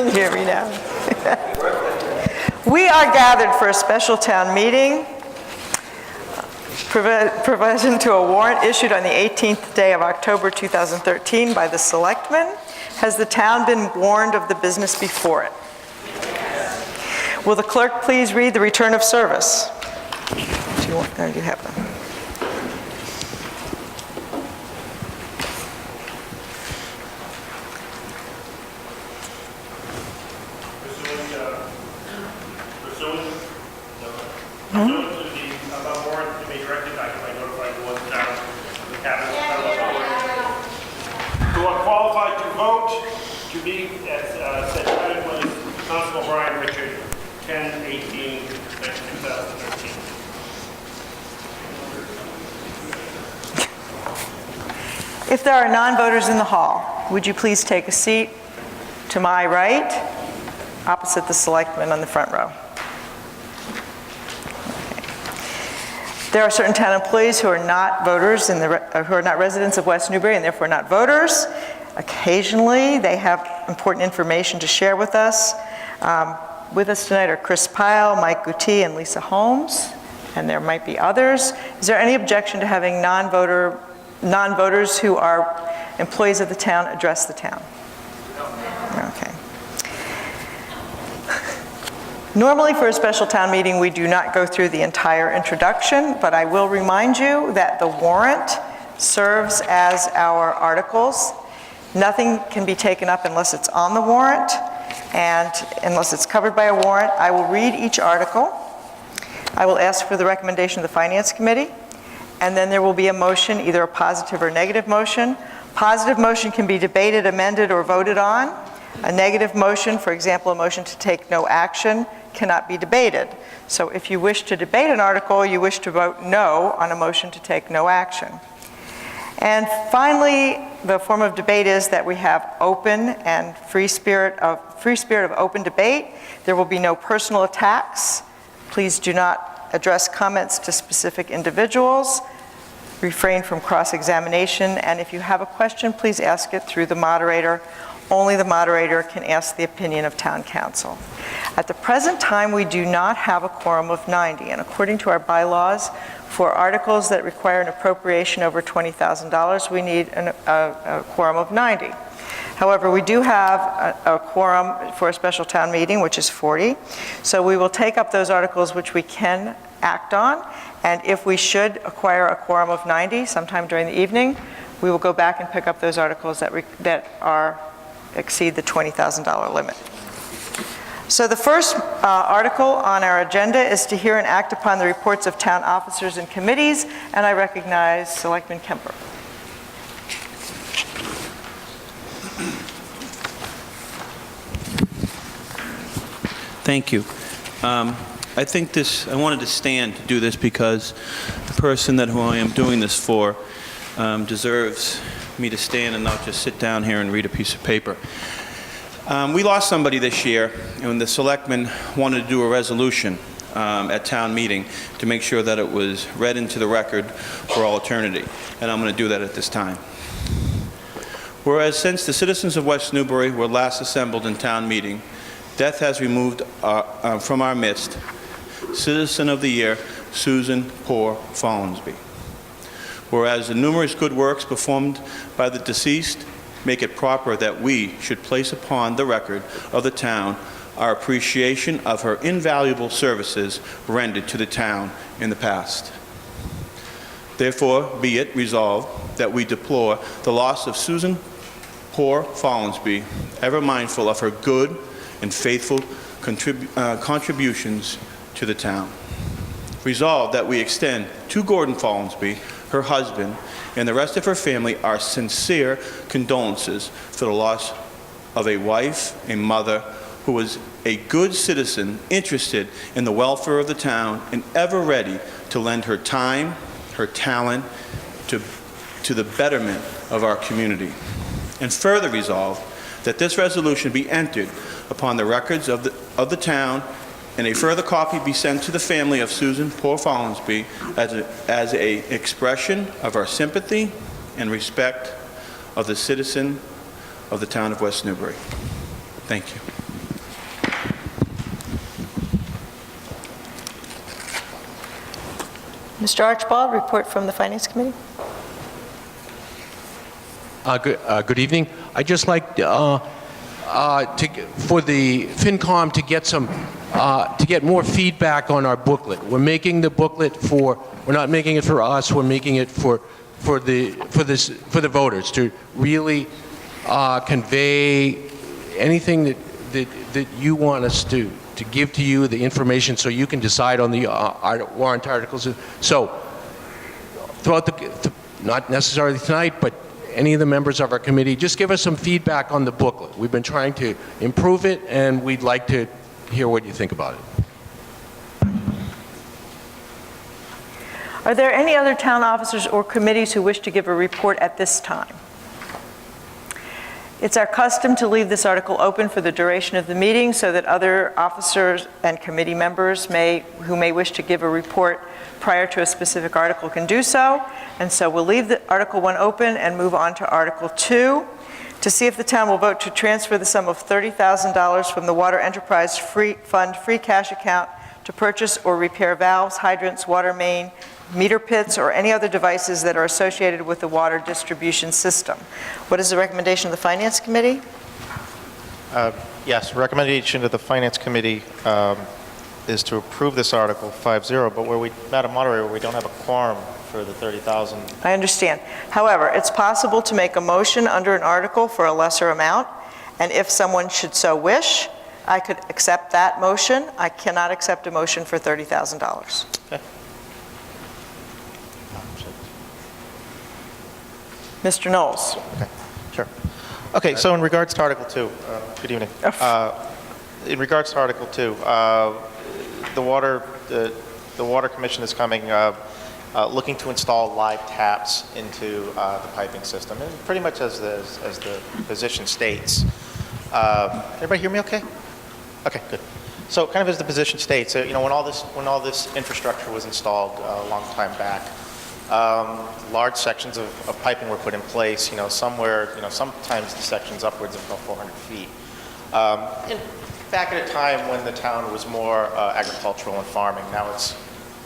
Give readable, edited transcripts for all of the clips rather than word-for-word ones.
Can you hear me now? We are gathered for a special town meeting. Provision to a warrant issued on the 18th day of October 2013 by the Selectmen. Has the town been warned of the business before it? Will the clerk please read the return of service? Do you have them? Pursuant to the above warrant to be directed, I notify the board of the cabinet who are qualified to vote to be as said item was Constable Brian Richard, 10/18/2013. If there are non-voters in the hall, would you please take a seat to my right, opposite the selectmen on the front row. There are certain town employees who are not voters, who are not residents of West Newbury and therefore not voters. Occasionally, they have important information to share with us. With us tonight are Chris Pyle, Mike Gutti, and Lisa Holmes, and there might be others. Is there any objection to having non-voters who are employees of the town address the town? No. Okay. Normally for a special town meeting, we do not go through the entire introduction, but I will remind you that the warrant serves as our articles. Nothing can be taken up unless it's on the warrant, and unless it's covered by a warrant. I will read each article. I will ask for the recommendation of the Finance Committee, and then there will be a motion, either a positive or negative motion. Positive motion can be debated, amended, or voted on. A negative motion, for example, a motion to take no action, cannot be debated. So if you wish to debate an article, you wish to vote no on a motion to take no action. And finally, the form of debate is that we have open and free spirit of open debate. There will be no personal attacks. Please do not address comments to specific individuals. Refrain from cross-examination, and if you have a question, please ask it through the moderator. Only the moderator can ask the opinion of town council. At the present time, we do not have a quorum of 90, and according to our bylaws, for articles that require an appropriation over $20,000, we need a quorum of 90. However, we do have a quorum for a special town meeting, which is 40. So we will take up those articles which we can act on, and if we should acquire a quorum of 90 sometime during the evening, we will go back and pick up those articles that exceed the $20,000 limit. So the first article on our agenda is to hear and act upon the reports of town officers and committees, and I recognize Selectman Kemper. Thank you. I wanted to stand to do this because the person who I am doing this for deserves me to stand and not just sit down here and read a piece of paper. We lost somebody this year, and the selectmen wanted to do a resolution at town meeting to make sure that it was read into the record for all eternity, and I'm going to do that at this time. Whereas since the citizens of West Newbury were last assembled in town meeting, death has removed from our midst Citizen of the Year, Susan Poor Follansby. Whereas the numerous good works performed by the deceased make it proper that we should place upon the record of the town our appreciation of her invaluable services rendered to the town in the past. Therefore, be it resolved that we deplore the loss of Susan Poor Follansby, ever mindful of her good and faithful contributions to the town. Resolved that we extend to Gordon Follansby, her husband, and the rest of her family our sincere condolences for the loss of a wife, a mother, who was a good citizen interested in the welfare of the town and ever ready to lend her time, her talent to the betterment of our community. And further resolve that this resolution be entered upon the records of the town, and a further copy be sent to the family of Susan Poor Follansby as a expression of our sympathy and respect of the citizen of the town of West Newbury. Thank you. Mr. Archibald, report from the Finance Committee. Good evening. I'd just like for the FinCom to get to get more feedback on our booklet. We're making the booklet we're not making it for us. We're making it for the voters to really convey anything that you want us to give to you, the information, so you can decide on the warrant articles. So throughout not necessarily tonight, but any of the members of our committee, just give us some feedback on the booklet. We've been trying to improve it, and we'd like to hear what you think about it. Are there any other town officers or committees who wish to give a report at this time? It's our custom to leave this article open for the duration of the meeting so that other officers and committee members who may wish to give a report prior to a specific article can do so. And so we'll leave the Article 1 open and move on to Article 2 to see if the town will vote to transfer the sum of $30,000 from the Water Enterprise Fund free cash account to purchase or repair valves, hydrants, water main, meter pits, or any other devices that are associated with the water distribution system. What is the recommendation of the Finance Committee? Yes, recommendation of the Finance Committee is to approve this article 5-0, but Madam Moderator, we don't have a quorum for the 30,000. I understand. However, it's possible to make a motion under an article for a lesser amount, and if someone should so wish, I could accept that motion. I cannot accept a motion for $30,000. Okay. Mr. Knowles. Okay, sure. Okay, so in regards to Article 2, good evening. In regards to Article 2, the Water Commission is coming, looking to install live taps into the piping system, and pretty much as the position states. Everybody hear me okay? Okay, good. So kind of as the position states, you know, when all this infrastructure was installed a long time back, large sections of piping were put in place, you know, sometimes the sections upwards of about 400 feet. And back at a time when the town was more agricultural and farming. Now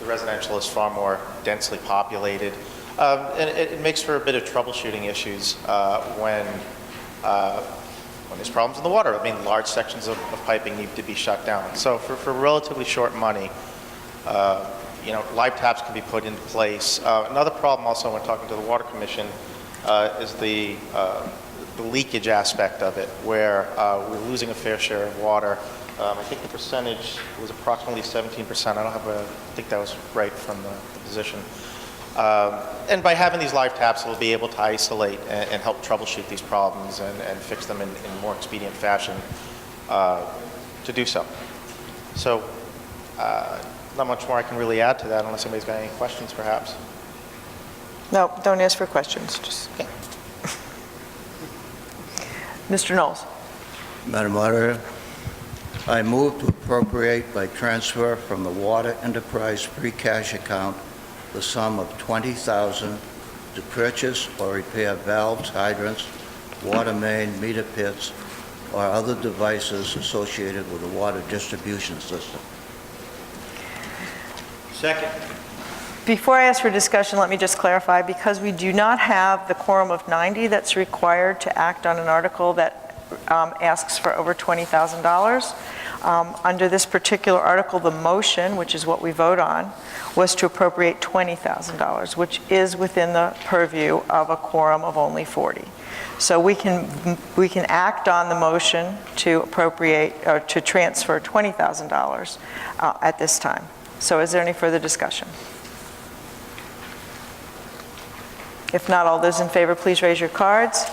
the residential is far more densely populated. And it makes for a bit of troubleshooting issues when there's problems in the water. I mean, large sections of piping need to be shut down. So for relatively short money, you know, live taps can be put into place. Another problem also when talking to the Water Commission is the leakage aspect of it, where we're losing a fair share of water. I think the percentage was approximately 17%. I think that was right from the position. And by having these live taps, we'll be able to isolate and help troubleshoot these problems and fix them in a more expedient fashion to do so. So, not much more I can really add to that unless anybody's got any questions, perhaps. No, don't ask for questions. Just Okay. Mr. Knowles. Madam Moderator, I move to appropriate by transfer from the Water Enterprise free cash account the sum of $20,000 to purchase or repair valves, hydrants, water main, meter pits, or other devices associated with the water distribution system. Second. Before I ask for discussion, let me just clarify, because we do not have the quorum of 90 that's required to act on an article that asks for over $20,000. Under this particular article, the motion, which is what we vote on, was to appropriate $20,000, which is within the purview of a quorum of only 40. So we can act on the motion to appropriate or to transfer $20,000 at this time. So is there any further discussion? If not, all those in favor, please raise your cards.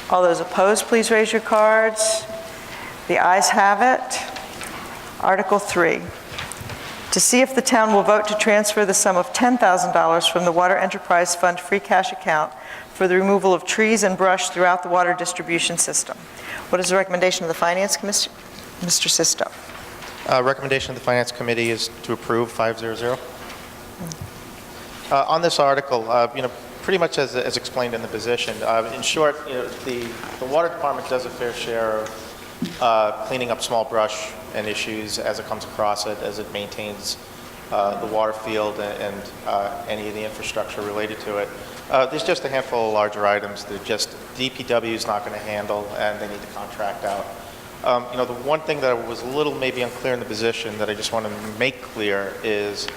All those opposed, please raise your cards. The ayes have it. Article 3, to see if the town will vote to transfer the sum of $10,000 from the Water Enterprise Fund free cash account for the removal of trees and brush throughout the water distribution system. What is the recommendation of the Finance Committee? Mr. Sisto. Recommendation of the Finance Committee is to approve 500. On this article, you know, pretty much as explained in the position. In short, you know, the Water Department does a fair share of cleaning up small brush and issues as it comes across it, as it maintains the water field and any of the infrastructure related to it. There's just a handful of larger items that just DPW is not going to handle, and they need to contract out. The one thing that was a little maybe unclear in the position that I just want to make clear is,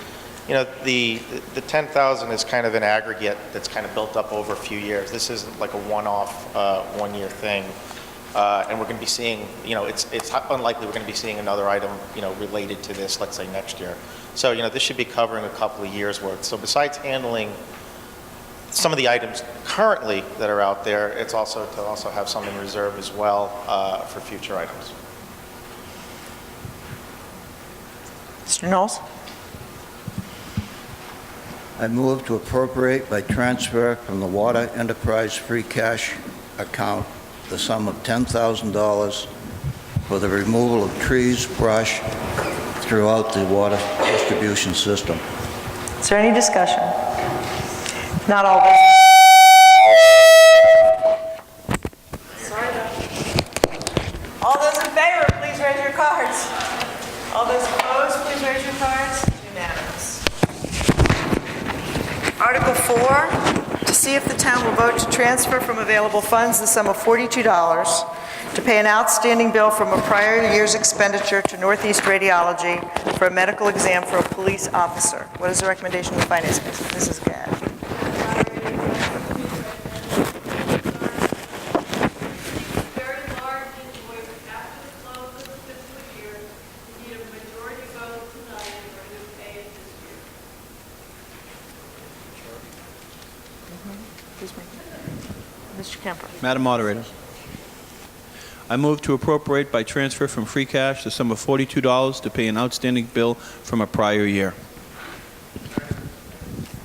the 10,000 is kind of an aggregate that's kind of built up over a few years. This isn't like a one-off, one-year thing. And we're going to be seeing, it's unlikely we're going to be seeing another item, related to this, let's say next year. So, this should be covering a couple of years' worth. So besides handling some of the items currently that are out there, it's also to also have some in reserve as well for future items. Mr. Knowles? I move to appropriate by transfer from the Water Enterprise Free Cash account the sum of $10,000 for the removal of trees, brush throughout the water distribution system. Is there any discussion? Not all those. Sorry about all those in favor, please raise your cards. All those opposed, please raise your cards. Unanimous. Article 4, to see if the town will vote to transfer from available funds the sum of $42 to pay an outstanding bill from a prior year's expenditure to Northeast Radiology for a medical exam for a police officer. What is the recommendation of the Finance Committee? Mrs. Gadd. Very large invoice after the close of the fiscal year. We need a majority vote tonight in order to pay it this year. Mr. Kemper. Madam Moderator, I move to appropriate by transfer from free cash the sum of $42 to pay an outstanding bill from a prior year.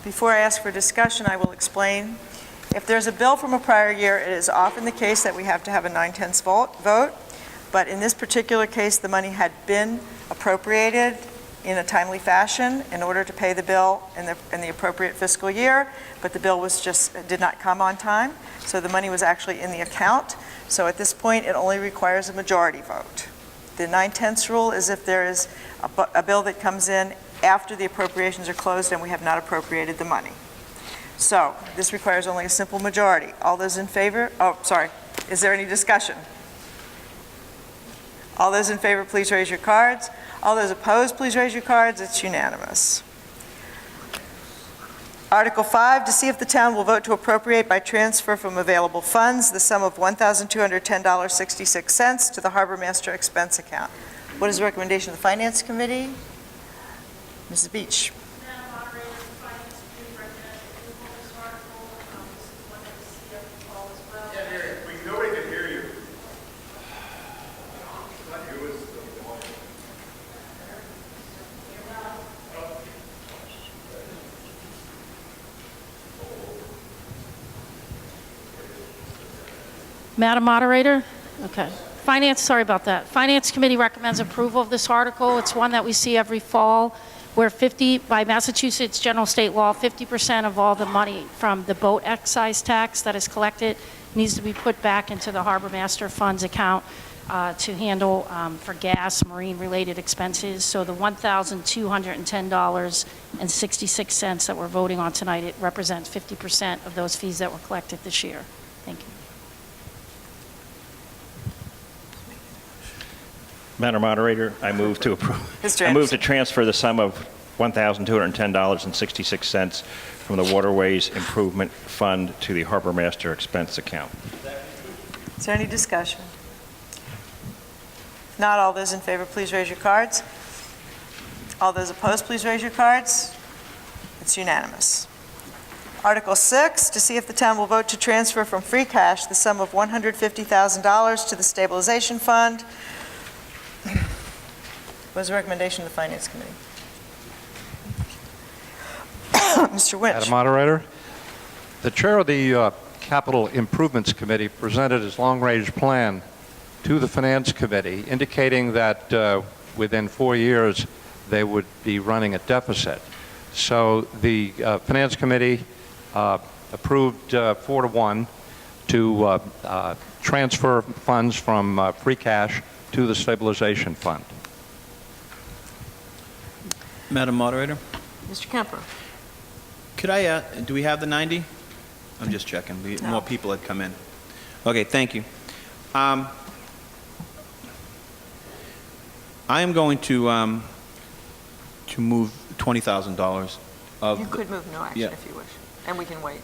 Before I ask for discussion, I will explain. If there's a bill from a prior year, it is often the case that we have to have a 9/10 vote, but in this particular case, the money had been appropriated in a timely fashion in order to pay the bill in the appropriate fiscal year, but the bill did not come on time, so the money was actually in the account. So at this point, it only requires a majority vote. The 9/10 rule is if there is a bill that comes in after the appropriations are closed and we have not appropriated the money. So this requires only a simple majority. All those in favor? Oh, sorry. Is there any discussion? All those in favor, please raise your cards. All those opposed, please raise your cards. It's unanimous. Article 5, to see if the town will vote to appropriate by transfer from available funds the sum of $1,210.66 to the Harbor Master expense account. What is the recommendation of the Finance Committee? Mrs. Beach. Madam Moderator, the Finance Committee recommends approval of this article. This is one that we see every fall as well. Nobody can hear you. Madam Moderator? Okay. Sorry about that. Finance Committee recommends approval of this article. It's one that we see every fall where by Massachusetts general state law, 50% of all the money from the boat excise tax that is collected needs to be put back into the Harbor Master Funds account to handle for gas, marine-related expenses. So the $1,210.66 that we're voting on tonight, it represents 50% of those fees that were collected this year. Thank you. Madam Moderator, I move to approve. Mr. I move Anderson. to transfer the sum of $1,210.66 from the Waterways Improvement Fund to the Harbor Master expense account. Is there any discussion? If not, all those in favor, please raise your cards. All those opposed, please raise your cards. It's unanimous. Article 6, to see if the town will vote to transfer from free cash the sum of $150,000 to the stabilization fund. What is the recommendation of the Finance Committee? Mr. Winch. Madam Moderator, the chair of the Capital Improvements Committee presented his long-range plan to the Finance Committee, indicating that within 4 years they would be running a deficit. So the Finance Committee approved 4-1 to transfer funds from free cash to the stabilization fund. Madam Moderator, Mr. Kemper? could I, do we have the 90? I'm just checking. No. More people had come in. Okay, thank you. I am going to move $20,000 of... You could move no action Yeah. if you wish, and we can wait.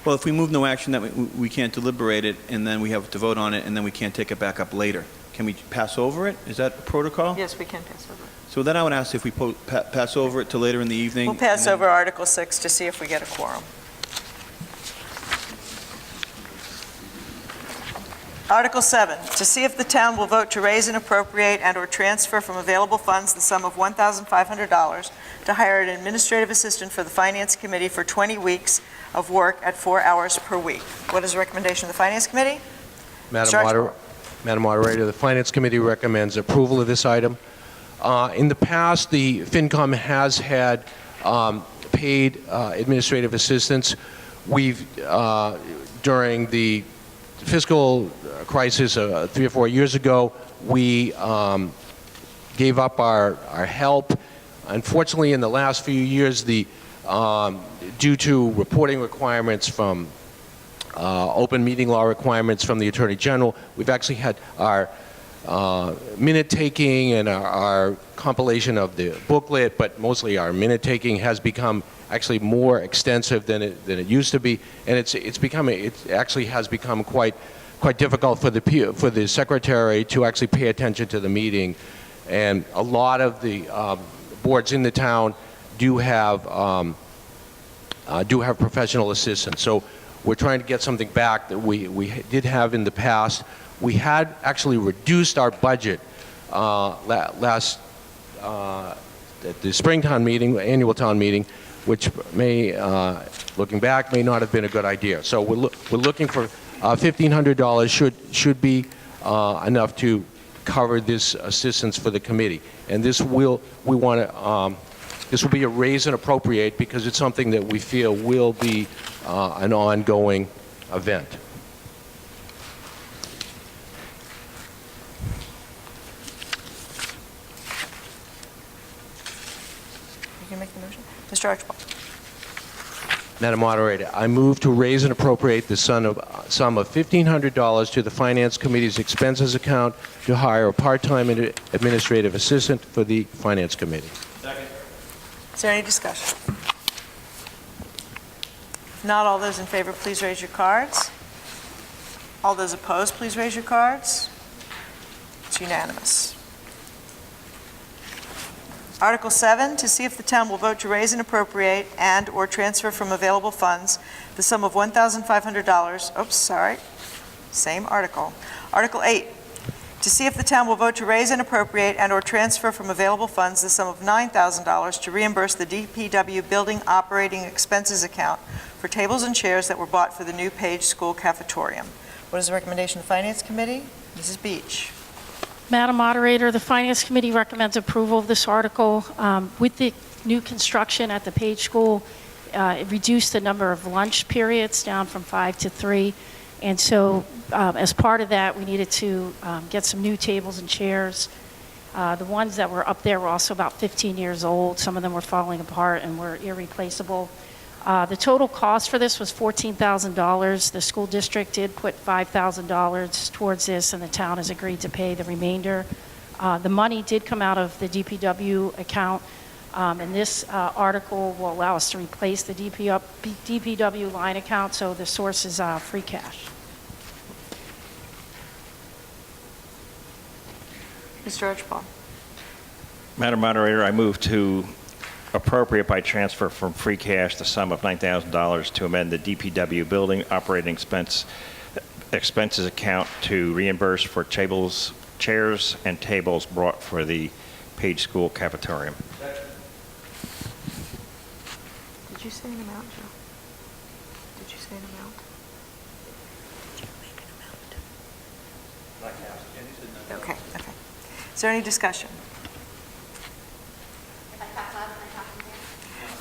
Well, if we move no action, that we can't deliberate it, and then we have to vote on it, and then we can't take it back up later. Can we pass over it? Is that protocol? Yes, we can pass over it. So then I would ask if we pass over it to later in the evening. We'll pass and then- over Article 6 to see if we get a quorum. Article 7, to see if the town will vote to raise and appropriate and/or transfer from available funds the sum of $1,500 to hire an administrative assistant for the Finance Committee for 20 weeks of work at 4 hours per week. What is the recommendation of the Finance Committee? Madam Mr. Moderator, Madam Moderator, the Finance Committee recommends approval of this item. In the past, the FinCom has had paid administrative assistants. We've, during the fiscal crisis 3 or 4 years ago, we gave up our help. Unfortunately, in the last few years, due to reporting requirements from open meeting law requirements from the Attorney General, we've actually had our minute taking and our compilation of the booklet, but mostly our minute taking has become actually more extensive than it used to be, and it actually has become quite difficult for the secretary to actually pay attention to the meeting, and a lot of the boards in the town do have professional assistants. So we're trying to get something back that we did have in the past. We had actually reduced our budget last at the spring town meeting, annual town meeting, which may, looking back, may not have been a good idea. So we're looking for $1,500 should be enough to cover this assistance for the committee, and this will be a raise and appropriate because it's something that we feel will be an ongoing event. You can make the motion. Mr. Archibald? Madam Moderator, I move to raise and appropriate the sum of $1,500 to the Finance Committee's expenses account to hire a part-time administrative assistant for the Finance Committee. Is there any discussion? If not, all those in favor, please raise your cards. All those opposed, please raise your cards. It's unanimous. Article 7, to see if the town will vote to raise and appropriate and/or transfer from available funds the sum of $1,500. Oops, sorry. Same article. Article 8, to see if the town will vote to raise and appropriate and/or transfer from available funds the sum of $9,000 to reimburse the DPW building operating expenses account for tables and chairs that were bought for the new Page School cafetorium. What is the recommendation of the Finance Committee? Mrs. Beach. Madam Moderator, the Finance Committee recommends approval of this article. With the new construction at the Page School, it reduced the number of lunch periods down from 5 to 3. And so as part of that, we needed to get some new tables and chairs. The ones that were up there were also about 15 years old. Some of them were falling apart and were irreplaceable. The total cost for this was $14,000. The school district did put $5,000 towards this, and the town has agreed to pay the remainder. The money did come out of the DPW account, and this article will allow us to replace the DPW line account, so the source is free cash. Mr. Archibald. Madam Moderator, I move to appropriate by transfer from free cash the sum of $9,000 to amend the DPW building operating expenses account to reimburse for tables, chairs, and tables brought for the Page School cafetorium. Did you say an amount, Joe? Did you say an amount? Did you make an amount? Okay. Is there any discussion?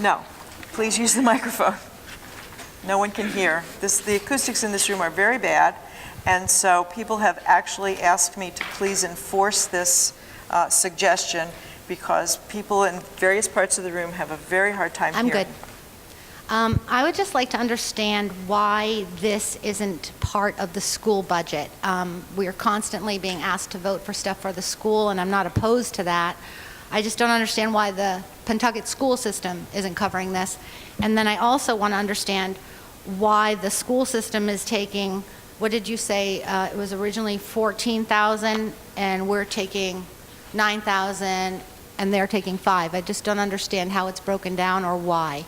No. Please use the microphone. No one can hear. The acoustics in this room are very bad, and so people have actually asked me to please enforce this suggestion because people in various parts of the room have a very hard time I'm hearing. good. I would just like to understand why this isn't part of the school budget. We are constantly being asked to vote for stuff for the school, and I'm not opposed to that. I just don't understand why the Pentucket school system isn't covering this. And then I also want to understand why the school system is taking, what did you say, it was originally 14,000, and we're taking 9,000, and they're taking 5. I just don't understand how it's broken down or why.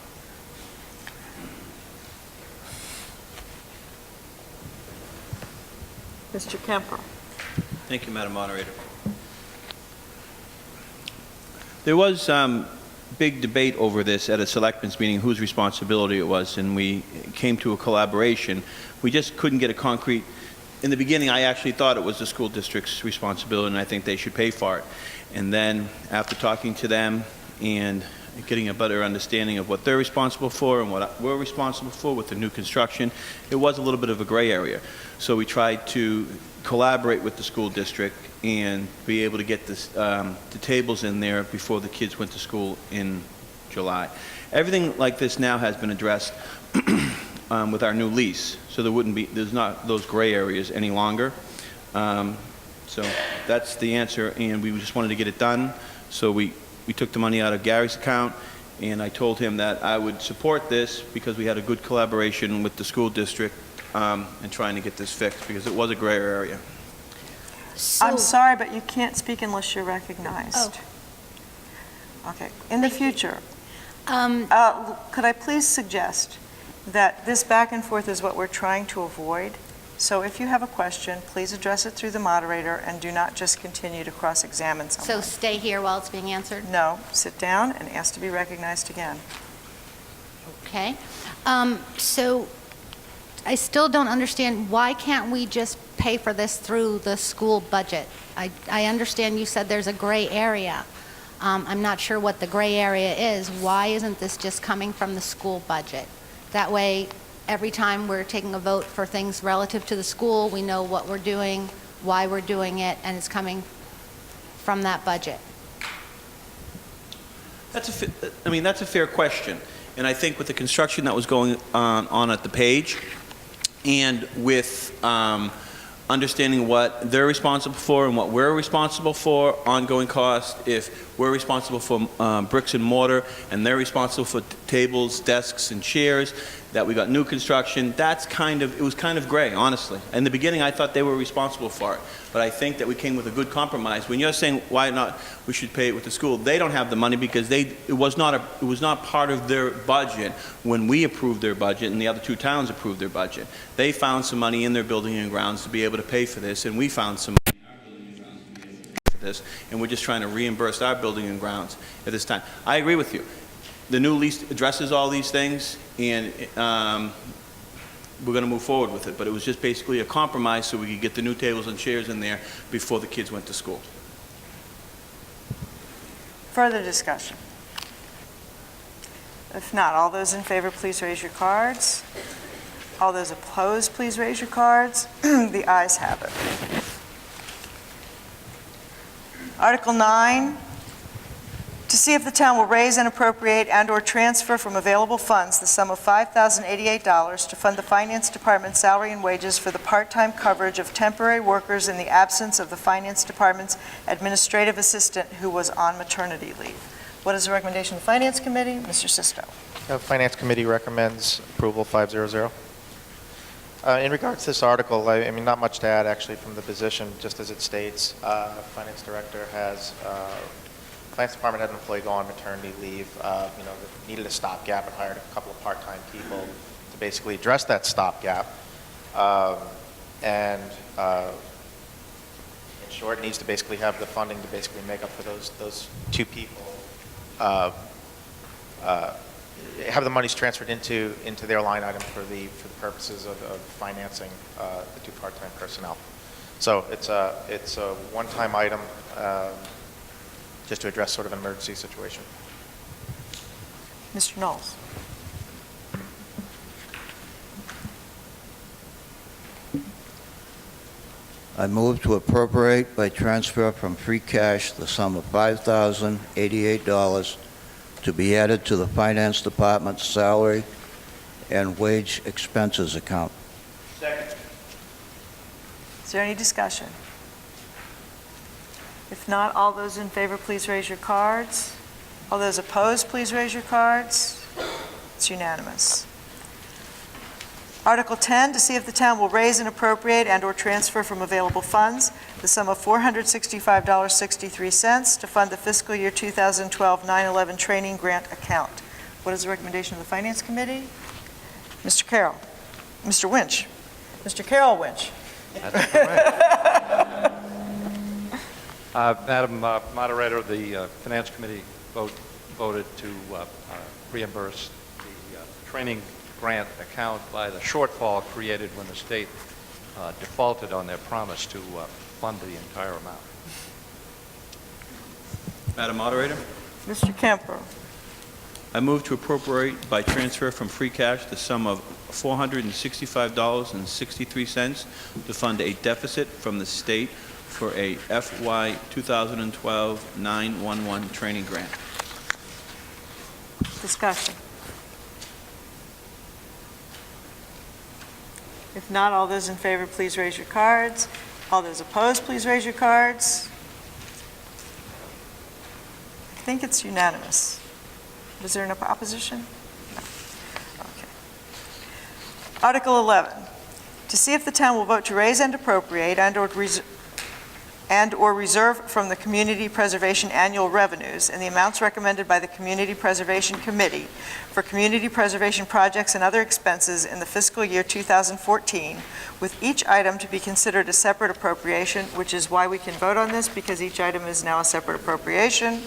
Mr. Kemper. Thank you, Madam Moderator. There was big debate over this at a selectmen's meeting, whose responsibility it was, and we came to a collaboration. We just couldn't get a concrete. In the beginning, I actually thought it was the school district's responsibility, and I think they should pay for it. And then, after talking to them and getting a better understanding of what they're responsible for and what we're responsible for with the new construction, it was a little bit of a gray area. So we tried to collaborate with the school district and be able to get this, the tables in there before the kids went to school in July. Everything like this now has been addressed with our new lease, so there's not those gray areas any longer. So that's the answer, and we just wanted to get it done. So we took the money out of Gary's account, and I told him that I would support this because we had a good collaboration with the school district in trying to get this fixed, because it was a gray area. I'm sorry, but you can't speak unless you're recognized. Okay. In the future, could I please suggest that this back and forth is what we're trying to avoid? So if you have a question, please address it through the moderator and do not just continue to cross-examine someone. So stay here while it's being answered? No, sit down and ask to be recognized again. Okay. So I still don't understand, why can't we just pay for this through the school budget? I understand you said there's a gray area. I'm not sure what the gray area is. Why isn't this just coming from the school budget? That way, every time we're taking a vote for things relative to the school, we know what we're doing, why we're doing it, and it's coming from that budget. That's a fair question. And I think with the construction that was going on at the Page, and with understanding what they're responsible for and what we're responsible for, ongoing costs, if we're responsible for bricks and mortar and they're responsible for tables, desks, and chairs, that we got new construction, it was kind of gray, honestly. In the beginning, I thought they were responsible for it, but I think that we came with a good compromise. When you're saying why not, we should pay it with the school, they don't have the money because it was not part of their budget when we approved their budget and the other two towns approved their budget. They found some money in their building and grounds to be able to pay for this, and we found some money in our building and grounds to be able to pay for this, and we're just trying to reimburse our building and grounds at this time. I agree with you. The new lease addresses all these things, and we're going to move forward with it. But it was just basically a compromise so we could get the new tables and chairs in there before the kids went to school. Further discussion? If not, all those in favor, please raise your cards. All those opposed, please raise your cards. The ayes have it. Article 9, to see if the town will raise and appropriate and/or transfer from available funds the sum of $5,088 to fund the Finance Department's salary and wages for the part-time coverage of temporary workers in the absence of the Finance Department's administrative assistant who was on maternity leave. What is the recommendation of the Finance Committee? Mr. Sisto. The Finance Committee recommends approval 500. In regards to this article, I mean, not much to add actually from the position, just as it states. Finance Director has Finance Department had an employee go on maternity leave, that needed a stopgap and hired a couple of part-time people to basically address that stopgap. In short, needs to basically have the funding to basically make up for those two people. Have the monies transferred into their line item for the purposes of financing the two part-time personnel. So it's a one-time item. Just to address sort of an emergency situation. Mr. Knowles. I move to appropriate by transfer from free cash the sum of $5,088 to be added to the Finance Department's salary and wage expenses account. Second. Is there any discussion? If not, all those in favor, please raise your cards. All those opposed, please raise your cards. It's unanimous. Article 10, to see if the town will raise and appropriate and/or transfer from available funds the sum of $465.63 to fund the fiscal year 2012 9/11 training grant account. What is the recommendation of the Finance Committee? Mr. Carroll. Mr. Winch. Mr. Carroll Winch. That's correct. Madam Moderator, the Finance Committee voted to reimburse the training grant account by the shortfall created when the state defaulted on their promise to fund the entire amount. Madam Moderator, Mr. Kemper. I move to appropriate by transfer from free cash the sum of $465.63 to fund a deficit from the state for a FY 2012 911 training grant. Discussion. If not, all those in favor, please raise your cards. All those opposed, please raise your cards. I think it's unanimous. Is there an opposition? No. Okay. Article 11, to see if the town will vote to raise and appropriate and/or reserve from the Community Preservation annual revenues in the amounts recommended by the Community Preservation Committee for community preservation projects and other expenses in the fiscal year 2014, with each item to be considered a separate appropriation, which is why we can vote on this, because each item is now a separate appropriation.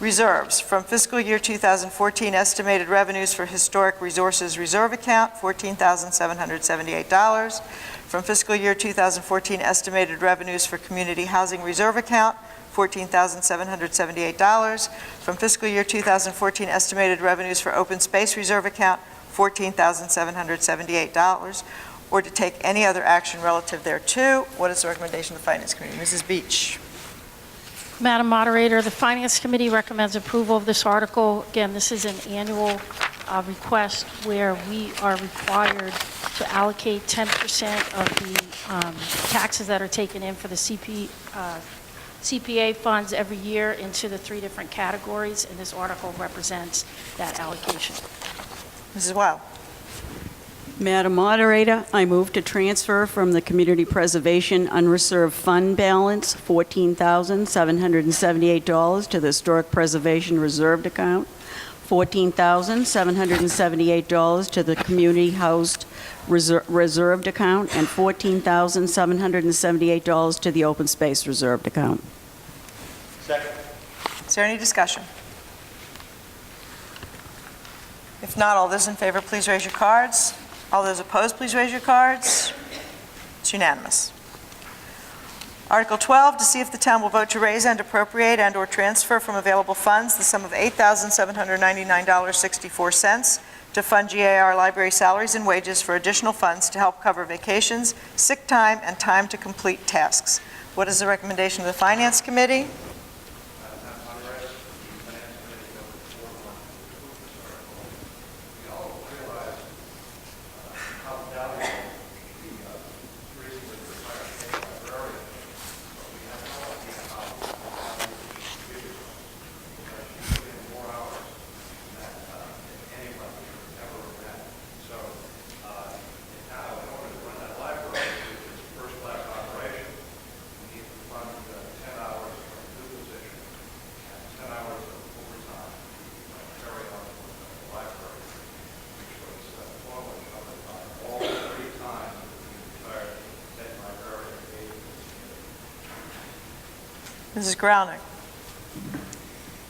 Reserves from fiscal year 2014 estimated revenues for Historic Resources Reserve Account, $14,778. From fiscal year 2014 estimated revenues for Community Housing Reserve Account, $14,778. From fiscal year 2014 estimated revenues for Open Space Reserve Account, $14,778. Or to take any other action relative thereto. What is the recommendation of the Finance Committee? Mrs. Beach. Madam Moderator, the Finance Committee recommends approval of this article. Again, this is an annual request where we are required to allocate 10% of the taxes that are taken in for the CPA funds every year into the 3 different categories, and this article represents that allocation. Mrs. Weil. Madam Moderator, I move to transfer from the Community Preservation Unreserved Fund balance $14,778 to the Historic Preservation Reserved Account, $14,778 to the Community Housed Reserved Account, and $14,778 to the Open Space Reserved Account. Second. Is there any discussion? If not, all those in favor, please raise your cards. All those opposed, please raise your cards. It's unanimous. Article 12, to see if the town will vote to raise and appropriate and/or transfer from available funds the sum of $8,799.64 to fund GAR library salaries and wages for additional funds to help cover vacations, sick time, and time to complete tasks. What is the recommendation of the Finance Committee? Mrs. Grownick.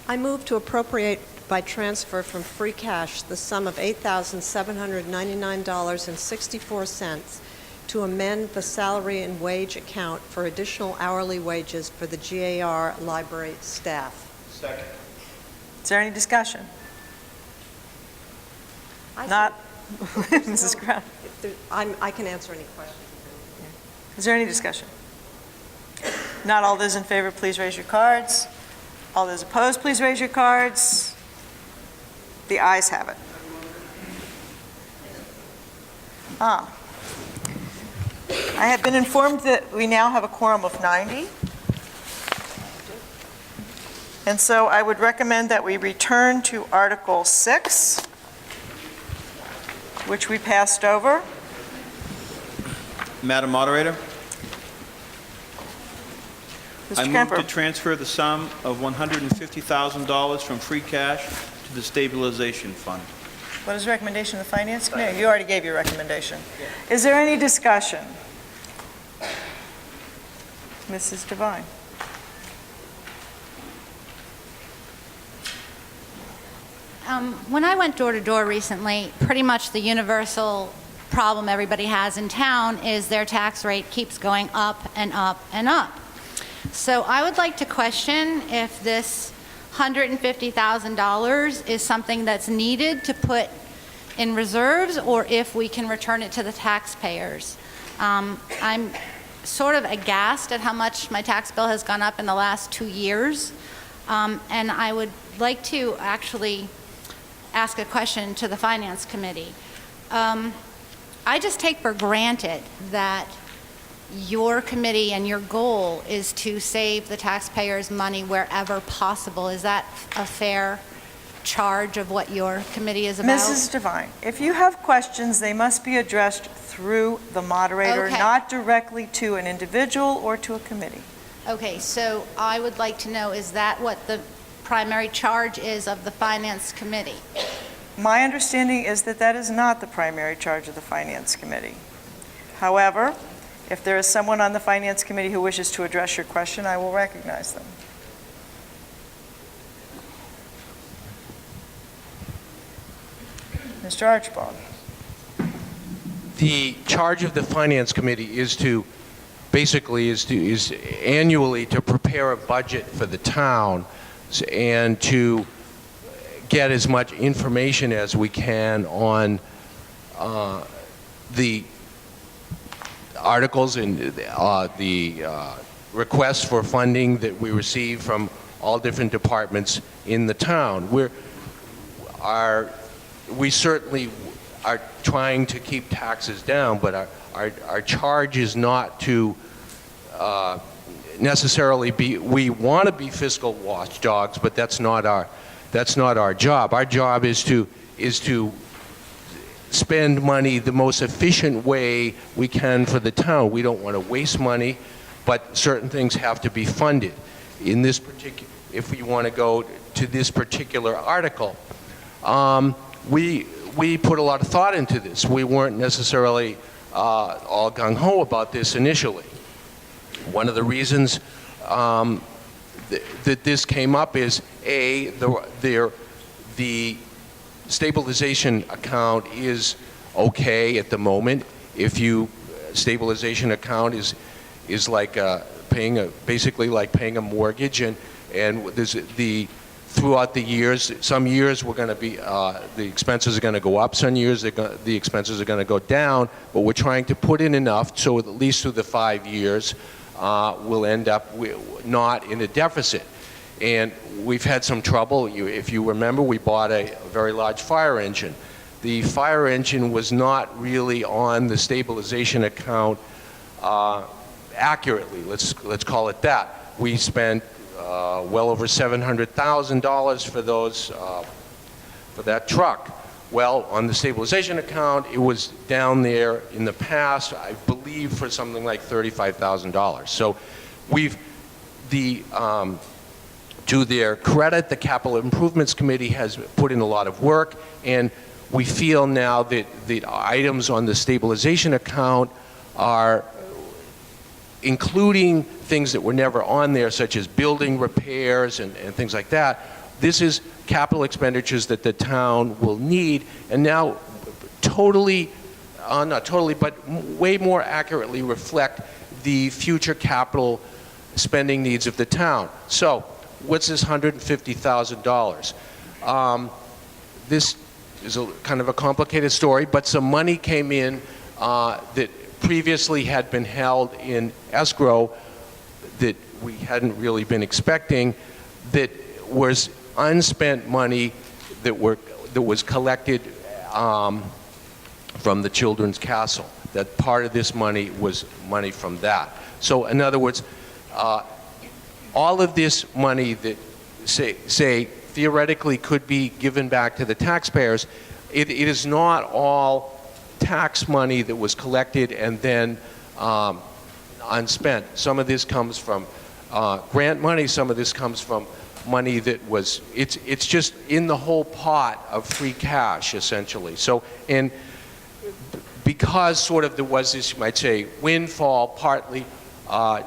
I move to appropriate by transfer from free cash the sum of $8,799.64 to amend the salary and wage account for additional hourly wages for the GAR library staff. Second. Is there any discussion? Not, Mrs. Grownick. I can answer any questions. Is there any discussion? Not all those in favor, please raise your cards. All those opposed, please raise your cards. The ayes have it. I have been informed that we now have a quorum of 90. And so I would recommend that we return to Article 6, which we passed over. Madam Moderator, I Mr. move Kemper. to transfer the sum of $150,000 from free cash to the stabilization fund. What is the recommendation of the Finance Committee? You already gave your recommendation. Is there any discussion? Mrs. Devine. When I went door to door recently, pretty much the universal problem everybody has in town is their tax rate keeps going up and up and up. So I would like to question if this $150,000 is something that's needed to put in reserves, or if we can return it to the taxpayers. I'm sort of aghast at how much my tax bill has gone up in the last 2 years, and I would like to actually ask a question to the Finance Committee. I just take for granted that your committee and your goal is to save the taxpayers' money wherever possible. Is that a fair charge of what your committee is about? Mrs. Devine, if you have questions, they must be addressed through the moderator, Okay. not directly to an individual or to a committee. Okay, so I would like to know, is that what the primary charge is of the Finance Committee? My understanding is that that is not the primary charge of the Finance Committee. However, if there is someone on the Finance Committee who wishes to address your question, I will recognize them. Mr. Archibald. The charge of the Finance Committee is to, basically, is annually to prepare a budget for the town and to get as much information as we can on the articles and the requests for funding that we receive from all different departments in the town. We certainly are trying to keep taxes down, but our charge is not to necessarily be, we want to be fiscal watchdogs, but that's not our job. Our job is to spend money the most efficient way we can for the town. We don't want to waste money, but certain things have to be funded. In this particular, if we want to go to this particular article, we put a lot of thought into this. We weren't necessarily all gung-ho about this initially. One of the reasons that this came up is, A, the stabilization account is okay at the moment. Stabilization account is like basically like paying a mortgage, and there's throughout the years, some years we're going to be the expenses are going to go up, some years the expenses are going to go down, but we're trying to put in enough so at least through the 5 years we'll end up not in a deficit. And we've had some trouble. If you remember, we bought a very large fire engine. The fire engine was not really on the stabilization account accurately. Let's call it that. We spent well over $700,000 for that truck. Well, on the stabilization account, it was down there in the past, I believe, for something like $35,000. So to their credit, the Capital Improvements Committee has put in a lot of work, and we feel now that the items on the stabilization account are including things that were never on there, such as building repairs and things like that. This is capital expenditures that the town will need, and now not totally, but way more accurately reflect the future capital spending needs of the town. So, what's this $150,000? This is kind of a complicated story, but some money came in that previously had been held in escrow that we hadn't really been expecting, that was unspent money that was collected from the Children's Castle. That part of this money was money from that. So in other words, all of this money that say theoretically could be given back to the taxpayers, it is not all tax money that was collected and then unspent. Some of this comes from grant money, some of this comes from money that was, it's just in the whole pot of free cash, essentially. So, and because sort of there was this, you might say, windfall, partly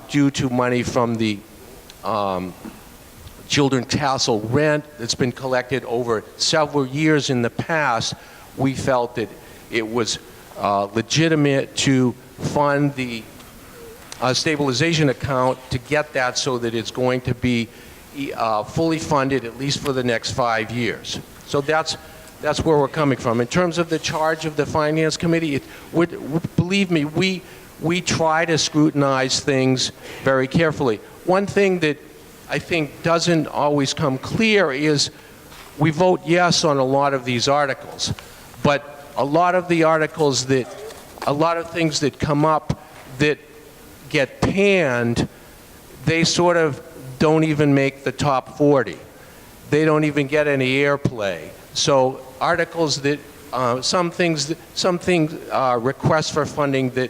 due to money from the Children's Castle rent that's been collected over several years in the past, we felt that it was legitimate to fund the stabilization account to get that so that it's going to be fully funded at least for the next 5 years. So that's where we're coming from. In terms of the charge of the Finance Committee, believe me, we try to scrutinize things very carefully. One thing that I think doesn't always come clear is we vote yes on a lot of these articles, but a lot of the articles that, a lot of things that come up that get panned, they sort of don't even make the top 40. They don't even get any airplay. So articles that, requests for funding that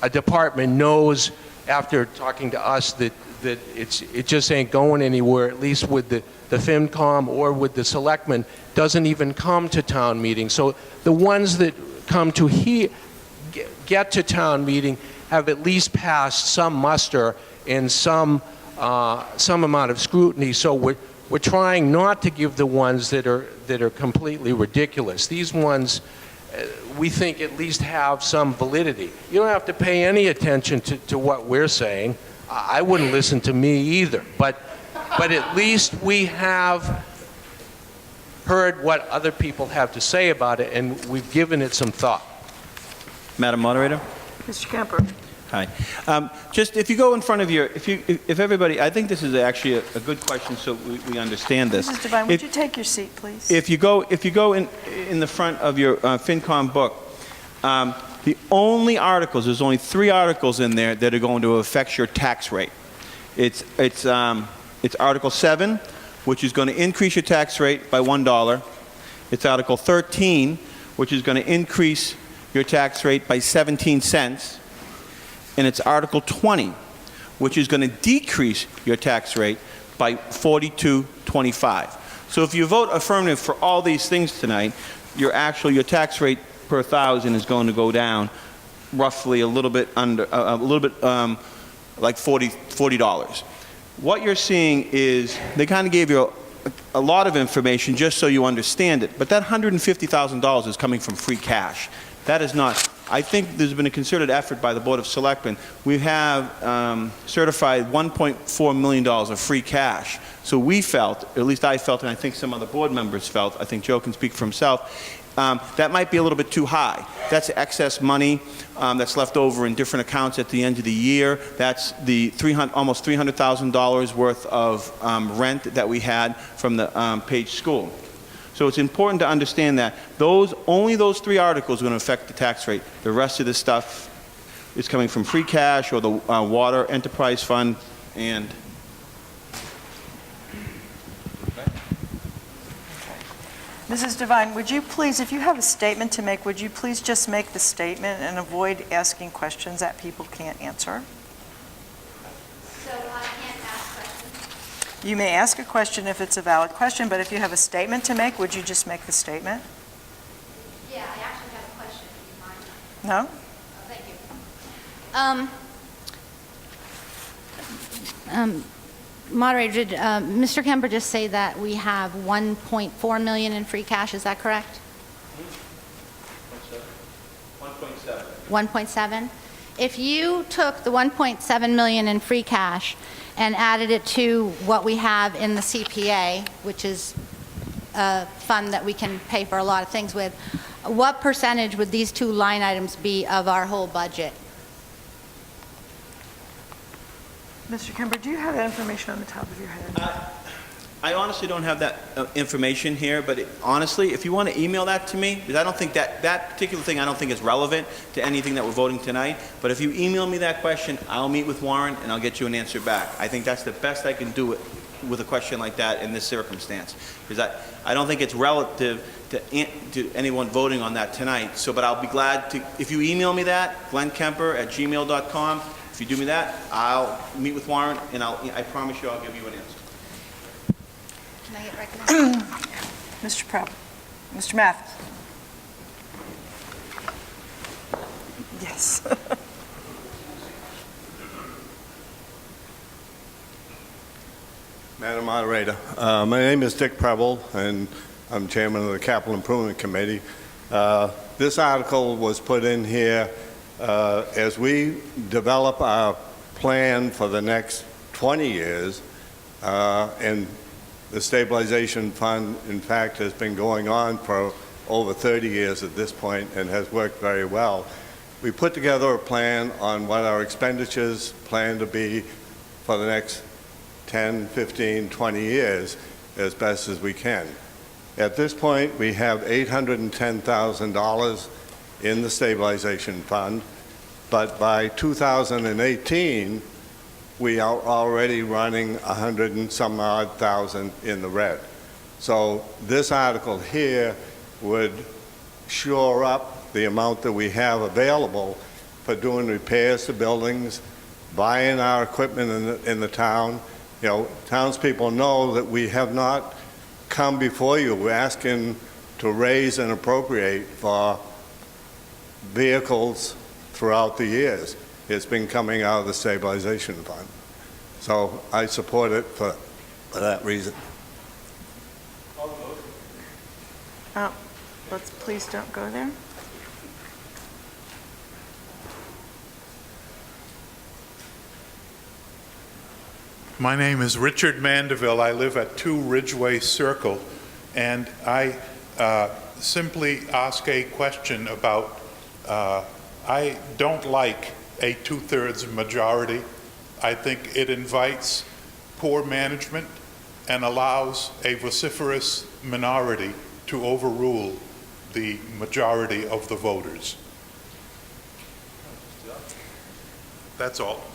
a department knows after talking to us that it just ain't going anywhere, at least with the FinCom or with the selectmen, doesn't even come to town meeting. So the ones that come to get to town meeting have at least passed some muster and some amount of scrutiny. So we're trying not to give the ones that are completely ridiculous. These ones, we think at least have some validity. You don't have to pay any attention to what we're saying. I wouldn't listen to me either, but at least we have heard what other people have to say about it, and we've given it some thought. Madam Moderator? Mr. Kemper. Hi. Just if you go in front of your, if everybody, I think this is actually a good question so we understand this. Mrs. Devine, would you take your seat, please? If you go in the front of your FinCom book, the only articles, there's only 3 articles in there that are going to affect your tax rate. It's Article 7, which is going to increase your tax rate by $1. It's Article 13, which is going to increase your tax rate by 17 cents. And it's Article 20, which is going to decrease your tax rate by 42.25. So if you vote affirmative for all these things tonight, your tax rate per thousand is going to go down roughly a little bit under, like $40. What you're seeing is they kind of gave you a lot of information just so you understand it, but that $150,000 is coming from free cash. That is not. I think there's been a concerted effort by the Board of Selectmen. We have certified $1.4 million of free cash. So we felt, or at least I felt, and I think some other board members felt, I think Joe can speak for himself, that might be a little bit too high. That's excess money that's left over in different accounts at the end of the year. That's the almost $300,000 worth of rent that we had from the Page School. So it's important to understand that only those 3 articles are going to affect the tax rate. The rest of this stuff is coming from free cash or the Water Enterprise Fund and... Mrs. Devine, would you please, if you have a statement to make, would you please just make the statement and avoid asking questions that people can't answer? So I can't ask questions? You may ask a question if it's a valid question, but if you have a statement to make, would you just make the statement? Yeah, I actually have a question, if you mind. No? Thank you. Moderator, did Mr. Kemper just say that we have $1.4 million in free cash? Is that correct? 1.7. 1.7? If you took the 1.7 million in free cash and added it to what we have in the CPA, which is a fund that we can pay for a lot of things with, what percentage would these two line items be of our whole budget? Mr. Kemper, do you have that information on the top of your head? I honestly don't have that information here, but honestly, if you want to email that to me, because I don't think that particular thing, I don't think is relevant to anything that we're voting tonight, but if you email me that question, I'll meet with Warren and I'll get you an answer back. I think that's the best I can do it with a question like that in this circumstance, because I don't think it's relative to anyone voting on that tonight. So, but I'll be glad to, if you email me that, glennkemper@gmail.com, if you do me that, I'll meet with Warren and I promise you I'll give you an answer. Can I get recognized? Mr. Prep. Mr. Mathis. Yes. Madam Moderator, my name is Dick Preble, and I'm chairman of the Capital Improvement Committee. This article was put in here as we develop our plan for the next 20 years, and the stabilization fund, in fact, has been going on for over 30 years at this point and has worked very well. We put together a plan on what our expenditures plan to be for the next 10, 15, 20 years as best as we can. At this point, we have $810,000 in the stabilization fund, but by 2018, we are already running 100 and some odd thousand in the red. So this article here would shore up the amount that we have available for doing repairs to buildings, buying our equipment in the town. You know, townspeople know that we have not come before you. We're asking to raise and appropriate for vehicles throughout the years. It's been coming out of the stabilization fund. So I support it for that reason. Please don't go there. My name is Richard Mandeville. I live at 2 Ridgeway Circle, and I simply ask a question about, I don't like a 2/3 majority. I think it invites poor management and allows a vociferous minority to overrule the majority of the voters. That's all.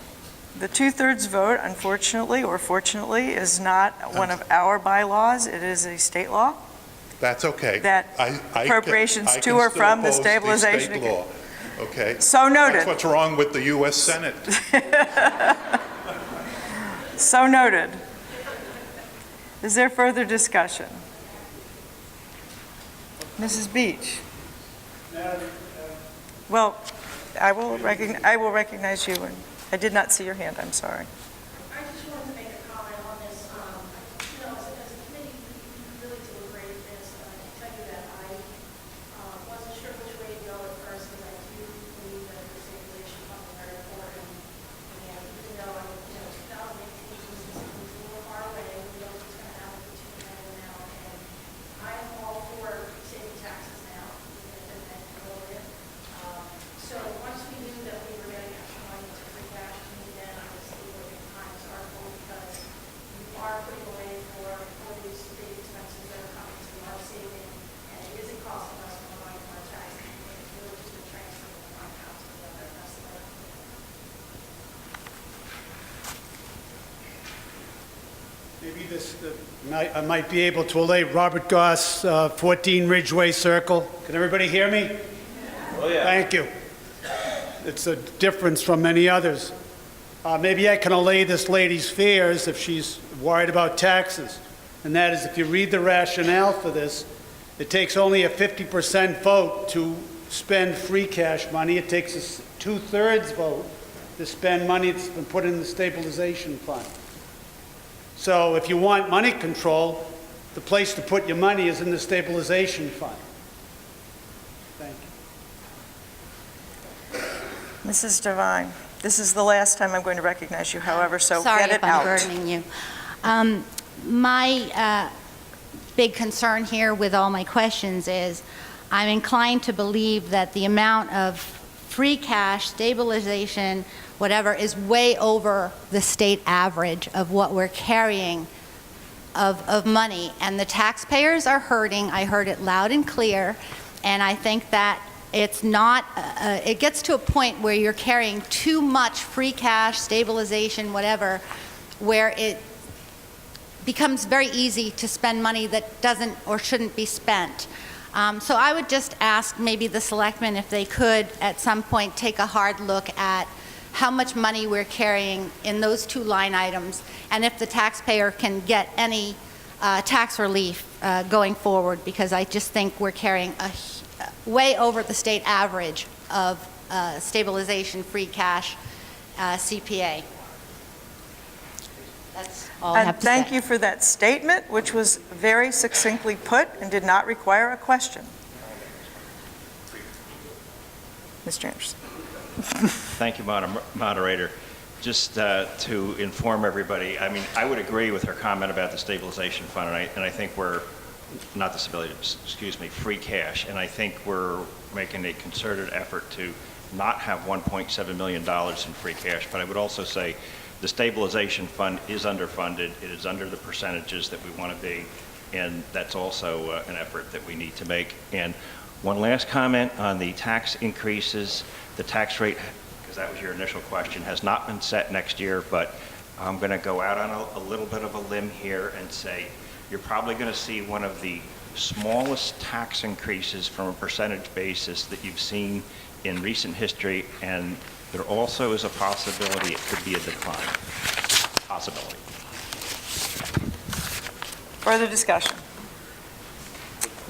The 2/3 vote, unfortunately or fortunately, is not one of our bylaws. It is a state law. That's okay. That appropriations to or from the stabilization. State law. Okay. So noted. That's what's wrong with the U.S. Senate. So noted. Is there further discussion? Mrs. Beach. Well, I will recognize you, and I did not see your hand. I'm sorry. I just wanted to make a comment on this. You know, as a committee, we really deliberated this. I can tell you that I wasn't sure which way to go at first, because I do believe that the stabilization fund is very important. And even though 2018 seems a little far away, we know what's going to happen between now and now. And I'm all for saving taxes now, even if it's a little bit. So once we knew that we were getting extra money to free cash, then I was able to behind this article, because you are putting away for all these big expenses that are coming, so we are saving, and it isn't costing us more money from our taxes. It's really just a transfer from one account to the other. That's the way. Maybe I might be able to allay Robert Goss, 14 Ridgeway Circle. Can everybody hear me? Oh, yeah. Thank you. It's a difference from many others. Maybe I can allay this lady's fears if she's worried about taxes. And that is, if you read the rationale for this, it takes only a 50% vote to spend free cash money. It takes a 2/3 vote to spend money that's been put in the stabilization fund. So if you want money control, the place to put your money is in the stabilization fund. Thank you. Mrs. Devine, this is the last time I'm going to recognize you, however, so Sorry get it if I'm out. burdening you. My big concern here with all my questions is, I'm inclined to believe that the amount of free cash, stabilization, whatever, is way over the state average of what we're carrying of money. And the taxpayers are hurting. I heard it loud and clear. And I think that it's not, it gets to a point where you're carrying too much free cash, stabilization, whatever, where it becomes very easy to spend money that doesn't or shouldn't be spent. So I would just ask maybe the selectmen if they could at some point take a hard look at how much money we're carrying in those two line items, and if the taxpayer can get any tax relief going forward, because I just think we're carrying way over the state average of stabilization, free cash, CPA. That's all I have to say. Thank you for that statement, which was very succinctly put and did not require a question. Mr. Anderson. Thank you, Moderator. Just to inform everybody, I mean, I would agree with her comment about the stabilization fund, and I think we're, not the stability, excuse me, free cash, and I think we're making a concerted effort to not have $1.7 million in free cash, but I would also say the stabilization fund is underfunded. It is under the percentages that we want to be, and that's also an effort that we need to make. And one last comment on the tax increases. The tax rate, because that was your initial question, has not been set next year, but I'm going to go out on a little bit of a limb here and say you're probably going to see one of the smallest tax increases from a percentage basis that you've seen in recent history, and there also is a possibility it could be a decline. Possibility. Further discussion.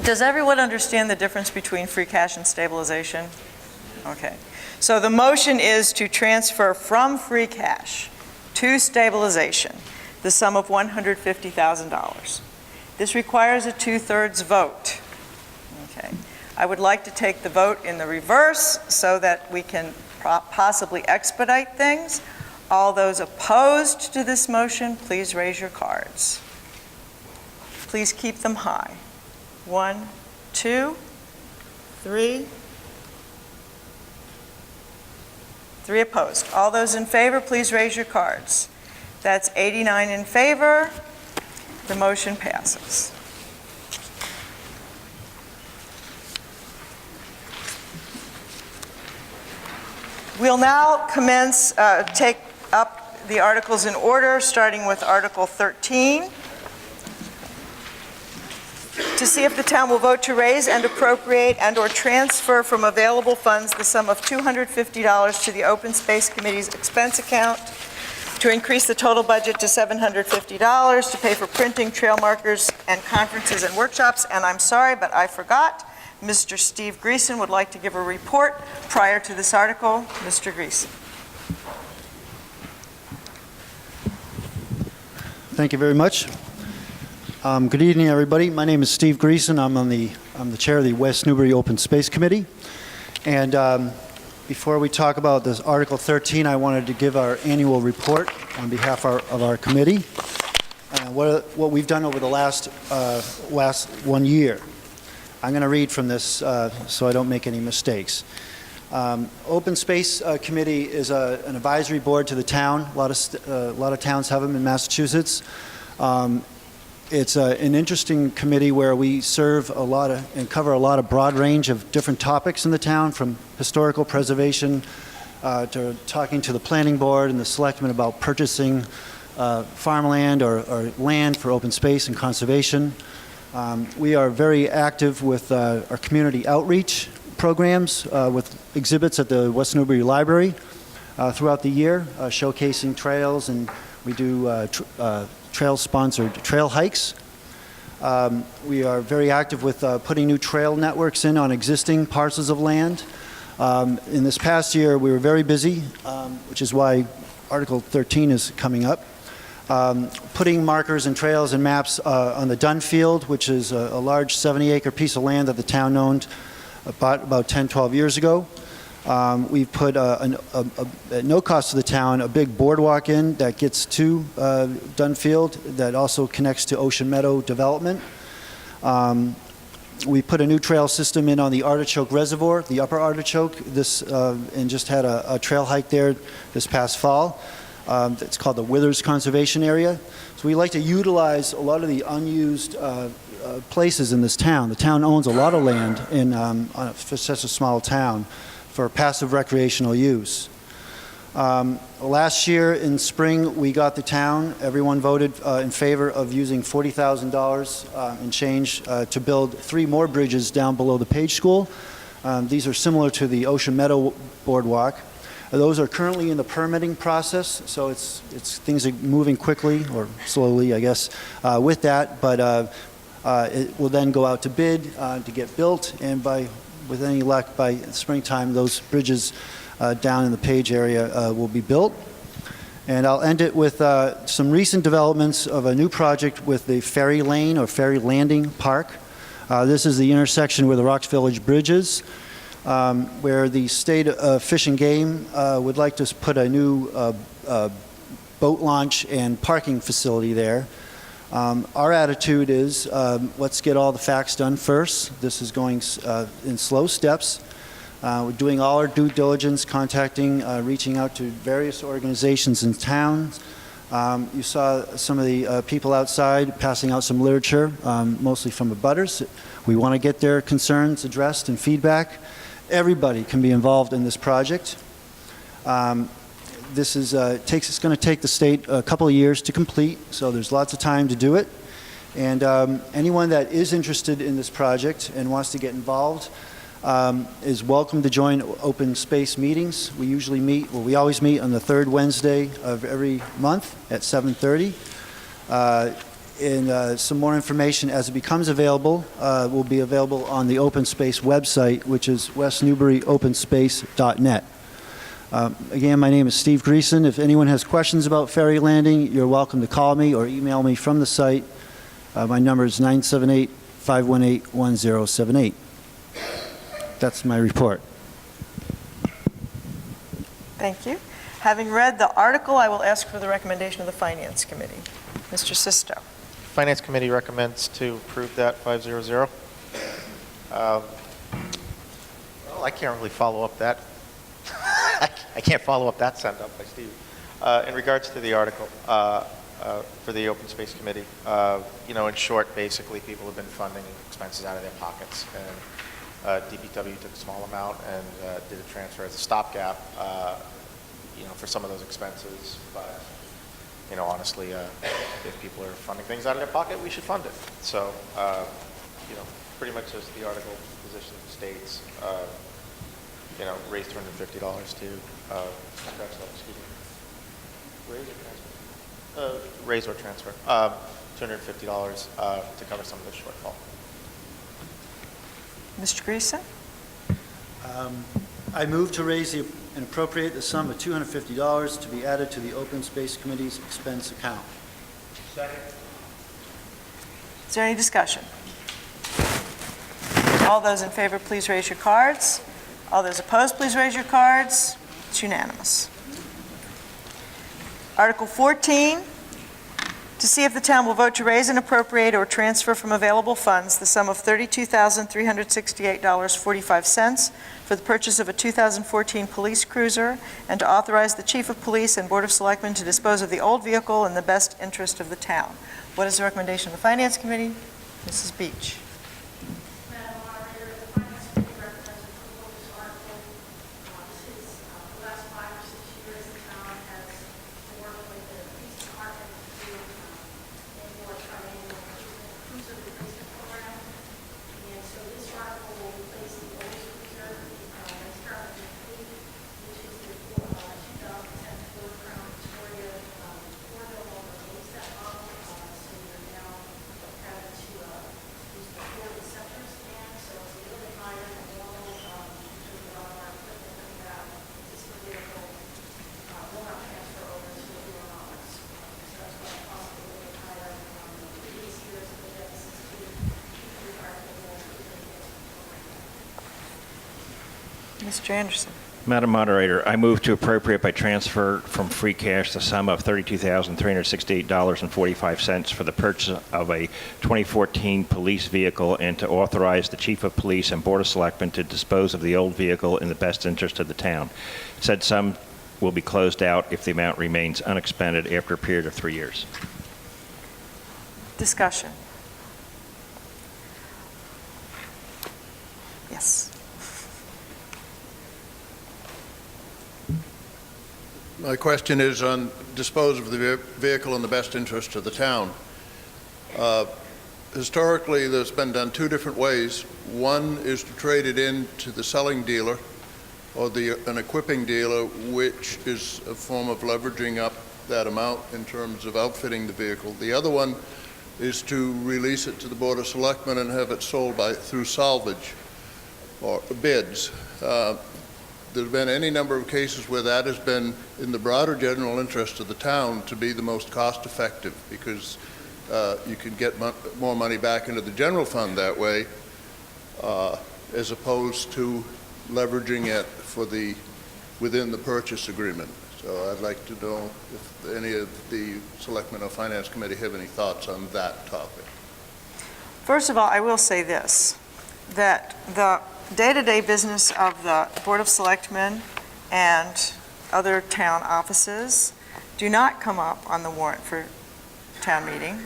Does everyone understand the difference between free cash and stabilization? Okay. So the motion is to transfer from free cash to stabilization the sum of $150,000. This requires a 2/3 vote. Okay. I would like to take the vote in the reverse so that we can possibly expedite things. All those opposed to this motion, please raise your cards. Please keep them high. 1, 2, 3. 3 opposed. All those in favor, please raise your cards. That's 89 in favor. The motion passes. We'll now commence, take up the articles in order, starting with Article 13. To see if the town will vote to raise and appropriate and/or transfer from available funds the sum of $250 to the Open Space Committee's expense account, to increase the total budget to $750 to pay for printing, trail markers, and conferences and workshops. And I'm sorry, but I forgot. Mr. Steve Greason would like to give a report prior to this article. Mr. Greason. Thank you very much. Good evening, everybody. My name is Steve Greason. I'm the chair of the West Newbury Open Space Committee. And before we talk about this Article 13, I wanted to give our annual report on behalf of our committee. What we've done over the last 1 year. I'm going to read from this so I don't make any mistakes. Open Space Committee is an advisory board to the town. A lot of towns have them in Massachusetts. It's an interesting committee where we serve and cover a lot of broad range of different topics in the town, from historical preservation to talking to the planning board and the selectmen about purchasing farmland or land for open space and conservation. We are very active with our community outreach programs with exhibits at the West Newbury Library throughout the year, showcasing trails, and we do trail-sponsored trail hikes. We are very active with putting new trail networks in on existing parcels of land. In this past year, we were very busy, which is why Article 13 is coming up. Putting markers and trails and maps on the Dunn Field, which is a large 70-acre piece of land that the town owned about 10, 12 years ago. We've put, at no cost to the town, a big boardwalk in that gets to Dunn Field that also connects to Ocean Meadow development. We put a new trail system in on the Artichoke Reservoir, the upper Artichoke, and just had a trail hike there this past fall. It's called the Withers Conservation Area. So we like to utilize a lot of the unused places in this town. The town owns a lot of land for such a small town for passive recreational use. Last year in spring, we got the town, everyone voted in favor of using $40,000 and change to build 3 more bridges down below the Page School. These are similar to the Ocean Meadow Boardwalk. Those are currently in the permitting process, so things are moving quickly, or slowly, I guess, with that, but it will then go out to bid to get built, and with any luck, by springtime, those bridges down in the Page area will be built. And I'll end it with some recent developments of a new project with the Ferry Lane or Ferry Landing Park. This is the intersection where the Rocks Village Bridge is, where the State Fish and Game would like to put a new boat launch and parking facility there. Our attitude is, let's get all the facts done first. This is going in slow steps. We're doing all our due diligence, contacting, reaching out to various organizations in town. You saw some of the people outside passing out some literature, mostly from abutters. We want to get their concerns addressed and feedback. Everybody can be involved in this project. This is it's going to take the state a couple of years to complete, so there's lots of time to do it. And anyone that is interested in this project and wants to get involved is welcome to join open space meetings. We usually meet, well, we always meet on the 3rd Wednesday of every month at 7:30. And some more information as it becomes available will be available on the open space website, which is westnewburyopen.space.net. Again, my name is Steve Greason. If anyone has questions about Ferry Landing, you're welcome to call me or email me from the site. My number is 978-518-1078. That's my report. Thank you. Having read the article, I will ask for the recommendation of the Finance Committee. Mr. Sisto. Finance Committee recommends to approve that 500. Well, I can't really follow up that. I can't follow up that send up by Steve. In regards to the article for the Open Space Committee, in short, basically, people have been funding expenses out of their pockets, and DPW took a small amount and did a transfer as a stopgap, for some of those expenses. But, honestly, if people are funding things out of their pocket, we should fund it. So, pretty much as the article position states, raise $250 to, raise or transfer $250 to cover some of the shortfall. Mr. Greason? I move to raise and appropriate the sum of $250 to be added to the Open Space Committee's expense account. Second. Is there any discussion? All those in favor, please raise your cards. All those opposed, please raise your cards. It's unanimous. Article 14, to see if the town will vote to raise and appropriate or transfer from available funds the sum of $32,368.45 for the purchase of a 2014 police cruiser, and to authorize the Chief of Police and Board of Selectmen to dispose of the old vehicle in the best interest of the town. What is the recommendation of the Finance Committee? Mrs. Beach. Madam Moderator, the Finance Committee recommends approval of this article. Since the last 5 or 6 years, the town has been working with the police department to do annual triennial cruiser replacement program. And so this article will replace the old cruiser that's currently in fleet, which is the 2010 Ford Crown Victoria four-wheel motor base that model. So we're now having to use the Ford Receptor stand, so it's a little bit higher than normal in terms of all our equipment that we have. This vehicle will not transfer over to the newer models. So that's why it costs a little bit higher than previous years, but then since we keep our equipment, Mr. Anderson. Madam Moderator, I move to appropriate by transfer from free cash the sum of $32,368.45 for the purchase of a 2014 police vehicle and to authorize the Chief of Police and Board of Selectmen to dispose of the old vehicle in the best interest of the town. Said sum will be closed out if the amount remains unexpended after a period of 3 years. Discussion. Yes. My question is on dispose of the vehicle in the best interest of the town. Historically, there's been done two different ways. One is to trade it in to the selling dealer or an equipping dealer, which is a form of leveraging up that amount in terms of outfitting the vehicle. The other one is to release it to the Board of Selectmen and have it sold through salvage or bids. There's been any number of cases where that has been in the broader general interest of the town to be the most cost-effective, because you can get more money back into the general fund that way, as opposed to leveraging it within the purchase agreement. So I'd like to know if any of the Selectmen or Finance Committee have any thoughts on that topic. First of all, I will say this, that the day-to-day business of the Board of Selectmen and other town offices do not come up on the warrant for town meeting,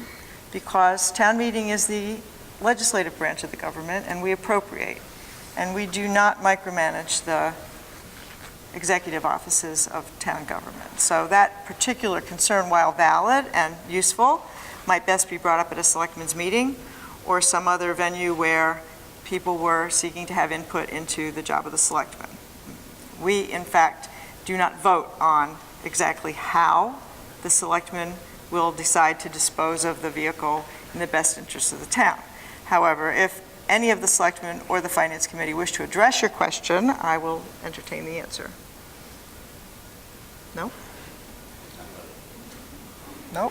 because town meeting is the legislative branch of the government, and we appropriate. And we do not micromanage the executive offices of town government. So that particular concern, while valid and useful, might best be brought up at a selectmen's meeting or some other venue where people were seeking to have input into the job of the selectmen. We, in fact, do not vote on exactly how the selectmen will decide to dispose of the vehicle in the best interest of the town. However, if any of the selectmen or the Finance Committee wish to address your question, I will entertain the answer. No? No?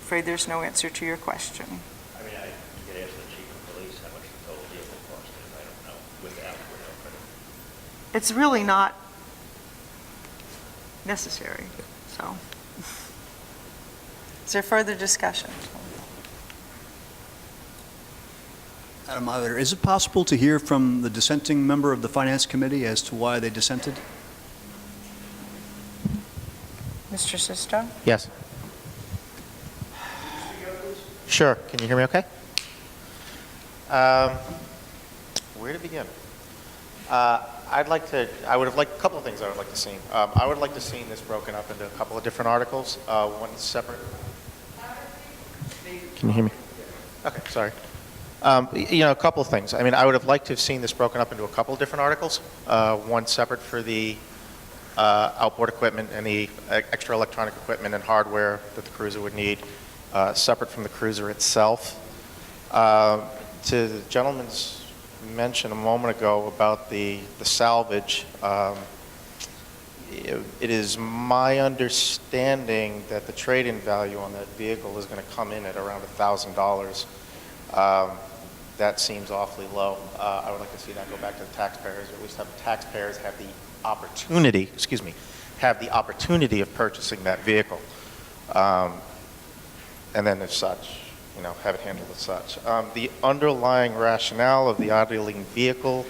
Afraid there's no answer to your question. I mean, I could ask the Chief of Police how much the total vehicle cost is. I don't know, without credit. It's really not necessary, so. Is there further discussion? Madam Moderator, is it possible to hear from the dissenting member of the Finance Committee as to why they dissented? Mr. Sisto? Yes. Sure. Can you hear me okay? Where to begin? I would have liked a couple of things I would like to see. I would like to see this broken up into a couple of different articles, one separate. Can you hear me? Okay, sorry. A couple of things. I mean, I would have liked to have seen this broken up into a couple of different articles, one separate for the outboard equipment and the extra electronic equipment and hardware that the cruiser would need, separate from the cruiser itself. To the gentleman's mention a moment ago about the salvage, it is my understanding that the trade-in value on that vehicle is going to come in at around $1,000. That seems awfully low. I would like to see that go back to the taxpayers, or at least have the taxpayers have the opportunity, of purchasing that vehicle. And then as such, have it handled as such. The underlying rationale of the idling vehicle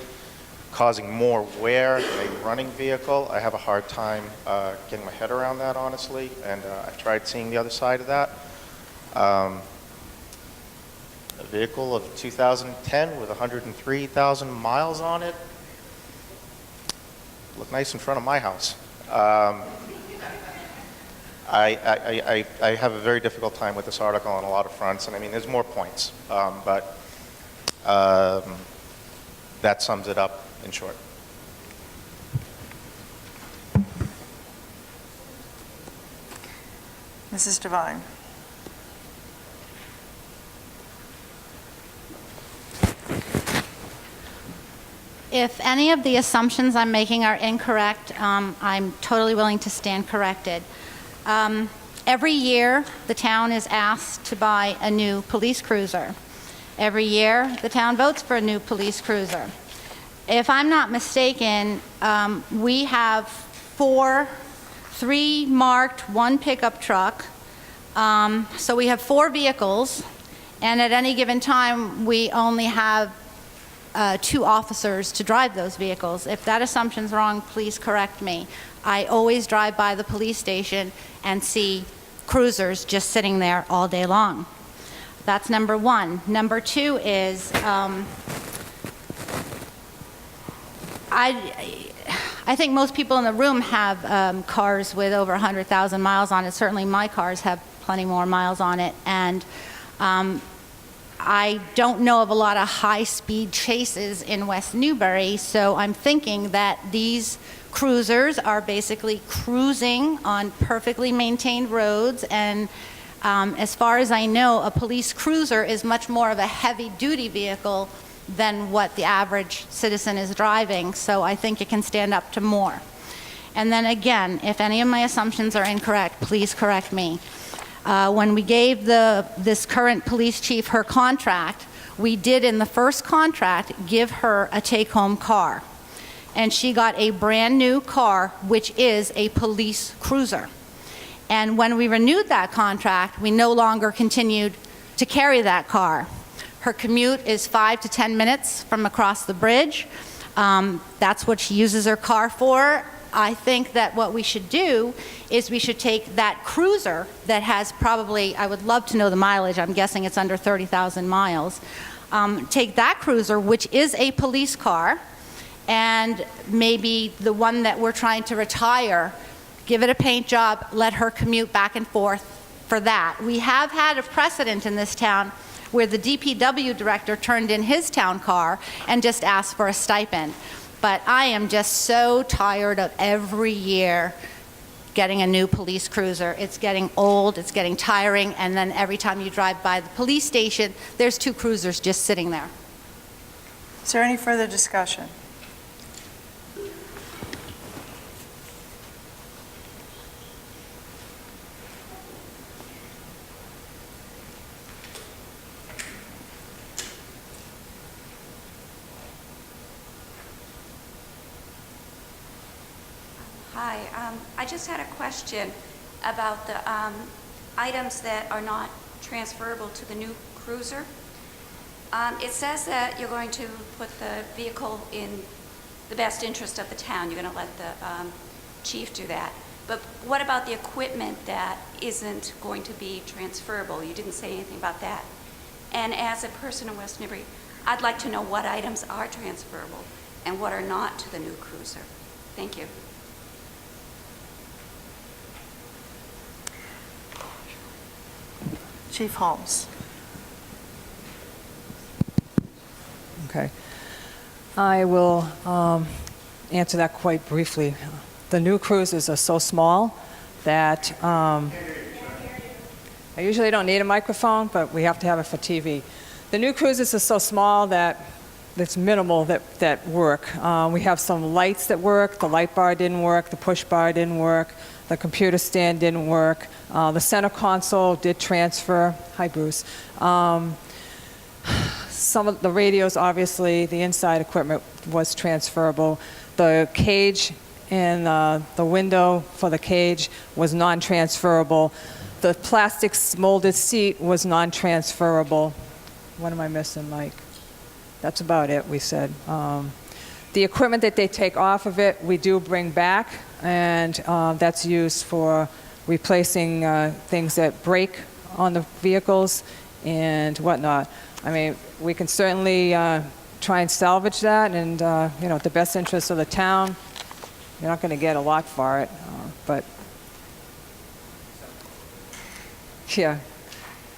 causing more wear than a running vehicle, I have a hard time getting my head around that, honestly, and I've tried seeing the other side of that. A vehicle of 2010 with 103,000 miles on it looked nice in front of my house. I have a very difficult time with this article on a lot of fronts, and I mean, there's more points, but that sums it up in short. Mrs. Devine. If any of the assumptions I'm making are incorrect, I'm totally willing to stand corrected. Every year, the town is asked to buy a new police cruiser. Every year, the town votes for a new police cruiser. if I'm not mistaken, we have three marked, one pickup truck. So we have 4 vehicles, and at any given time, we only have 2 officers to drive those vehicles. If that assumption's wrong, please correct me. I always drive by the police station and see cruisers just sitting there all day long. That's number 1. Number 2 is, I think most people in the room have cars with over 100,000 miles on it. Certainly my cars have plenty more miles on it. And I don't know of a lot of high-speed chases in West Newbury, so I'm thinking that these cruisers are basically cruising on perfectly maintained roads. And as far as I know, a police cruiser is much more of a heavy-duty vehicle than what the average citizen is driving, so I think it can stand up to more. And then again, if any of my assumptions are incorrect, please correct me. When we gave this current police chief her contract, we did in the first contract give her a take-home car. And she got a brand-new car, which is a police cruiser. And when we renewed that contract, we no longer continued to carry that car. Her commute is 5 to 10 minutes from across the bridge. That's what she uses her car for. I think that what we should do is we should take that cruiser that has probably, I would love to know the mileage, I'm guessing it's under 30,000 miles. Take that cruiser, which is a police car, and maybe the one that we're trying to retire, give it a paint job, let her commute back and forth for that. We have had a precedent in this town where the DPW director turned in his town car and just asked for a stipend. But I am just so tired of every year getting a new police cruiser. It's getting old, it's getting tiring, and then every time you drive by the police station, there's 2 cruisers just sitting there. Is there any further discussion? Hi, I just had a question about the items that are not transferable to the new cruiser. It says that you're going to put the vehicle in the best interest of the town. You're going to let the chief do that. But what about the equipment that isn't going to be transferable? You didn't say anything about that. And as a person in West Newbury, I'd like to know what items are transferable and what are not to the new cruiser. Thank you. Chief Holmes. Okay. I will answer that quite briefly. The new cruisers are so small that I usually don't need a microphone, but we have to have it for TV. The new cruisers are so small that it's minimal that work. We have some lights that work. The light bar didn't work. The push bar didn't work. The computer stand didn't work. The center console did transfer. Hi, Bruce. Some of the radios, obviously, the inside equipment was transferable. The cage and the window for the cage was non-transferable. The plastic molded seat was non-transferable. What am I missing, Mike? That's about it, we said. The equipment that they take off of it, we do bring back, and that's used for replacing things that break on the vehicles and whatnot. I mean, we can certainly try and salvage that, and you know, at the best interest of the town. You're not going to get a lot for it, but yeah.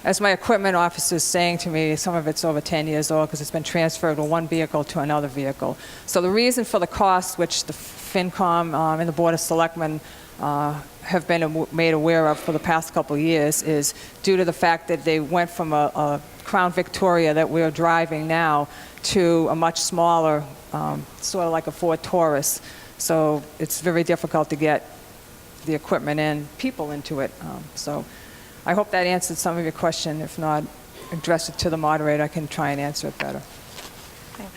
As my equipment officer is saying to me, some of it's over 10 years old because it's been transferred from one vehicle to another vehicle. So the reason for the cost, which the FinCom and the Board of Selectmen have been made aware of for the past couple of years, is due to the fact that they went from a Crown Victoria that we're driving now to a much smaller, sort of like a Ford Taurus. So it's very difficult to get the equipment and people into it. So I hope that answered some of your question. If not, address it to the moderator. I can try and answer it better. Thank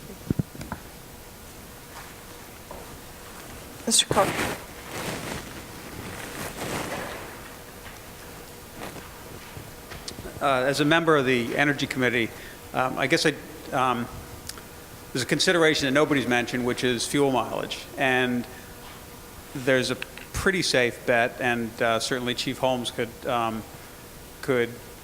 Mr. Cook. As a member of the Energy Committee, I guess there's a consideration that nobody's mentioned, which is fuel mileage. And there's a pretty safe bet, and certainly Chief Holmes could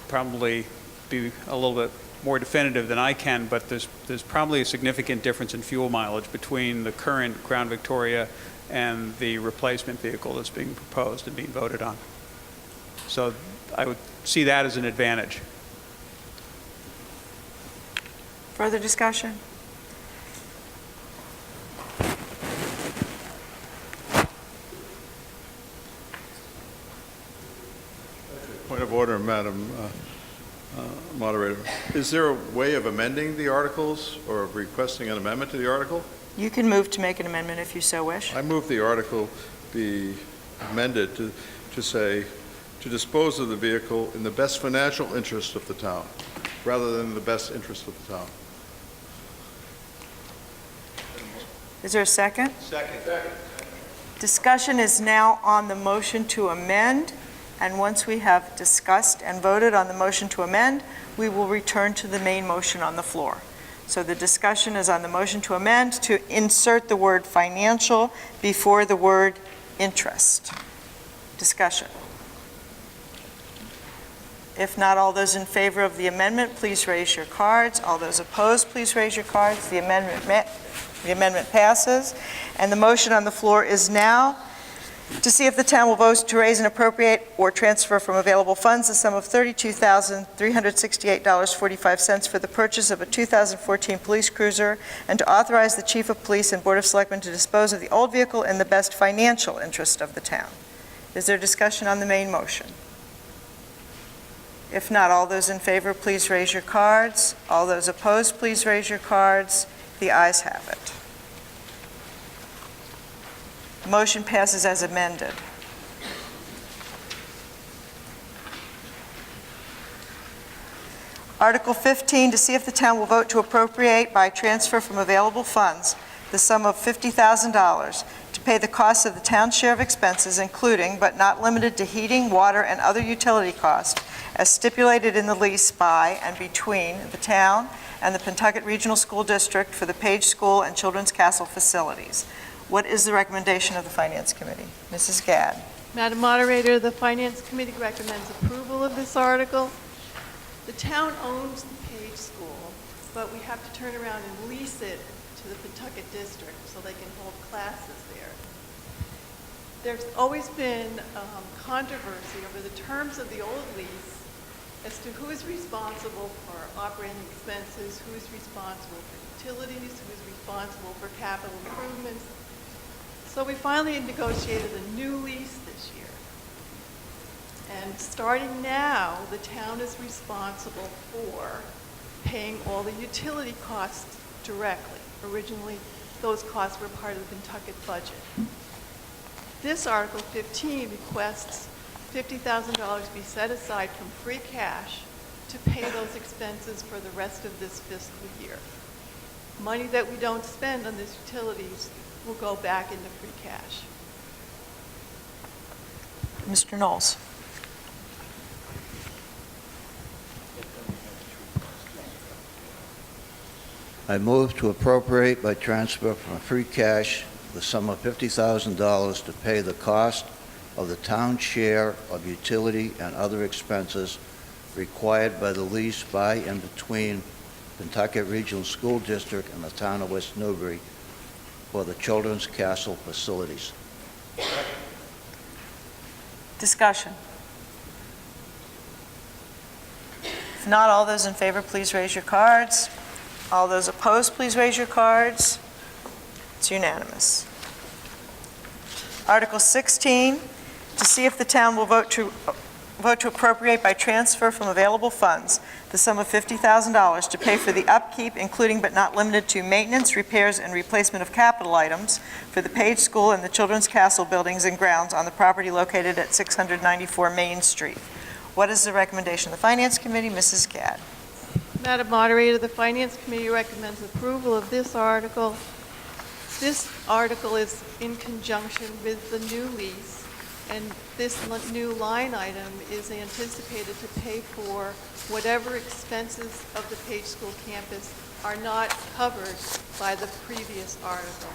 probably be a little bit more definitive than I can, but there's probably a significant difference in fuel mileage between the current Crown Victoria and the replacement vehicle that's being proposed and being voted on. So I would see that as an advantage. Further discussion? Point of order, Madam Moderator. Is there a way of amending the articles or of requesting an amendment to the article? You can move to make an amendment if you so wish. I move the article be amended to say, to dispose of the vehicle in the best financial interest of the town, rather than the best interest of the town. Is there a second? Second. Discussion is now on the motion to amend, and once we have discussed and voted on the motion to amend, we will return to the main motion on the floor. So the discussion is on the motion to amend to insert the word financial before the word interest. Discussion. If not, all those in favor of the amendment, please raise your cards. All those opposed, please raise your cards. The amendment passes. And the motion on the floor is now to see if the town will vote to raise and appropriate or transfer from available funds the sum of $32,368.45 for the purchase of a 2014 police cruiser, and to authorize the Chief of Police and Board of Selectmen to dispose of the old vehicle in the best financial interest of the town. Is there discussion on the main motion? If not, all those in favor, please raise your cards. All those opposed, please raise your cards. The ayes have it. Motion passes as amended. Article 15, to see if the town will vote to appropriate by transfer from available funds the sum of $50,000 to pay the costs of the town's share of expenses, including but not limited to heating, water, and other utility costs, as stipulated in the lease by and between the town and the Pentucket Regional School District for the Page School and Children's Castle facilities. What is the recommendation of the Finance Committee? Mrs. Gadd. Madam Moderator, the Finance Committee recommends approval of this article. The town owns the Page School, but we have to turn around and lease it to the Pentucket District so they can hold classes there. There's always been controversy over the terms of the old lease as to who is responsible for operating expenses, who is responsible for utilities, who is responsible for capital improvements. So we finally negotiated a new lease this year. And starting now, the town is responsible for paying all the utility costs directly. Originally, those costs were part of the Pentucket budget. This Article 15 requests $50,000 be set aside from free cash to pay those expenses for the rest of this fiscal year. Money that we don't spend on these utilities will go back into free cash. Mr. Knowles. I move to appropriate by transfer from free cash the sum of $50,000 to pay the cost of the town share of utility and other expenses required by the lease by and between Pentucket Regional School District and the town of West Newbury for the Children's Castle facilities. Discussion. If not, all those in favor, please raise your cards. All those opposed, please raise your cards. It's unanimous. Article 16, to see if the town will vote to appropriate by transfer from available funds the sum of $50,000 to pay for the upkeep, including but not limited to maintenance, repairs, and replacement of capital items for the Page School and the Children's Castle buildings and grounds on the property located at 694 Main Street. What is the recommendation of the Finance Committee? Mrs. Gadd. Madam Moderator, the Finance Committee recommends approval of this article. This article is in conjunction with the new lease, and this new line item is anticipated to pay for whatever expenses of the Page School campus are not covered by the previous article.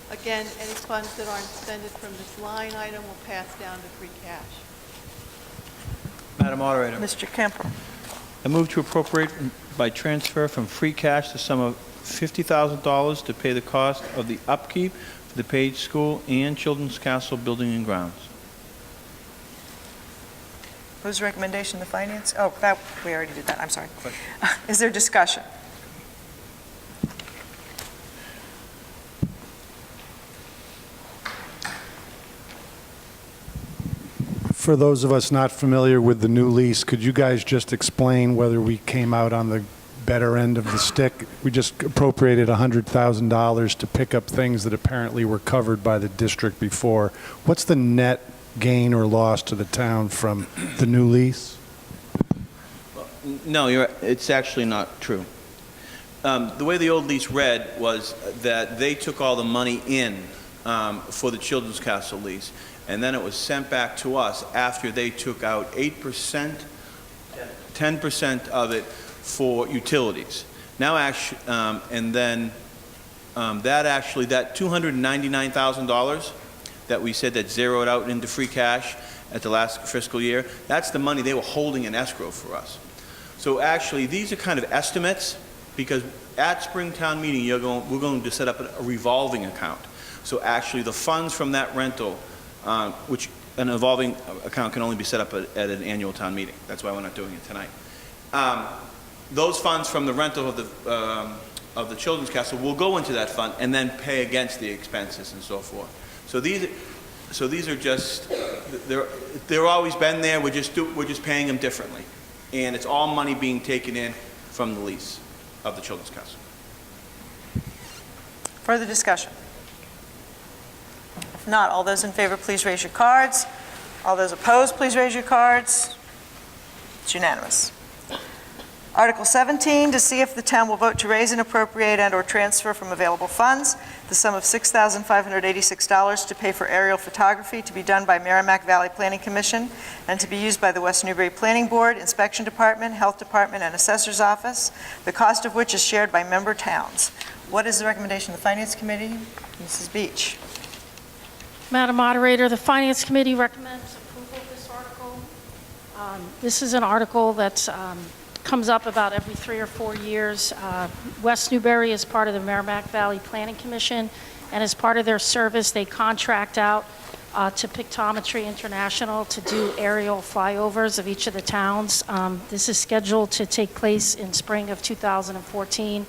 Again, any funds that aren't expended from this line item will pass down to free cash. Madam Moderator. Mr. Kemper. I move to appropriate by transfer from free cash the sum of $50,000 to pay the cost of the upkeep for the Page School and Children's Castle building and grounds. Whose recommendation, the finance? Oh, that, we already did that, I'm sorry. Is there discussion? For those of us not familiar with the new lease, could you guys just explain whether we came out on the better end of the stick? We just appropriated $100,000 to pick up things that apparently were covered by the district before. What's the net gain or loss to the town from the new lease? No, it's actually not true. The way the old lease read was that they took all the money in for the Children's Castle lease, and then it was sent back to us after they took out 8%, 10% of it for utilities. Now, actually, and then that $299,000 that we said that zeroed out into free cash at the last fiscal year, that's the money they were holding in escrow for us. So actually, these are kind of estimates, because at Springtown meeting, we're going to set up a revolving account. So actually, the funds from that rental, which an evolving account can only be set up at an annual town meeting. That's why we're not doing it tonight. Those funds from the rental of the Children's Castle will go into that fund and then pay against the expenses and so forth. So these are just, they're always been there. We're just paying them differently, and it's all money being taken in from the lease of the Children's Castle. Further discussion? If not, all those in favor, please raise your cards. All those opposed, please raise your cards. It's unanimous. Article 17, to see if the town will vote to raise and appropriate and/or transfer from available funds the sum of $6,586 to pay for aerial photography to be done by Merrimack Valley Planning Commission and to be used by the West Newbury Planning Board, Inspection Department, Health Department, and Assessor's Office, the cost of which is shared by member towns. What is the recommendation of the Finance Committee? Mrs. Beach. Madam Moderator, the Finance Committee recommends approval of this article. This is an article that comes up about every 3 or 4 years. West Newbury is part of the Merrimack Valley Planning Commission, and as part of their service, they contract out to Pictometry International to do aerial flyovers of each of the towns. This is scheduled to take place in spring of 2014.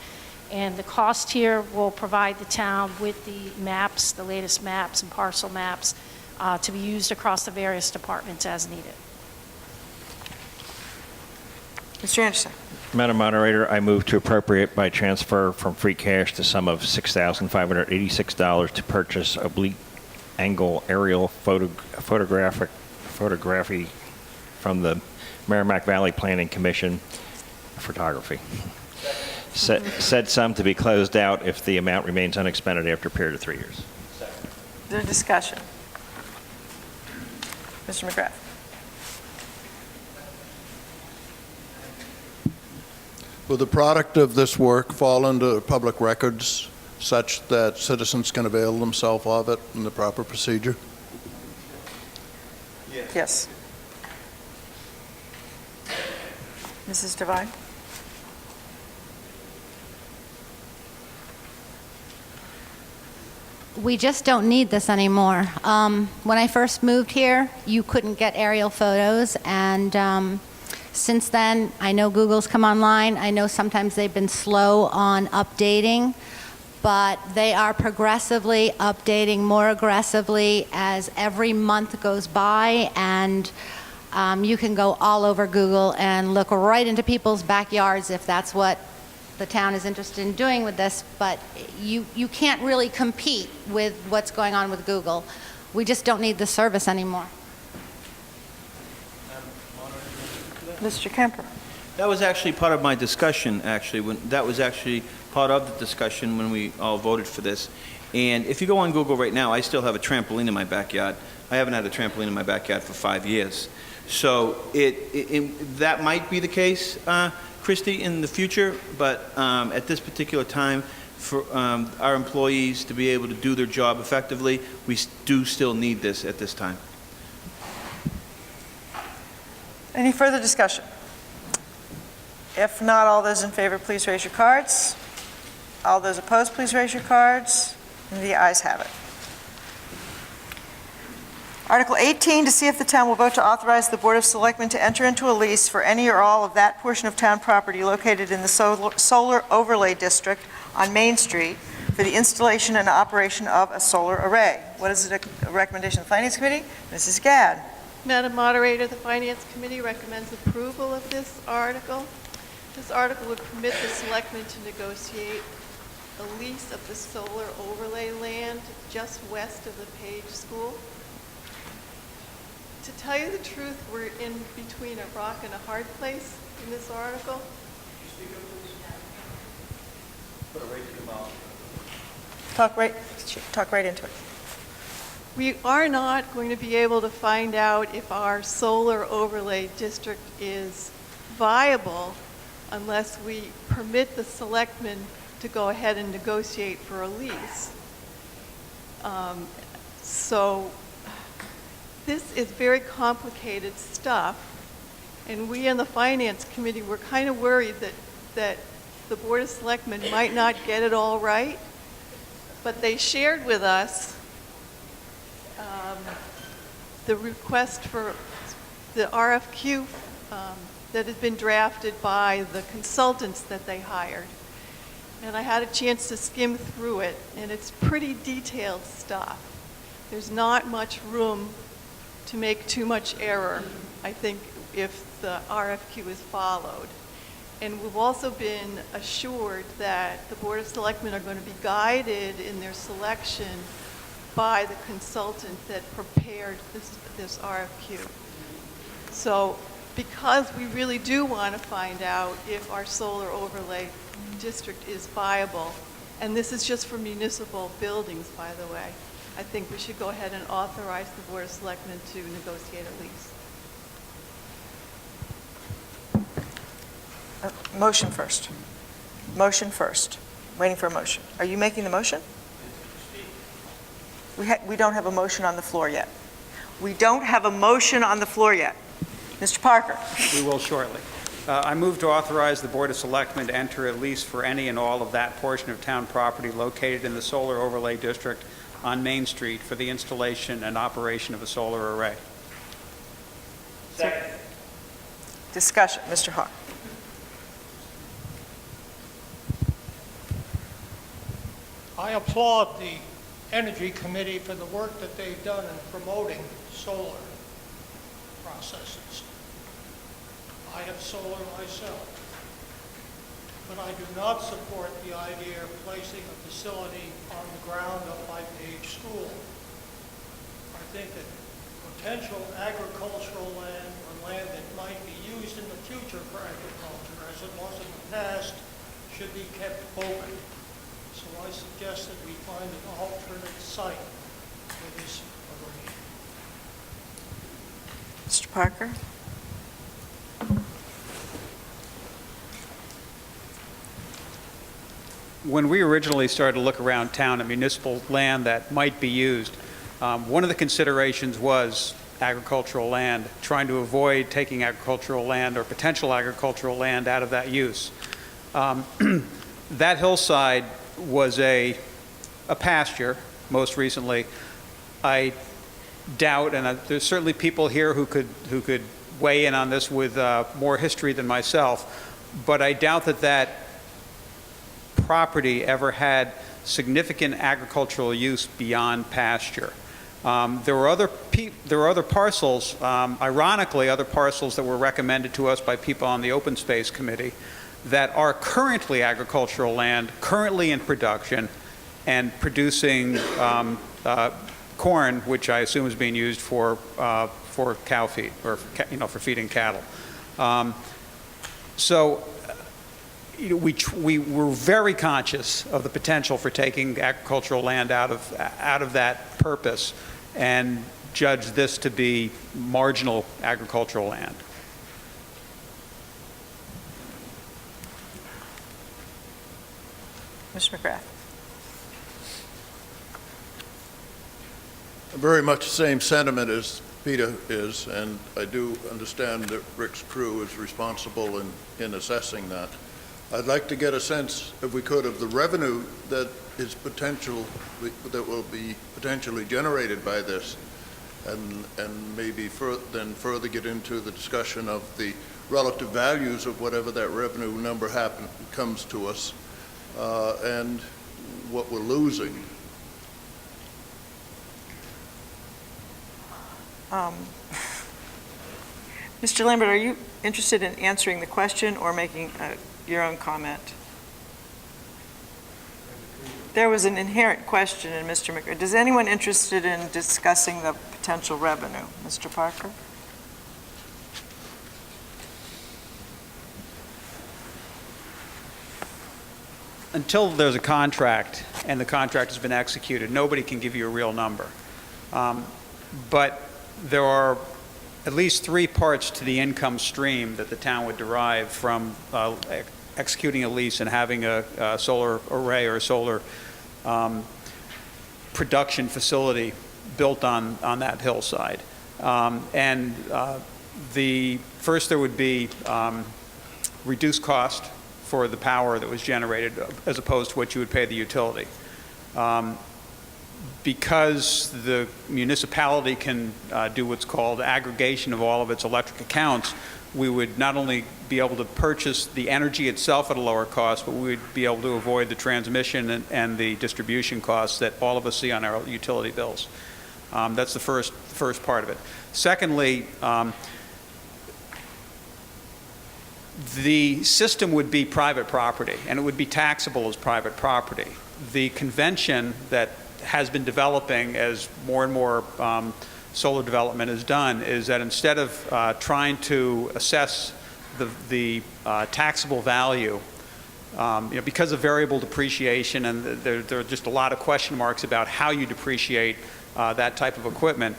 And the cost here will provide the town with the maps, the latest maps and parcel maps to be used across the various departments as needed. Mr. Anderson. Madam Moderator, I move to appropriate by transfer from free cash the sum of $6,586 to purchase oblique angle aerial photography from the Merrimack Valley Planning Commission photography. Said sum to be closed out if the amount remains unexpended after a period of 3 years. Is there discussion? Mr. McGrath. Will the product of this work fall into public records such that citizens can avail themselves of it in the proper procedure? Yes. Mrs. Devine. We just don't need this anymore. When I first moved here, you couldn't get aerial photos, and since then, I know Google's come online. I know sometimes they've been slow on updating, but they are progressively updating more aggressively as every month goes by, and you can go all over Google and look right into people's backyards if that's what the town is interested in doing with this, but you can't really compete with what's going on with Google. We just don't need the service anymore. Mr. Kemper. That was actually part of my discussion, actually. That was actually part of the discussion when we all voted for this. And if you go on Google right now, I still have a trampoline in my backyard. I haven't had a trampoline in my backyard for 5 years. So that might be the case, Christie, in the future, but at this particular time, for our employees to be able to do their job effectively, we do still need this at this time. Any further discussion? If not, all those in favor, please raise your cards. All those opposed, please raise your cards. And the ayes have it. Article 18, to see if the town will vote to authorize the Board of Selectmen to enter into a lease for any or all of that portion of town property located in the solar overlay district on Main Street for the installation and operation of a solar array. What is the recommendation of the Finance Committee? Mrs. Gadd. Madam Moderator, the Finance Committee recommends approval of this article. This article would permit the selectmen to negotiate a lease of the solar overlay land just west of the Page School. To tell you the truth, we're in between a rock and a hard place in this article. Talk right into it. We are not going to be able to find out if our solar overlay district is viable unless we permit the selectmen to go ahead and negotiate for a lease. So this is very complicated stuff, and we in the Finance Committee were kind of worried that the Board of Selectmen might not get it all right, but they shared with us the request for the RFQ that had been drafted by the consultants that they hired. And I had a chance to skim through it, and it's pretty detailed stuff. There's not much room to make too much error, I think, if the RFQ is followed. And we've also been assured that the Board of Selectmen are going to be guided in their selection by the consultant that prepared this RFQ. So because we really do want to find out if our solar overlay district is viable, and this is just for municipal buildings, by the way, I think we should go ahead and authorize the Board of Selectmen to negotiate a lease. Motion first. Motion first. Waiting for a motion. Are you making the motion? We don't have a motion on the floor yet. We don't have a motion on the floor yet. Mr. Parker. We will shortly. I move to authorize the Board of Selectmen to enter a lease for any and all of that portion of town property located in the solar overlay district on Main Street for the installation and operation of a solar array. Second. Discussion. Mr. Hawk. I applaud the Energy Committee for the work that they've done in promoting solar processes. I have solar myself, but I do not support the idea of placing a facility on the ground up by Page School. I think that potential agricultural land or land that might be used in the future for agriculture, as it was in the past, should be kept open. So I suggest that we find an alternate site for this array. Mr. Parker. When we originally started to look around town at municipal land that might be used, one of the considerations was agricultural land, trying to avoid taking agricultural land or potential agricultural land out of that use. That hillside was a pasture most recently. I doubt, and there's certainly people here who could weigh in on this with more history than myself, but I doubt that property ever had significant agricultural use beyond pasture. There were other parcels, ironically, other parcels that were recommended to us by people on the Open Space Committee that are currently agricultural land, currently in production, and producing corn, which I assume is being used for cow feed or for feeding cattle. So we were very conscious of the potential for taking agricultural land out of that purpose and judged this to be marginal agricultural land. Mr. McGrath. Very much the same sentiment as Peter is, and I do understand that Rick's crew is responsible in assessing that. I'd like to get a sense, if we could, of the revenue that is that will be potentially generated by this, and maybe then further get into the discussion of the relative values of whatever that revenue number comes to us, and what we're losing. Mr. Lambert, are you interested in answering the question or making your own comment? There was an inherent question in Mr. McGrath. Is anyone interested in discussing the potential revenue? Mr. Parker? Until there's a contract and the contract has been executed, nobody can give you a real number. But there are at least three parts to the income stream that the town would derive from executing a lease and having a solar array or a solar production facility built on that hillside. The first, there would be reduced cost for the power that was generated as opposed to what you would pay the utility. Because the municipality can do what's called aggregation of all of its electric accounts, we would not only be able to purchase the energy itself at a lower cost, but we would be able to avoid the transmission and the distribution costs that all of us see on our utility bills. That's the first part of it. Secondly, the system would be private property, and it would be taxable as private property. The convention that has been developing as more and more solar development is done is that instead of trying to assess the taxable value, because of variable depreciation, and there are just a lot of question marks about how you depreciate that type of equipment,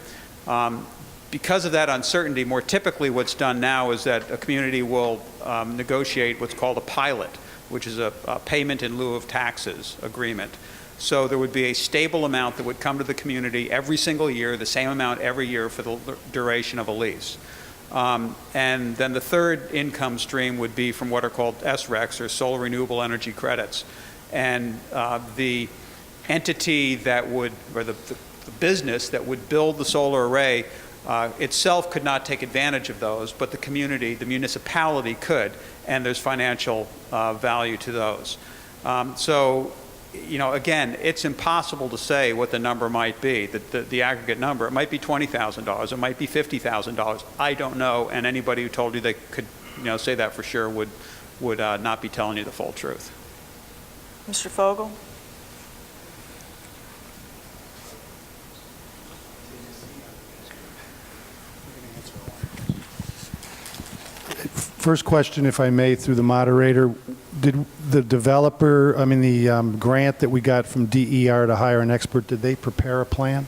because of that uncertainty, more typically what's done now is that a community will negotiate what's called a pilot, which is a payment in lieu of taxes agreement. So there would be a stable amount that would come to the community every single year, the same amount every year for the duration of a lease. And then the third income stream would be from what are called SRECs, or Solar Renewable Energy Credits. And the entity that would, or the business that would build the solar array itself could not take advantage of those, but the community, the municipality could, and there's financial value to those. Again, it's impossible to say what the number might be, the aggregate number. It might be $20,000, it might be $50,000. I don't know, and anybody who told you they could say that for sure would not be telling you the full truth. Mr. Fogel? First question, if I may, through the moderator. Did the developer, the grant that we got from DER to hire an expert, did they prepare a plan?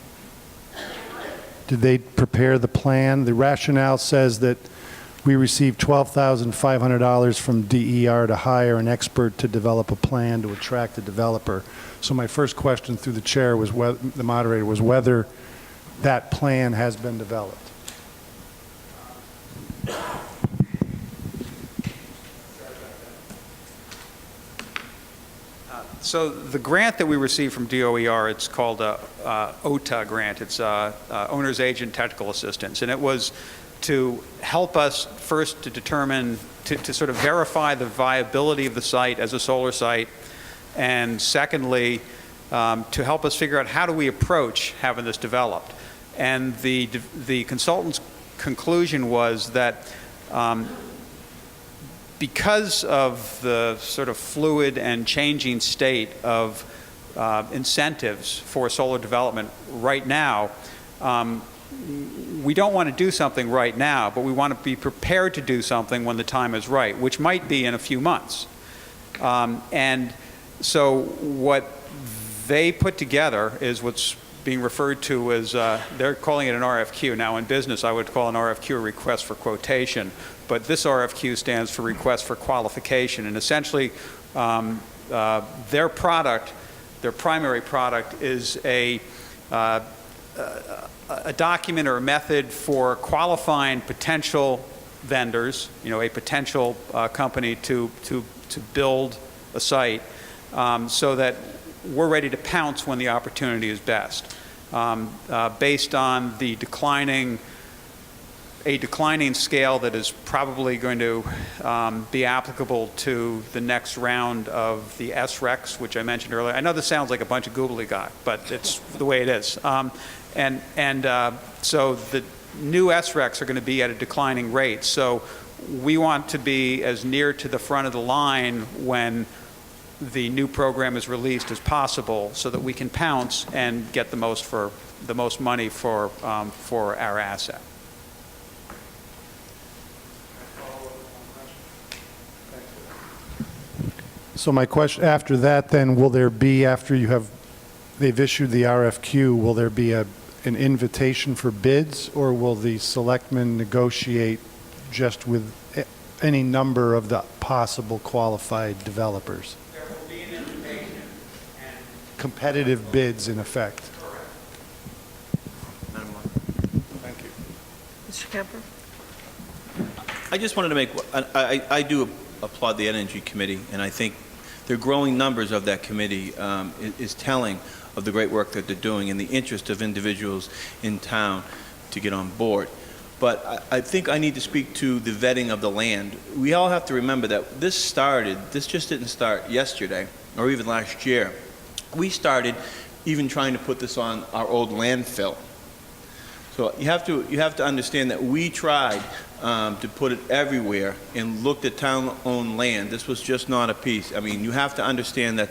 Did they prepare the plan? The rationale says that we received $12,500 from DER to hire an expert to develop a plan to attract a developer. So my first question through the chair was the moderator was whether that plan has been developed. So the grant that we received from DOER, it's called a OTA grant. It's Owner's Agent Technical Assistance. And it was to help us first to determine, to sort of verify the viability of the site as a solar site. And secondly, to help us figure out how do we approach having this developed. And the consultant's conclusion was that because of the sort of fluid and changing state of incentives for solar development right now, we don't want to do something right now, but we want to be prepared to do something when the time is right, which might be in a few months. And so what they put together is what's being referred to as, they're calling it an RFQ. Now, in business, I would call an RFQ a request for quotation, but this RFQ stands for request for qualification. And essentially, their product, their primary product, is a document or a method for qualifying potential vendors, a potential company to build a site, so that we're ready to pounce when the opportunity is best, based on the declining scale that is probably going to be applicable to the next round of the SRECs, which I mentioned earlier. I know this sounds like a bunch of gobbledygook, but it's the way it is. So the new SRECs are going to be at a declining rate. So we want to be as near to the front of the line when the new program is released as possible, so that we can pounce and get the most money for our asset. So my question, after that then, will there be, after they've issued the RFQ, will there be an invitation for bids, or will the selectmen negotiate just with any number of the possible qualified developers? There will be an invitation and Competitive bids, in effect. Thank you. Mr. Kemper? I just wanted to make, I do applaud the Energy Committee, and I think the growing numbers of that committee is telling of the great work that they're doing and the interest of individuals in town to get on board. But I think I need to speak to the vetting of the land. We all have to remember that this just didn't start yesterday or even last year. We started even trying to put this on our old landfill. So you have to understand that we tried to put it everywhere and looked at town-owned land. This was just not a piece. I mean, you have to understand that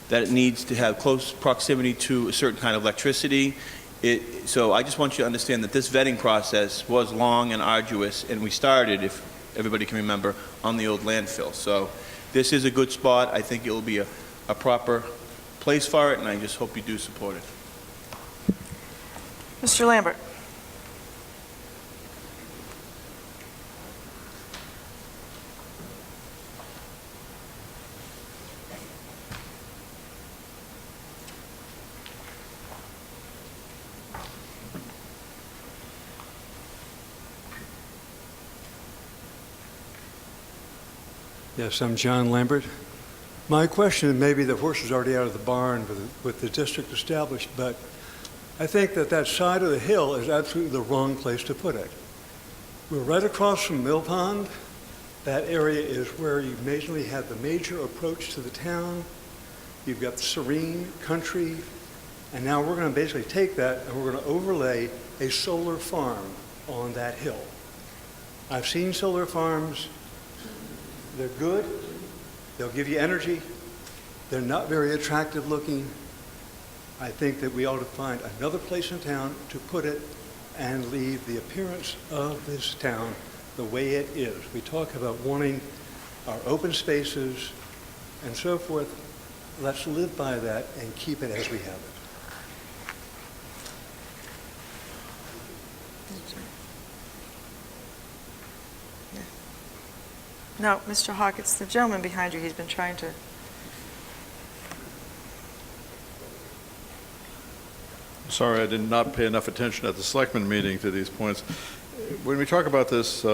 that it needs to have close proximity to a certain kind of electricity. So I just want you to understand that this vetting process was long and arduous, and we started, if everybody can remember, on the old landfill. So this is a good spot. I think it will be a proper place for it, and I just hope you do support it. Mr. Lambert? Yes, I'm John Lambert. My question, maybe the horse is already out of the barn with the district established, but I think that side of the hill is absolutely the wrong place to put it. We're right across from Mill Pond. That area is where you majorly have the major approach to the town. You've got serene country, and now we're going to basically take that and we're going to overlay a solar farm on that hill. I've seen solar farms. They're good. They'll give you energy. They're not very attractive looking. I think that we ought to find another place in town to put it and leave the appearance of this town the way it is. We talk about wanting our open spaces and so forth. Let's live by that and keep it as we have it. No, Mr. Hawk, it's the gentleman behind you. He's been trying to. Sorry, I did not pay enough attention at the selectmen meeting to these points. When we talk about this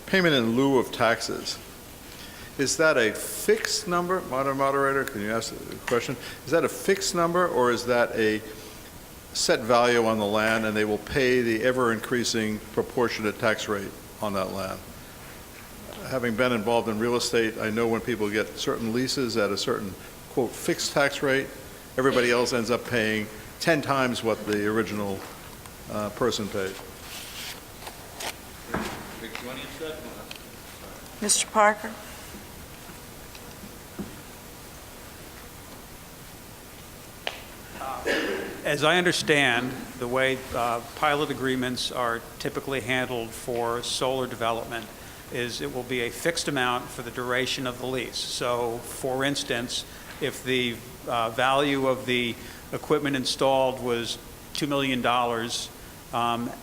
payment in lieu of taxes, is that a fixed number? Moderator, can you ask the question? Is that a fixed number, or is that a set value on the land and they will pay the ever-increasing proportionate tax rate on that land? Having been involved in real estate, I know when people get certain leases at a certain, quote, fixed tax rate, everybody else ends up paying 10 times what the original person paid. Mr. Parker? As I understand, the way pilot agreements are typically handled for solar development, is it will be a fixed amount for the duration of the lease. So, for instance, if the value of the equipment installed was $2 million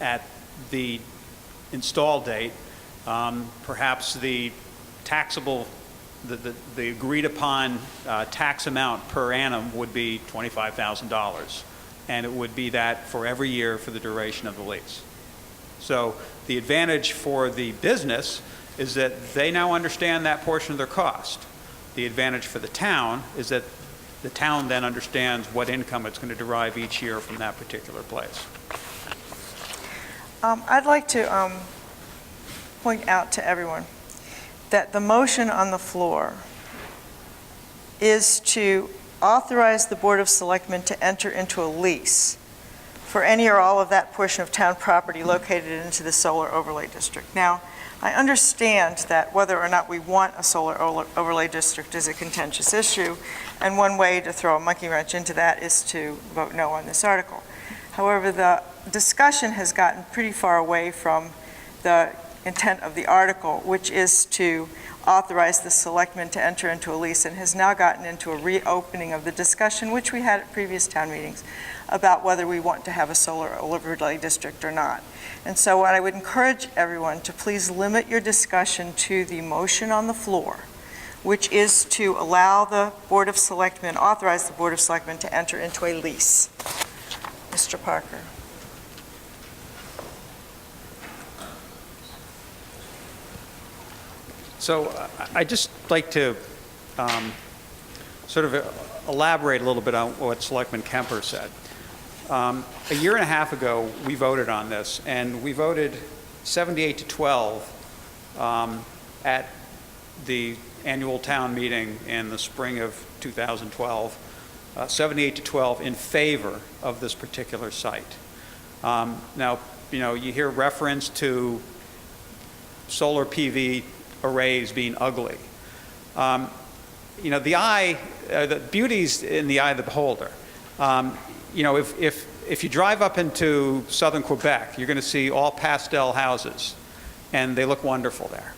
at the install date, perhaps the taxable, the agreed upon tax amount per annum would be $25,000. And it would be that for every year for the duration of the lease. So the advantage for the business is that they now understand that portion of their cost. The advantage for the town is that the town then understands what income it's going to derive each year from that particular place. I'd like to point out to everyone that the motion on the floor is to authorize the Board of Selectmen to enter into a lease for any or all of that portion of town property located into the solar overlay district. Now, I understand that whether or not we want a solar overlay district is a contentious issue, and one way to throw a monkey wrench into that is to vote no on this article. However, the discussion has gotten pretty far away from the intent of the article, which is to authorize the selectmen to enter into a lease, and has now gotten into a reopening of the discussion, which we had at previous town meetings, about whether we want to have a solar overlay district or not. And so what I would encourage everyone to please limit your discussion to the motion on the floor, which is to allow the Board of Selectmen, authorize the Board of Selectmen to enter into a lease. Mr. Parker. So I'd just like to sort of elaborate a little bit on what Selectman Kemper said. A year and a half ago, we voted on this, and we voted 78 to 12 at the annual town meeting in the spring of 2012, 78 to 12 in favor of this particular site. Now, you hear reference to solar PV arrays being ugly. The beauty's in the eye of the beholder. If you drive up into southern Quebec, you're going to see all pastel houses, and they look wonderful there.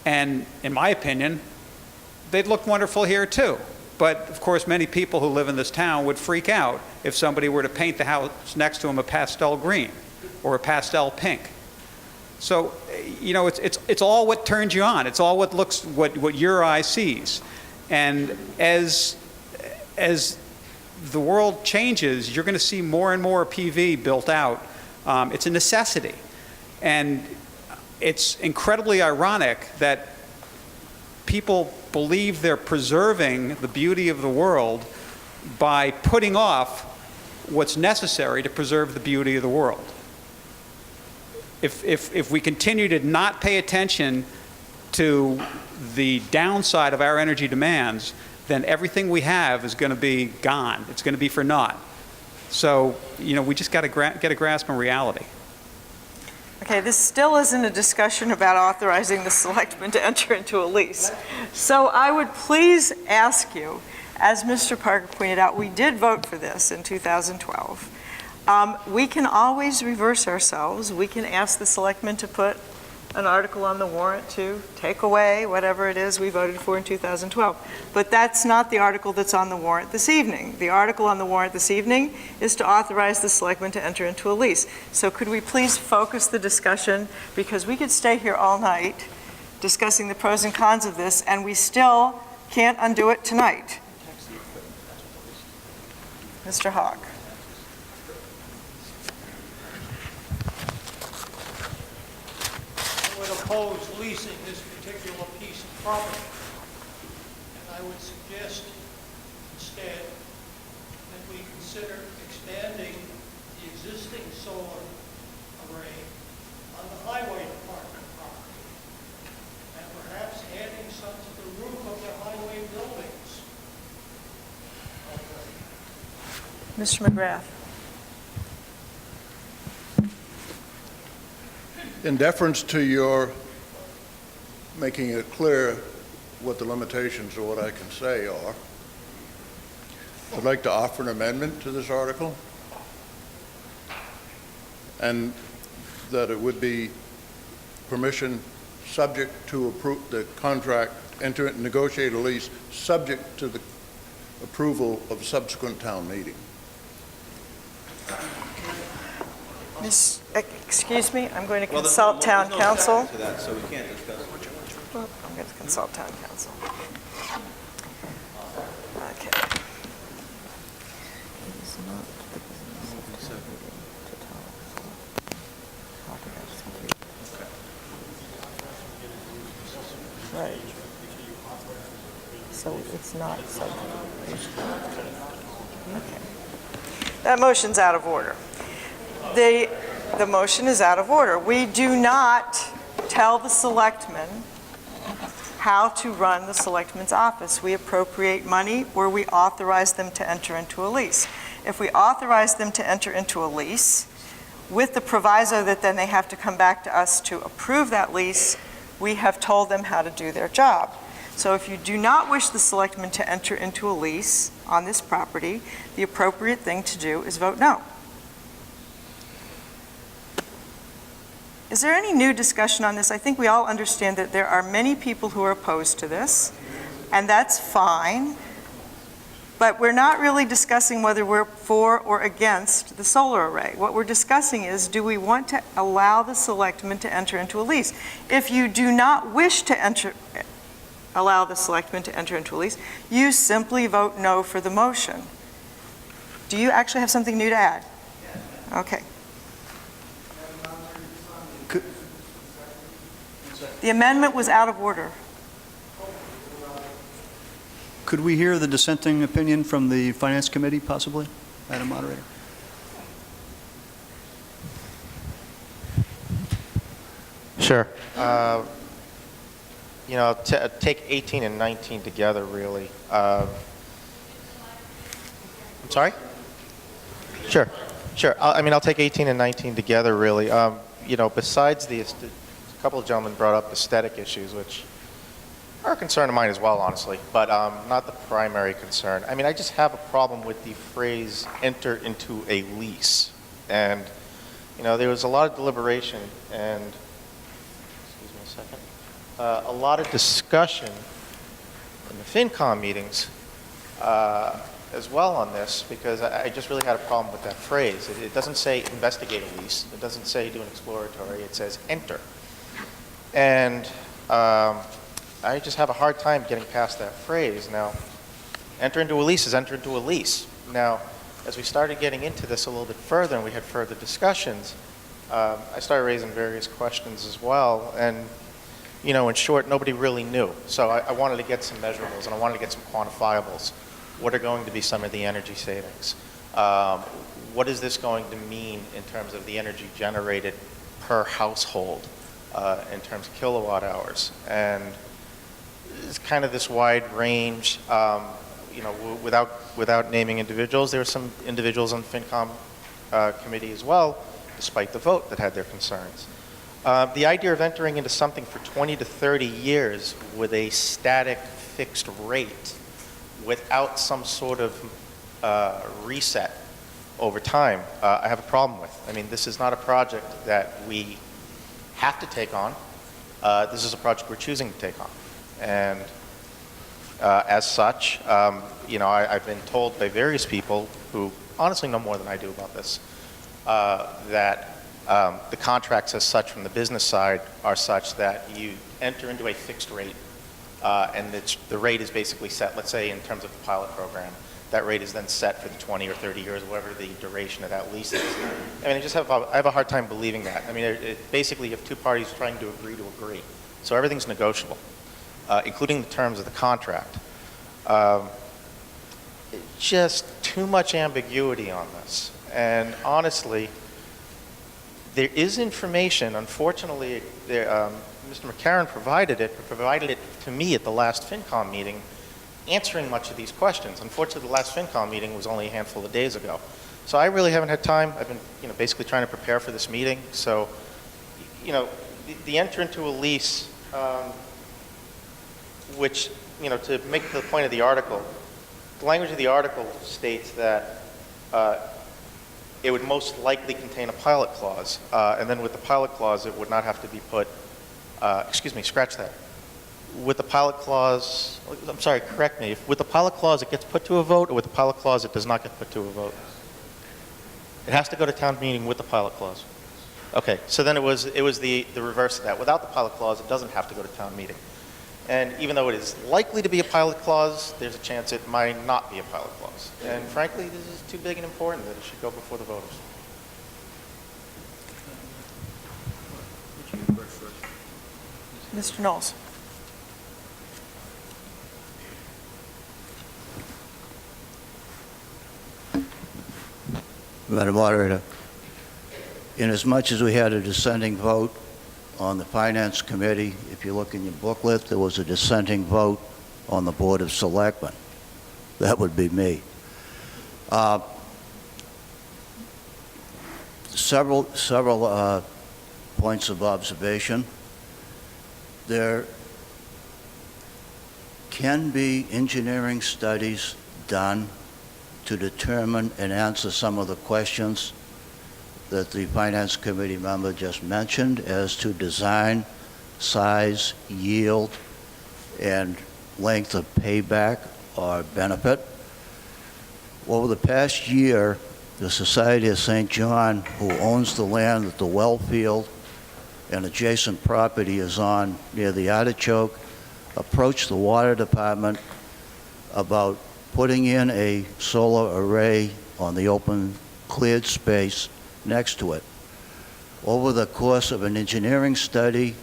And in my opinion, they'd look wonderful here too. But of course, many people who live in this town would freak out if somebody were to paint the house next to them a pastel green or a pastel pink. So, it's all what turns you on. It's all what your eye sees. And as the world changes, you're going to see more and more PV built out. It's a necessity. And it's incredibly ironic that people believe they're preserving the beauty of the world by putting off what's necessary to preserve the beauty of the world. If we continue to not pay attention to the downside of our energy demands, then everything we have is going to be gone. It's going to be for naught. So, we just got to get a grasp on reality. Okay, this still isn't a discussion about authorizing the selectmen to enter into a lease. So I would please ask you, as Mr. Parker pointed out, we did vote for this in 2012. We can always reverse ourselves. We can ask the selectmen to put an article on the warrant to take away whatever it is we voted for in 2012. But that's not the article that's on the warrant this evening. The article on the warrant this evening is to authorize the selectmen to enter into a lease. So could we please focus the discussion, because we could stay here all night discussing the pros and cons of this, and we still can't undo it tonight. Mr. Hawk. Oppose leasing this particular piece of property. And I would suggest instead that we consider expanding the existing solar array on the highway department property, and perhaps adding some to the roof of the highway buildings. Mr. McGrath. In deference to your making it clear what the limitations of what I can say are, I'd like to offer an amendment to this article, and that it would be permission subject to approve the contract, negotiate a lease, subject to the approval of subsequent town meeting. Excuse me, I'm going to consult town council. To that, so we can't discuss it. I'm going to consult town council. Okay. Right. So it's not subdivision. Okay. That motion's out of order. The motion is out of order. We do not tell the selectmen how to run the selectmen's office. We appropriate money or we authorize them to enter into a lease. If we authorize them to enter into a lease with the proviso that then they have to come back to us to approve that lease, we have told them how to do their job. So if you do not wish the selectmen to enter into a lease on this property, the appropriate thing to do is vote no. Is there any new discussion on this? I think we all understand that there are many people who are opposed to this, and that's fine. But we're not really discussing whether we're for or against the solar array. What we're discussing is, do we want to allow the selectmen to enter into a lease? If you do not wish to allow the selectmen to enter into a lease, you simply vote no for the motion. Do you actually have something new to add? Okay. The amendment was out of order. Could we hear the dissenting opinion from the Finance Committee, possibly, Madam Moderator? Sure. Take 18 and 19 together, really. I'm sorry? Sure. I'll take 18 and 19 together, really. Besides a couple of gentlemen brought up aesthetic issues, which are a concern of mine as well, honestly, but not the primary concern. I just have a problem with the phrase "enter into a lease," and there was a lot of deliberation and a lot of discussion in the FinCom meetings as well on this, because I just really had a problem with that phrase. It doesn't say investigate a lease. It doesn't say do an exploratory. It says enter. And I just have a hard time getting past that phrase. Now, enter into a lease is enter into a lease. Now, as we started getting into this a little bit further and we had further discussions, I started raising various questions as well. And, in short, nobody really knew. So I wanted to get some measurables and I wanted to get some quantifiables. What are going to be some of the energy savings? What is this going to mean in terms of the energy generated per household? In terms of kilowatt hours, and it's kind of this wide range. Without naming individuals, there were some individuals on the FinCom committee as well, despite the vote, that had their concerns. The idea of entering into something for 20 to 30 years with a static fixed rate, without some sort of reset over time, I have a problem with. This is not a project that we have to take on. This is a project we're choosing to take on. And as such, I've been told by various people who honestly know more than I do about this, that the contracts as such from the business side are such that you enter into a fixed rate, and the rate is basically set, let's say in terms of the pilot program, that rate is then set for the 20 or 30 years, whatever the duration of that lease is. I have a hard time believing that. Basically you have two parties trying to agree. So everything's negotiable, including the terms of the contract. Just too much ambiguity on this. And honestly, there is information, unfortunately, Mr. McCarron provided it to me at the last FinCom meeting, answering much of these questions. Unfortunately, the last FinCom meeting was only a handful of days ago. So I really haven't had time. I've been, basically trying to prepare for this meeting. So, the enter into a lease, which, to make the point of the article, the language of the article states that it would most likely contain a pilot clause. And then with the pilot clause, it would not have to be put scratch that. With the pilot clause, I'm sorry, correct me, if with the pilot clause it gets put to a vote, or with the pilot clause it does not get put to a vote? It has to go to town meeting with the pilot clause. Okay, so then it was the reverse of that. Without the pilot clause, it doesn't have to go to town meeting. And even though it is likely to be a pilot clause, there's a chance it might not be a pilot clause. And frankly, this is too big and important that it should go before the voters. Mr. Knowles. Madam Moderator, inasmuch as we had a dissenting vote on the Finance Committee, if you look in your booklet, there was a dissenting vote on the Board of Selectmen. That would be me. Several points of observation. There can be engineering studies done to determine and answer some of the questions that the Finance Committee member just mentioned as to design, size, yield, and length of payback or benefit. Over the past year, the Society of St. John, who owns the land that the well field and adjacent property is on near the Artichoke, approached the Water Department about putting in a solar array on the open cleared space next to it. Over the course of an engineering study,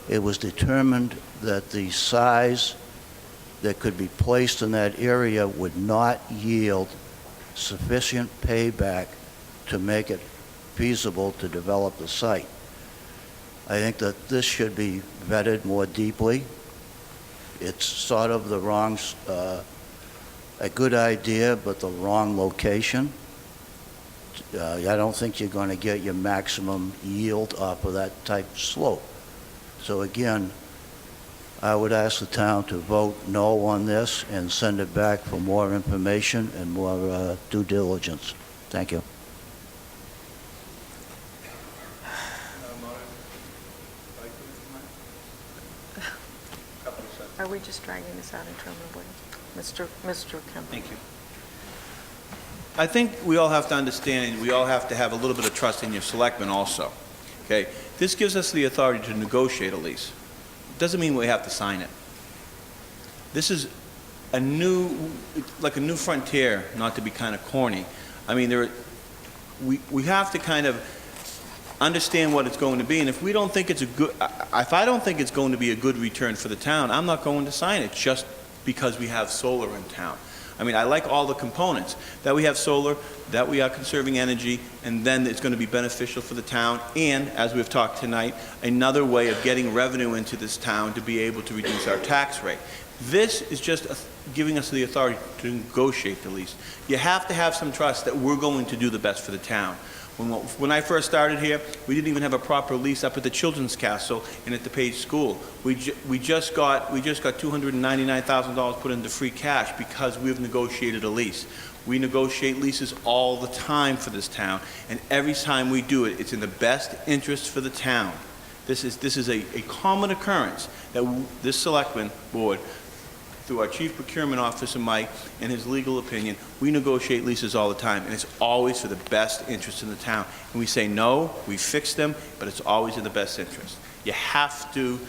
it was determined that the size that could be placed in that area would not yield sufficient payback to make it feasible to develop the site. I think that this should be vetted more deeply. It's sort of the wrong, a good idea, but the wrong location. I don't think you're going to get your maximum yield off of that type of slope. So again, I would ask the town to vote no on this and send it back for more information and more due diligence. Thank you. Are we just dragging this out interminably? Mr. Kemp. Thank you. I think we all have to understand, and we all have to have a little bit of trust in your selectmen also. Okay? This gives us the authority to negotiate a lease. It doesn't mean we have to sign it. This is a new, like a new frontier, not to be kind of corny. I mean, we have to kind of understand what it's going to be, and if we don't think it's a good, if I don't think it's going to be a good return for the town, I'm not going to sign it just because we have solar in town. I mean, I like all the components, that we have solar, that we are conserving energy, and then it's going to be beneficial for the town, and, as we've talked tonight, another way of getting revenue into this town to be able to reduce our tax rate. This is just giving us the authority to negotiate the lease. You have to have some trust that we're going to do the best for the town. When I first started here, we didn't even have a proper lease up at the Children's Castle and at the Page School. We just got $299,000 put into free cash because we've negotiated a lease. We negotiate leases all the time for this town, and every time we do it, it's in the best interest for the town. This is a common occurrence that this selectman board, through our Chief Procurement Officer, Mike, and his legal opinion, we negotiate leases all the time, and it's always for the best interest in the town. And we say no, we fix them, but it's always in the best interest. You have to,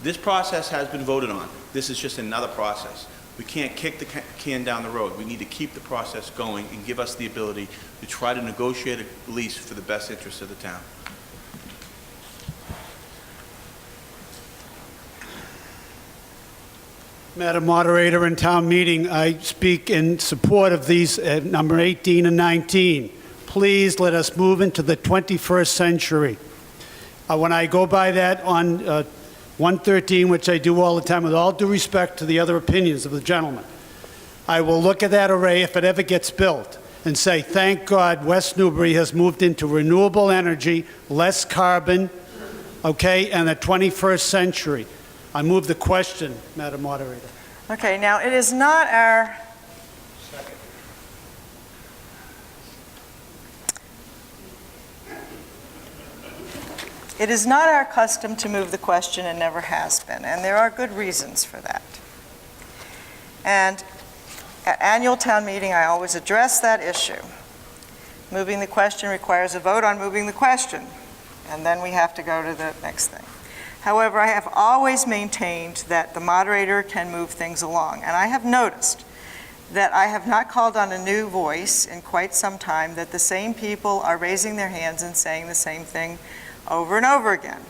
this process has been voted on. This is just another process. We can't kick the can down the road. We need to keep the process going and give us the ability to try to negotiate a lease for the best interest of the town. Madam Moderator, in town meeting, I speak in support of these number 18 and 19. Please let us move into the 21st century. When I go by that on 113, which I do all the time, with all due respect to the other opinions of the gentleman, I will look at that array if it ever gets built and say, thank God West Newbury has moved into renewable energy, less carbon, okay, and the 21st century. I move the question, Madam Moderator. Okay, now it is not our... It is not our custom to move the question and never has been, and there are good reasons for that. And at annual town meeting, I always address that issue. Moving the question requires a vote on moving the question, and then we have to go to the next thing. However, I have always maintained that the moderator can move things along, and I have noticed that I have not called on a new voice in quite some time, that the same people are raising their hands and saying the same thing over and over again,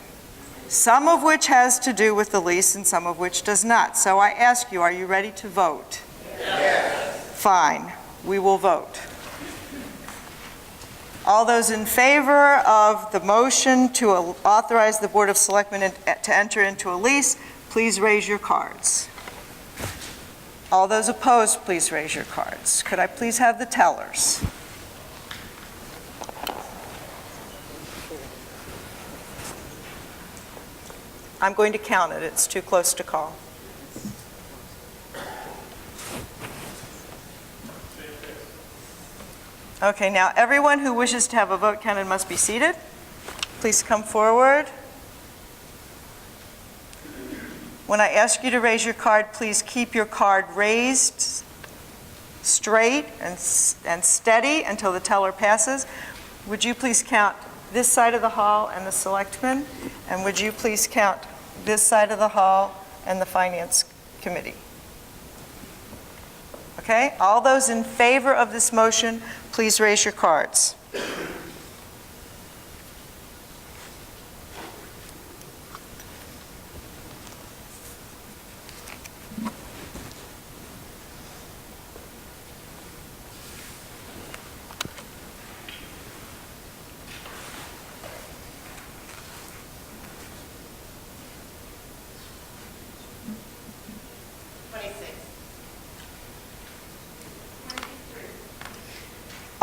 some of which has to do with the lease and some of which does not. So I ask you, are you ready to vote? Yes. Fine, we will vote. All those in favor of the motion to authorize the Board of Selectmen to enter into a lease, please raise your cards. All those opposed, please raise your cards. Could I please have the tellers? I'm going to count it. It's too close to call. Okay, now everyone who wishes to have a vote counted must be seated. Please come forward. When I ask you to raise your card, please keep your card raised straight and steady until the teller passes. Would you please count this side of the hall and the selectmen? And would you please count this side of the hall and the finance committee? Okay, all those in favor of this motion, please raise your cards.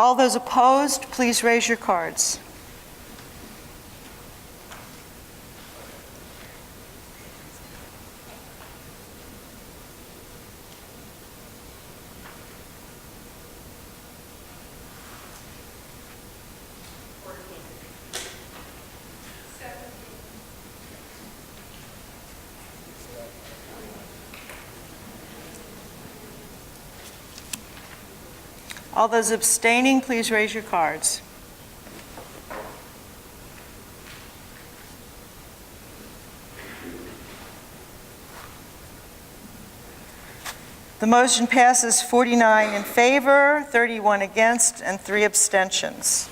All those opposed, please raise your cards. All those abstaining, please raise your cards. The motion passes 49 in favor, 31 against, and 3 abstentions.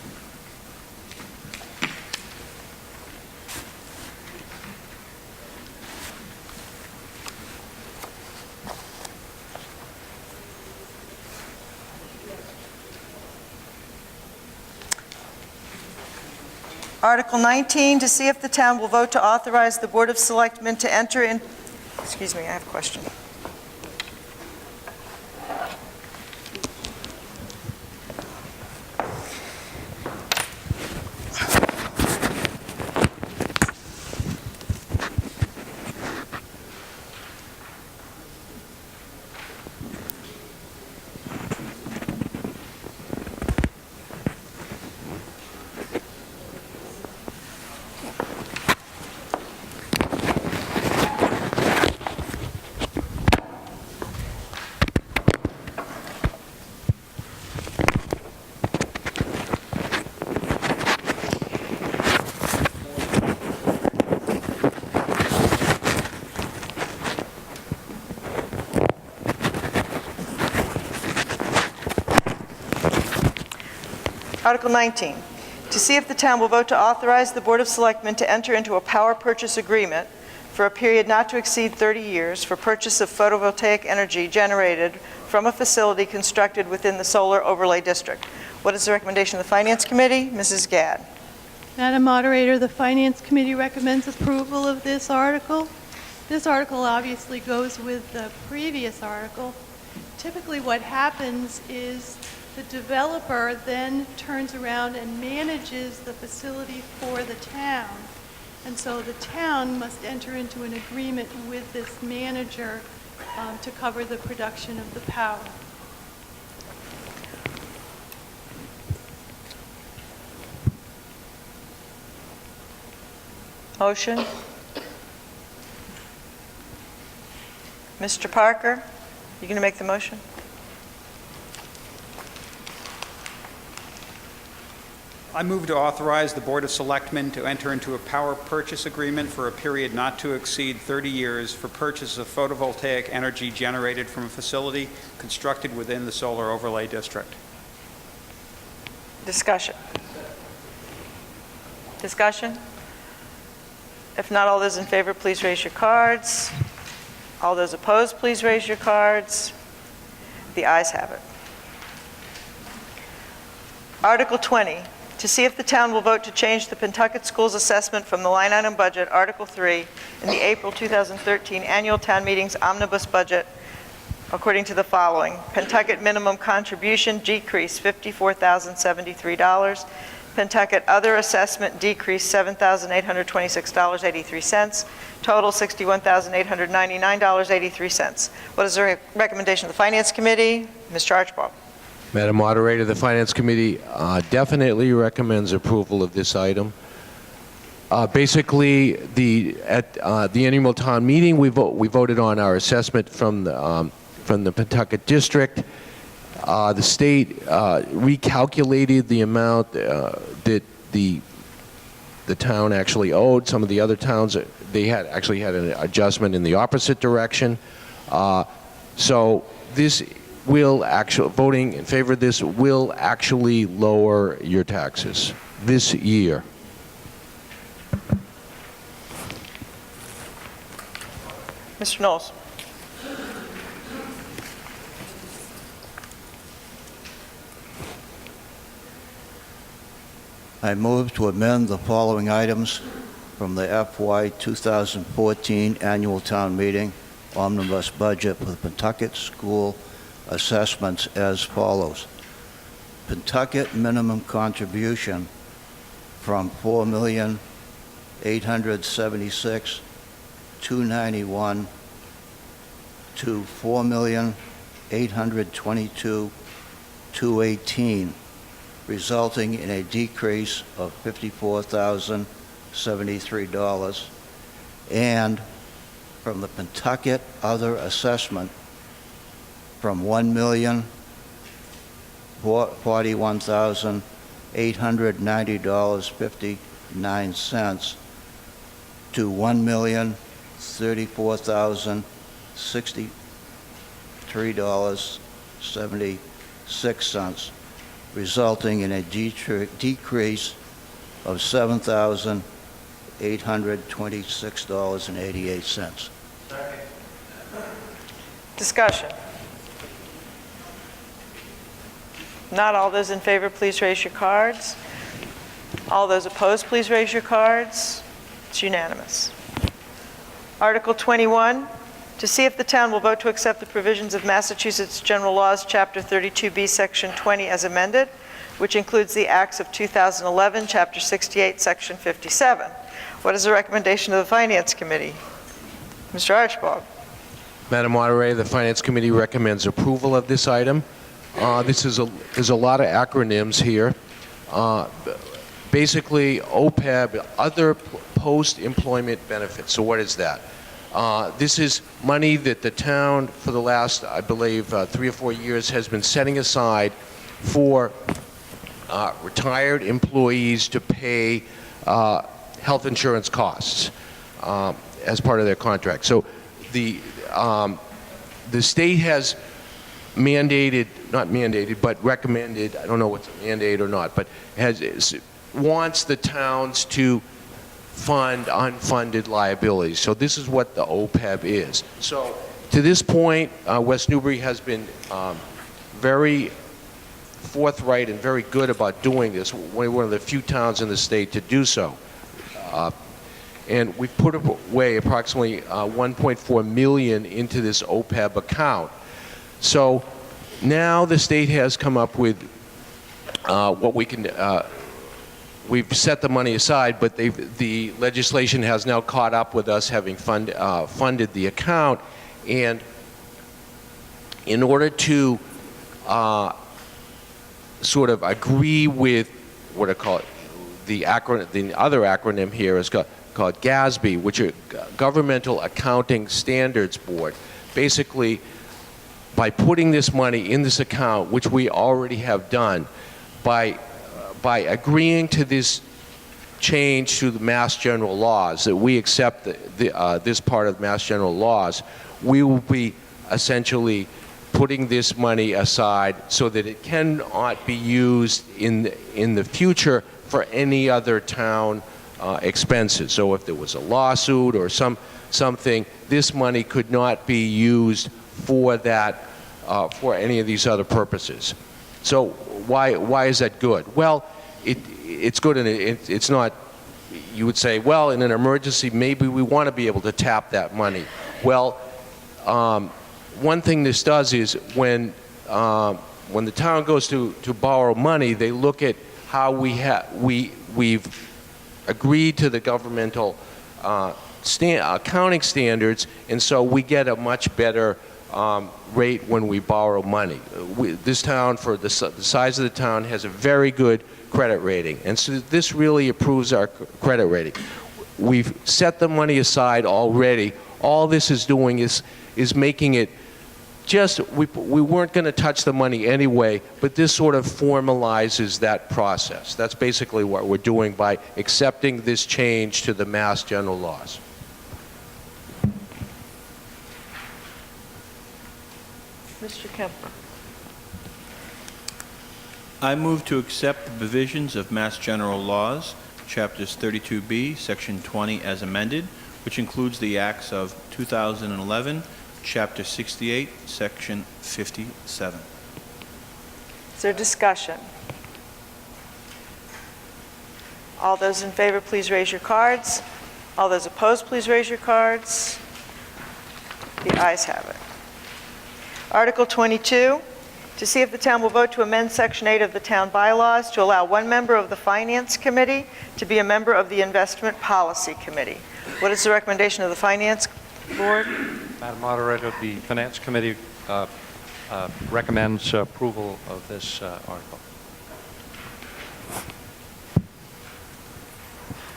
Article 19, to see if the town will vote to authorize the Board of Selectmen to enter in, excuse me, I have a question. Article 19, to see if the town will vote to authorize the Board of Selectmen to enter into a power purchase agreement for a period not to exceed 30 years for purchase of photovoltaic energy generated from a facility constructed within the solar overlay district. What is the recommendation of the Finance Committee? Mrs. Gadd. Madam Moderator, the Finance Committee recommends approval of this article. This article obviously goes with the previous article. Typically what happens is the developer then turns around and manages the facility for the town. And so the town must enter into an agreement with this manager to cover the production of the power. Motion? Mr. Parker, you going to make the motion? I move to authorize the Board of Selectmen to enter into a power purchase agreement for a period not to exceed 30 years for purchase of photovoltaic energy generated from a facility constructed within the solar overlay district. Discussion. Discussion? If not, all those in favor, please raise your cards. All those opposed, please raise your cards. The ayes have it. Article 20, to see if the town will vote to change the Pentucket Schools assessment from the line item budget, Article 3, in the April 2013 annual town meeting's omnibus budget, according to the following. Pentucket minimum contribution decrease $54,073. Pentucket other assessment decrease $7,826.83. Total $61,899.83. What is the recommendation of the Finance Committee? Mr. Archibald. Madam Moderator, the Finance Committee definitely recommends approval of this item. Basically, at the annual town meeting, we voted on our assessment from the Pentucket District. The state recalculated the amount that the town actually owed. Some of the other towns, they actually had an adjustment in the opposite direction. So this will actually, voting in favor of this will actually lower your taxes this year. Mr. Knowles. I move to amend the following items from the FY 2014 annual town meeting omnibus budget for the Pentucket school assessments as follows. Pentucket minimum contribution from $4,876,291 to $4,822,218, resulting in a decrease of $54,073, and from the Pentucket other assessment from $1,041,890.59 to $1,034,063.76, resulting in a decrease of $7,826.88. Discussion. Not all those in favor, please raise your cards. All those opposed, please raise your cards. It's unanimous. Article 21, to see if the town will vote to accept the provisions of Massachusetts General Laws, Chapter 32B, Section 20 as amended, which includes the acts of 2011, Chapter 68, Section 57. What is the recommendation of the Finance Committee? Mr. Archibald. Madam Moderator, the Finance Committee recommends approval of this item. There's a lot of acronyms here. Basically, OPEB, other post-employment benefits. So what is that? This is money that the town, for the last, I believe, 3 or 4 years, has been setting aside for retired employees to pay health insurance costs as part of their contract. So the state has mandated, not mandated, but recommended, I don't know what's a mandate or not, but wants the towns to fund unfunded liabilities. So this is what the OPEB is. So to this point, West Newbury has been very forthright and very good about doing this. We're one of the few towns in the state to do so. And we've put away approximately $1.4 million into this OPEB account. So now the state has come up with what we can, we've set the money aside, but the legislation has now caught up with us having funded the account. And in order to sort of agree with what I call it, the other acronym here is called GASB, which is Governmental Accounting Standards Board. Basically, by putting this money in this account, which we already have done, by agreeing to this change to the Mass General laws, that we accept this part of Mass General laws, we will be essentially putting this money aside so that it cannot be used in the future for any other town expenses. So if there was a lawsuit or something, this money could not be used for that, for any of these other purposes. So why is that good? Well, it's good, and it's not. You would say, well, in an emergency, maybe we want to be able to tap that money. Well, one thing this does is when the town goes to borrow money, they look at how we've agreed to the governmental accounting standards, and so we get a much better rate when we borrow money. This town, for the size of the town, has a very good credit rating, and so this really improves our credit rating. We've set the money aside already. All this is doing is making it just, we weren't going to touch the money anyway, but this sort of formalizes that process. That's basically what we're doing by accepting this change to the Mass General laws. Mr. Kemper. I move to accept the provisions of Mass General Laws, Chapters 32B, Section 20 as amended, which includes the acts of 2011, Chapter 68, Section 57. Is there discussion? All those in favor, please raise your cards. All those opposed, please raise your cards. The ayes have it. Article 22, to see if the town will vote to amend Section 8 of the town bylaws to allow one member of the Finance Committee to be a member of the Investment Policy Committee. What is the recommendation of the Finance Board? Madam Moderator, the Finance Committee recommends approval of this article.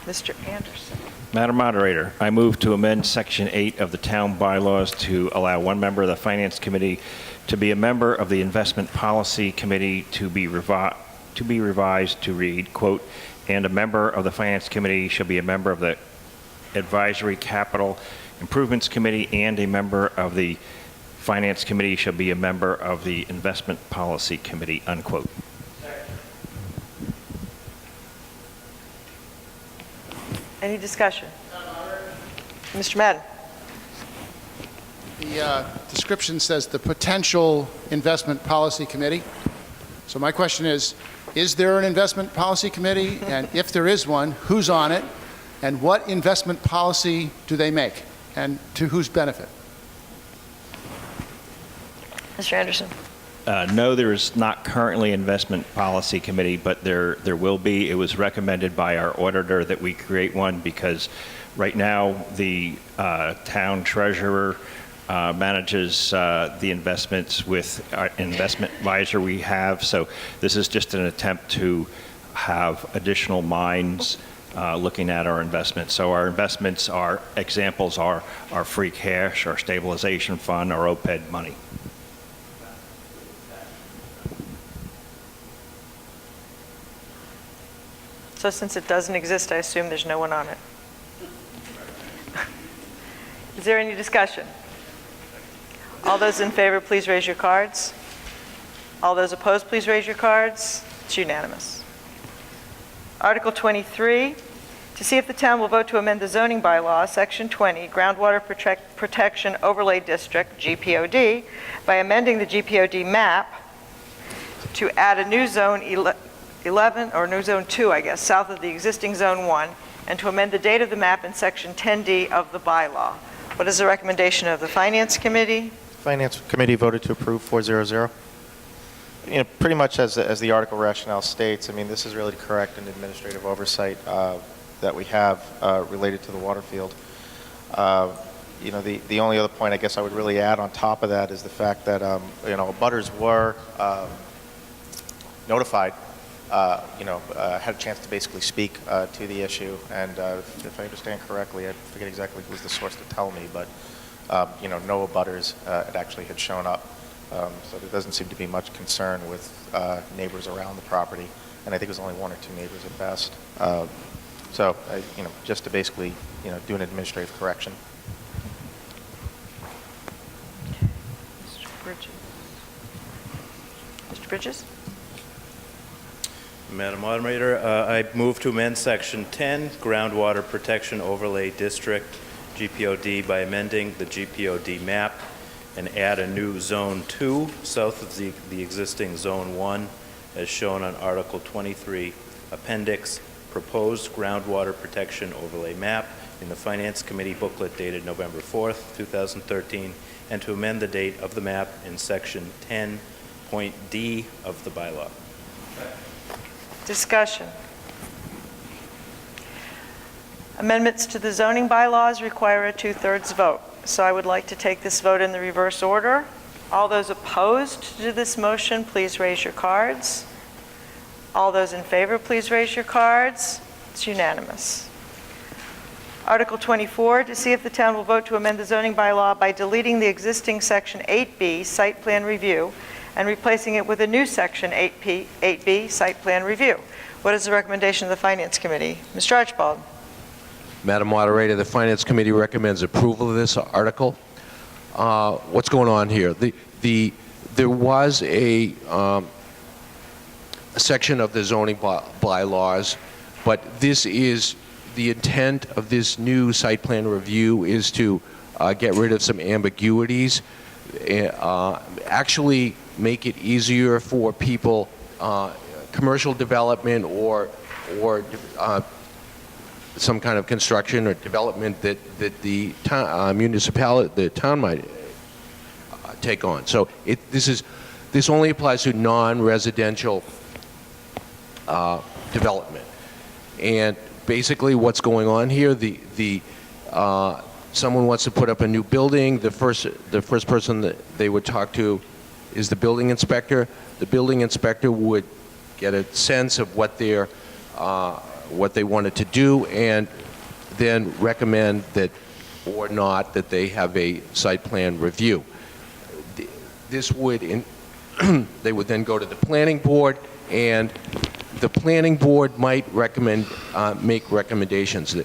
Mr. Anderson. Madam Moderator, I move to amend Section 8 of the town bylaws to allow one member of the Finance Committee to be a member of the Investment Policy Committee to be revised to read, quote, and a member of the Finance Committee shall be a member of the Advisory Capital Improvements Committee, and a member of the Finance Committee shall be a member of the Investment Policy Committee, unquote. Any discussion? Mr. Madden. The description says the Potential Investment Policy Committee. So my question is there an Investment Policy Committee? And if there is one, who's on it? And what investment policy do they make? And to whose benefit? Mr. Anderson. No, there is not currently an investment policy committee, but there will be. It was recommended by our auditor that we create one because right now the town treasurer manages the investments with our investment advisor we have. So this is just an attempt to have additional minds looking at our investments. So our investments, our examples are our free cash, our stabilization fund, our OPED money. So since it doesn't exist, I assume there's no one on it. Is there any discussion? All those in favor, please raise your cards. All those opposed, please raise your cards. It's unanimous. Article 23, to see if the town will vote to amend the zoning bylaw, Section 20, Groundwater Protection Overlay District, GPOD, by amending the GPOD map to add a new zone 11, or new zone 2, I guess, south of the existing zone 1, and to amend the date of the map in Section 10D of the bylaw. What is the recommendation of the Finance Committee? Finance Committee voted to approve 400. Pretty much as the article rationale states, I mean, this is really to correct an administrative oversight that we have related to the water field. The only other point I guess I would really add on top of that is the fact that, abutters were notified had a chance to basically speak to the issue, and if I understand correctly, I forget exactly who was the source to tell me, but no abutters had shown up, so there doesn't seem to be much concern with neighbors around the property, and I think it was only one or two neighbors at best. So, just to basically, do an administrative correction. Mr. Bridges. Mr. Bridges? Madam Moderator, I move to amend Section 10, Groundwater Protection Overlay District, GPOD, by amending the GPOD map and add a new Zone 2 south of the existing Zone 1, as shown on Article 23, Appendix, Proposed Groundwater Protection Overlay Map in the Finance Committee booklet dated November 4th, 2013, and to amend the date of the map in Section 10.d of the bylaw. Discussion. Amendments to the zoning bylaws require a 2/3 vote. So I would like to take this vote in the reverse order. All those opposed to this motion, please raise your cards. All those in favor, please raise your cards. It's unanimous. Article 24, to see if the town will vote to amend the zoning bylaw by deleting the existing Section 8B, Site Plan Review, and replacing it with a new Section 8B, Site Plan Review. What is the recommendation of the Finance Committee? Mr. Archibald. Madam Moderator, the Finance Committee recommends approval of this article. What's going on here? There was a section of the zoning bylaws, but this is the intent of this new site plan review is to get rid of some ambiguities, actually make it easier for people, commercial development or some kind of construction or development that the municipality, the town might take on. So this only applies to non-residential development. And basically what's going on here, someone wants to put up a new building, the first person that they would talk to is the building inspector. The building inspector would get a sense of what they wanted to do and then recommend that or not that they have a site plan review. This would, they would then go to the planning board, and the planning board might make recommendations.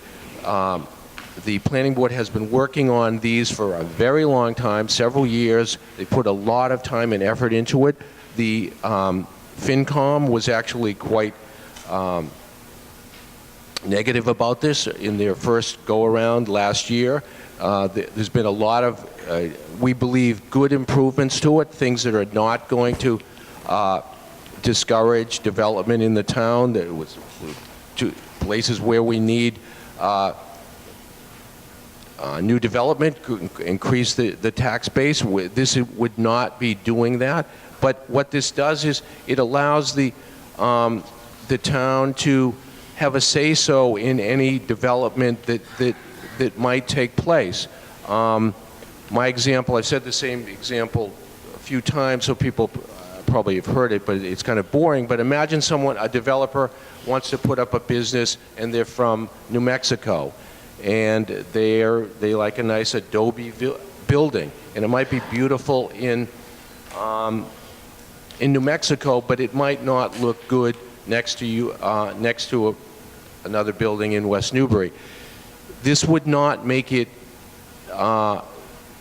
The planning board has been working on these for a very long time, several years. They put a lot of time and effort into it. The FinCom was actually quite negative about this in their first go-around last year. There's been a lot of, we believe, good improvements to it, things that are not going to discourage development in the town, that it was to places where we need new development, increase the tax base. This would not be doing that. But what this does is it allows the town to have a say-so in any development that might take place. My example, I've said the same example a few times, so people probably have heard it, but it's kind of boring. But imagine a developer wants to put up a business and they're from New Mexico, and they like a nice adobe building, and it might be beautiful in New Mexico, but it might not look good next to another building in West Newbury. This would not make it,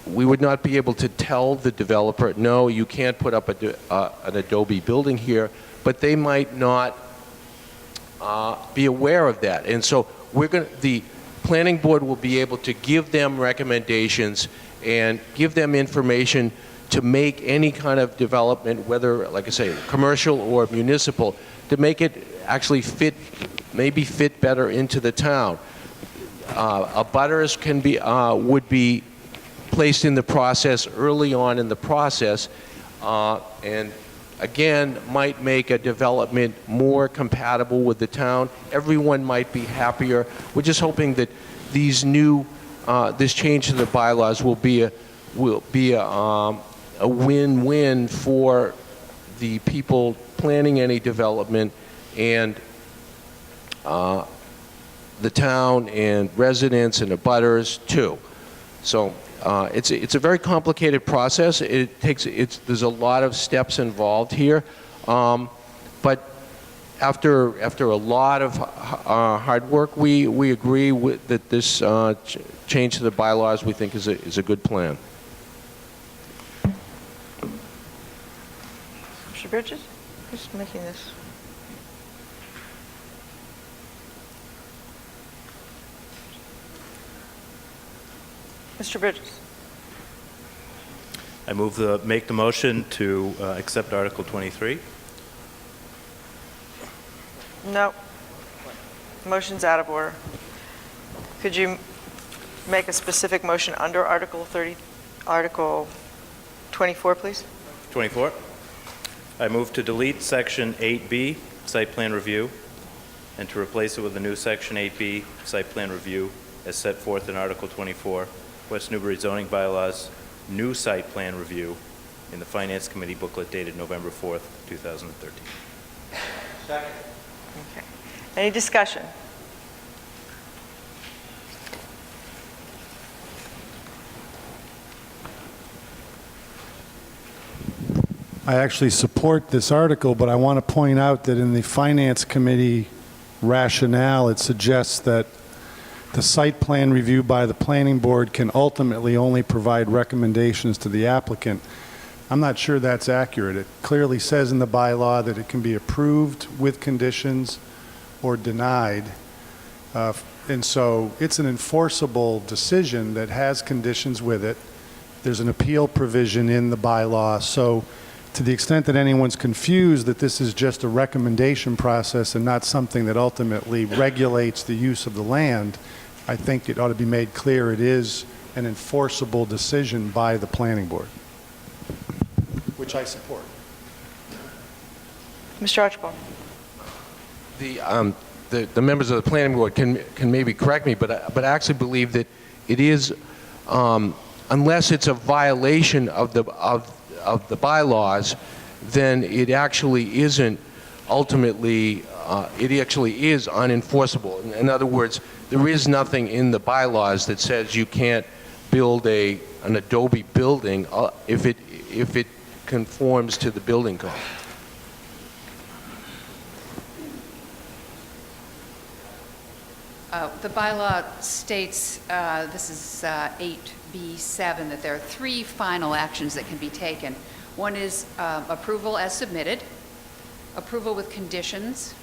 we would not be able to tell the developer, no, you can't put up an adobe building here, but they might not be aware of that. And so the planning board will be able to give them recommendations and give them information to make any kind of development, whether, like I say, commercial or municipal, to make it actually maybe fit better into the town. Abutters would be placed in the process early on in the process, and again, might make a development more compatible with the town. Everyone might be happier. We're just hoping that this change to the bylaws will be a win-win for the people planning any development and the town and residents and abutters too. So it's a very complicated process. There's a lot of steps involved here, but after a lot of hard work, we agree that this change to the bylaws we think is a good plan. Mr. Bridges, who's making this? Mr. Bridges. I make the motion to accept Article 23. No. Motion's out of order. Could you make a specific motion under Article 24, please? 24. I move to delete Section 8B, Site Plan Review, and to replace it with a new Section 8B, Site Plan Review, as set forth in Article 24, West Newbury zoning bylaws, new site plan review in the Finance Committee booklet dated November 4th, 2013. Second. Okay. Any discussion? I actually support this article, but I want to point out that in the Finance Committee rationale, it suggests that the site plan review by the planning board can ultimately only provide recommendations to the applicant. I'm not sure that's accurate. It clearly says in the bylaw that it can be approved with conditions or denied. And so it's an enforceable decision that has conditions with it. There's an appeal provision in the bylaw. So to the extent that anyone's confused that this is just a recommendation process and not something that ultimately regulates the use of the land, I think it ought to be made clear it is an enforceable decision by the planning board, which I support. Mr. Archibald. The members of the planning board can maybe correct me, but I actually believe that it is, unless it's a violation of the bylaws, then it actually isn't ultimately, it actually is unenforceable. In other words, there is nothing in the bylaws that says you can't build an adobe building if it conforms to the building code. The bylaw states, this is 8B7, that there are 3 final actions that can be taken. One is approval as submitted, approval with conditions,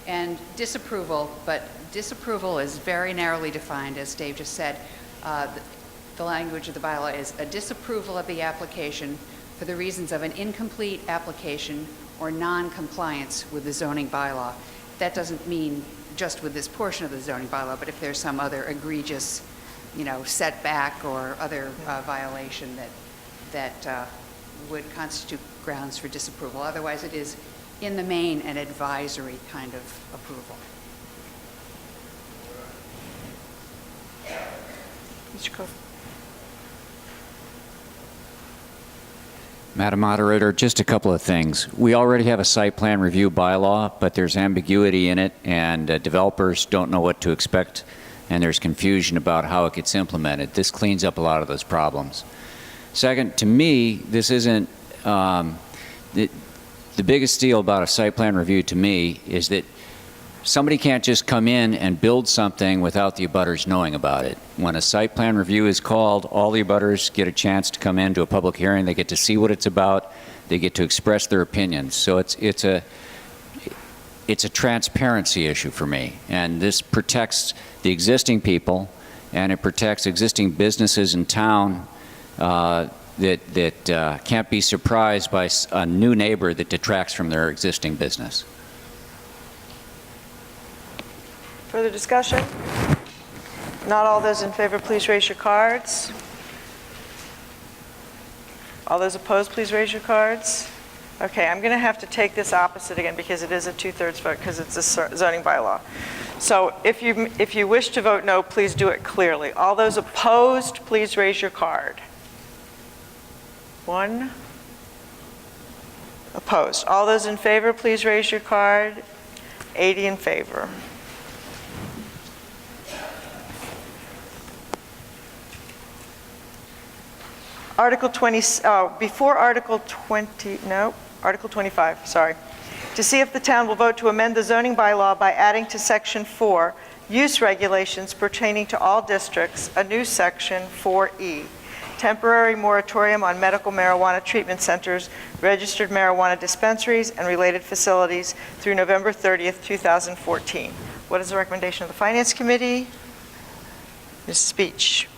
and disapproval, but disapproval is very narrowly defined, as Dave just said. The language of the bylaw is a disapproval of the application for the reasons of an incomplete application or non-compliance with the zoning bylaw. That doesn't mean just with this portion of the zoning bylaw, but if there's some other egregious, setback or other violation that would constitute grounds for disapproval. Otherwise, it is, in the main, an advisory kind of approval. Mr. Coe. Madam Moderator, just a couple of things. We already have a site plan review bylaw, but there's ambiguity in it, and developers don't know what to expect, and there's confusion about how it gets implemented. This cleans up a lot of those problems. Second, to me, this isn't, the biggest deal about a site plan review to me is that somebody can't just come in and build something without the abutters knowing about it. When a site plan review is called, all the abutters get a chance to come into a public hearing. They get to see what it's about. They get to express their opinions. So it's a transparency issue for me. And this protects the existing people, and it protects existing businesses in town that can't be surprised by a new neighbor that detracts from their existing business. Further discussion? Not all those in favor, please raise your cards. All those opposed, please raise your cards. Okay, I'm going to have to take this opposite again because it is a 2/3 vote because it's a zoning bylaw. So if you wish to vote no, please do it clearly. All those opposed, please raise your card. 1. Opposed. All those in favor, please raise your card. 80 in favor. Article 20, before Article 20, no, Article 25, sorry. To see if the town will vote to amend the zoning bylaw by adding to Section 4, use regulations pertaining to all districts, a new Section 4E, temporary moratorium on medical marijuana treatment centers, registered marijuana dispensaries, and related facilities through November 30th, 2014. What is the recommendation of the Finance Committee? Ms. Speech.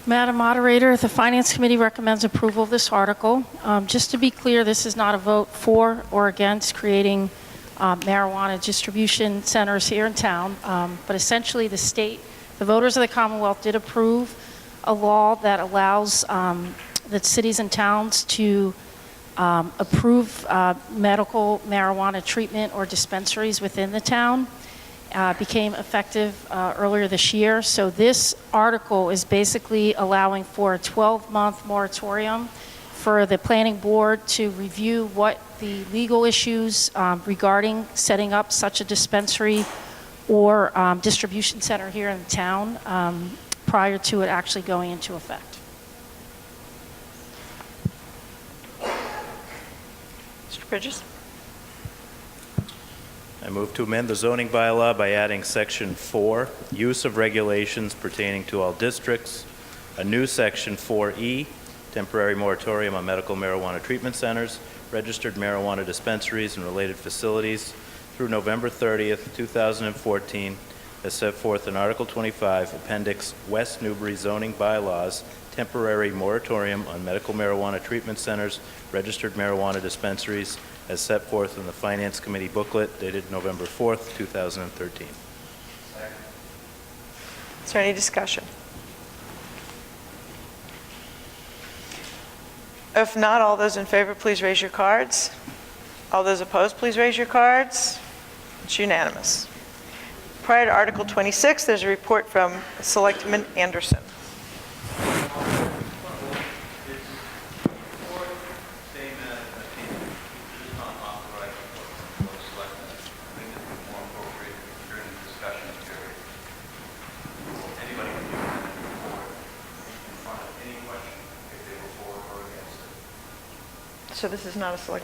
Madam Moderator, the Finance Committee recommends approval of this article. Just to be clear, this is not a vote for or against creating marijuana distribution centers here in town, but essentially the voters of the Commonwealth did approve a law that allows the cities and towns to approve medical marijuana treatment or dispensaries within the town. Became effective earlier this year. So this article is basically allowing for a 12-month moratorium for the planning board to review what the legal issues regarding setting up such a dispensary or distribution center here in the town prior to it actually going into effect. Mr. Bridges? I move to amend the zoning bylaw by adding Section 4, use of regulations pertaining to all districts, a new Section 4E, temporary moratorium on medical marijuana treatment centers, registered marijuana dispensaries, and related facilities through November 30th, 2014, as set forth in Article 25, Appendix West Newbury zoning bylaws, temporary moratorium on medical marijuana treatment centers, registered marijuana dispensaries, as set forth in the Finance Committee booklet dated November 4th, 2013. Is there any discussion? If not, all those in favor, please raise your cards. All those opposed, please raise your cards. It's unanimous. Prior to Article 26, there's a report from Selectman Anderson. So this is not a Board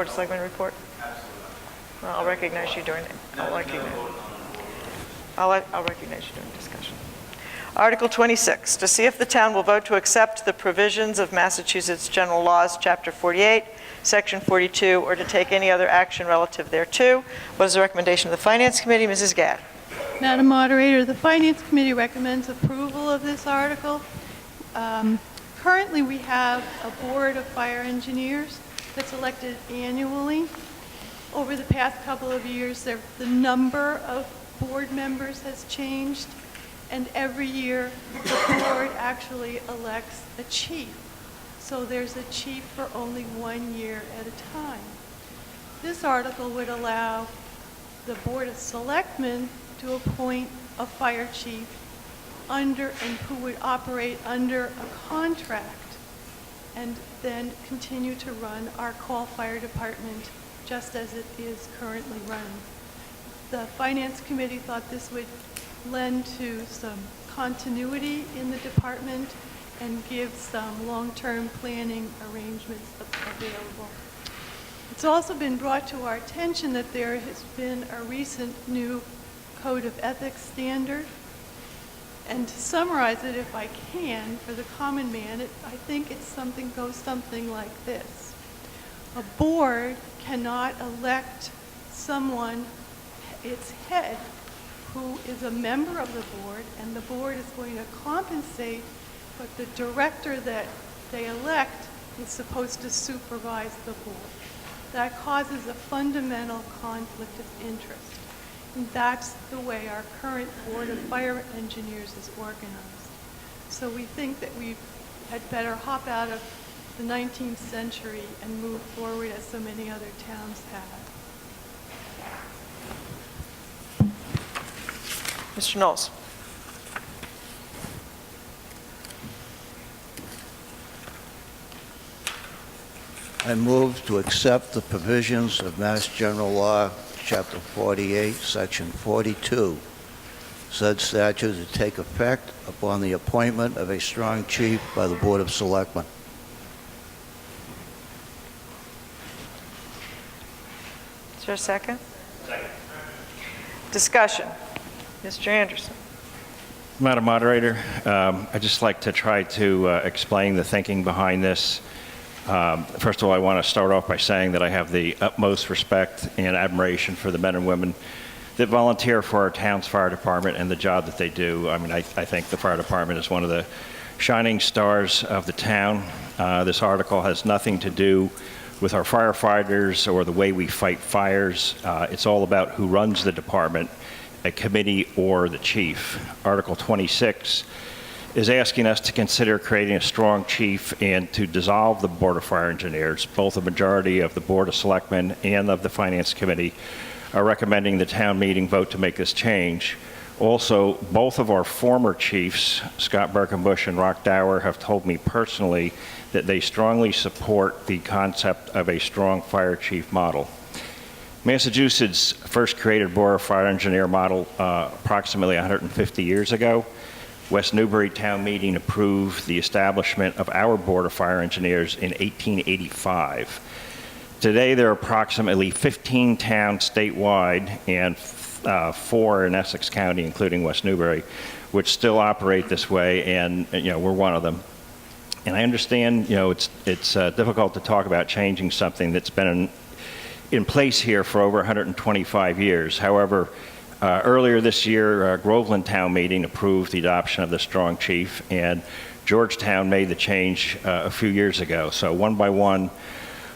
of Selectmen report? Absolutely not. Well, I'll recognize you during it. I'll recognize you during discussion. Article 26, to see if the town will vote to accept the provisions of Massachusetts General Laws, Chapter 48, Section 42, or to take any other action relative thereto. What is the recommendation of the Finance Committee? Mrs. Gadd. Madam Moderator, the Finance Committee recommends approval of this article. Currently, we have a board of fire engineers that's elected annually. Over the past couple of years, the number of board members has changed, and every year the board actually elects a chief. So there's a chief for only 1 year at a time. This article would allow the Board of Selectmen to appoint a fire chief and who would operate under a contract and then continue to run our call fire department just as it is currently run. The Finance Committee thought this would lend to some continuity in the department and give some long-term planning arrangements available. It's also been brought to our attention that there has been a recent new Code of Ethics standard. And to summarize it, if I can, for the common man, I think goes something like this. A board cannot elect someone, its head, who is a member of the board, and the board is going to compensate, but the director that they elect is supposed to supervise the board. That causes a fundamental conflict of interest. And that's the way our current Board of Fire Engineers is organized. So we think that we had better hop out of the 19th century and move forward as so many other towns have. Mr. Knowles. I move to accept the provisions of Mass General Law, Chapter 48, Section 42. Said statute to take effect upon the appointment of a strong chief by the Board of Selectmen. Is there a second? Second. Discussion. Mr. Anderson. Madam Moderator, I'd just like to try to explain the thinking behind this. First of all, I want to start off by saying that I have the utmost respect and admiration for the men and women that volunteer for our town's fire department and the job that they do. I mean, I think the fire department is one of the shining stars of the town. This article has nothing to do with our firefighters or the way we fight fires. It's all about who runs the department, a committee or the chief. Article 26 is asking us to consider creating a strong chief and to dissolve the Board of Fire Engineers. Both a majority of the Board of Selectmen and of the Finance Committee are recommending the town meeting vote to make this change. Also, both of our former chiefs, Scott Birkenbush and Rock Dower, have told me personally that they strongly support the concept of a strong fire chief model. Massachusetts first created Board of Fire Engineer model approximately 150 years ago. West Newbury town meeting approved the establishment of our Board of Fire Engineers in 1885. Today, there are approximately 15 towns statewide and 4 in Essex County, including West Newbury, which still operate this way, and we're one of them. And I understand, it's difficult to talk about changing something that's been in place here for over 125 years. However, earlier this year, Groveland Town Meeting approved the adoption of the strong chief, and Georgetown made the change a few years ago. So one by one,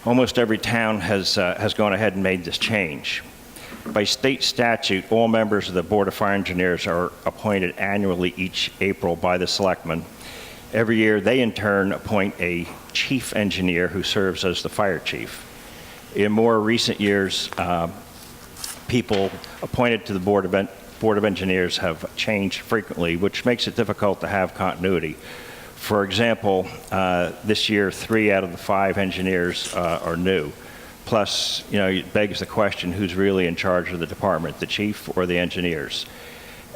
almost every town has gone ahead and made this change. By state statute, all members of the Board of Fire Engineers are appointed annually each April by the selectmen. Every year, they in turn appoint a chief engineer who serves as the fire chief. In more recent years, people appointed to the Board of Engineers have changed frequently, which makes it difficult to have continuity. For example, this year, 3 out of the 5 engineers are new. Plus, it begs the question, who's really in charge of the department, the chief or the engineers?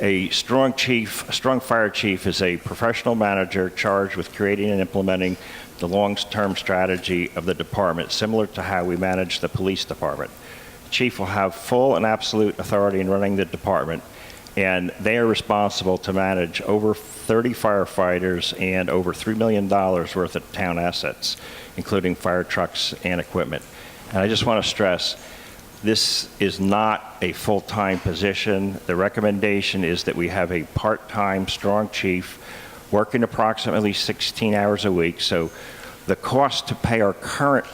A strong fire chief is a professional manager charged with creating and implementing the long-term strategy of the department, similar to how we manage the police department. The chief will have full and absolute authority in running the department, and they are responsible to manage over 30 firefighters and over $3 million worth of town assets, including fire trucks and equipment. And I just want to stress, this is not a full-time position. The recommendation is that we have a part-time strong chief working approximately 16 hours a week. So the cost to pay our current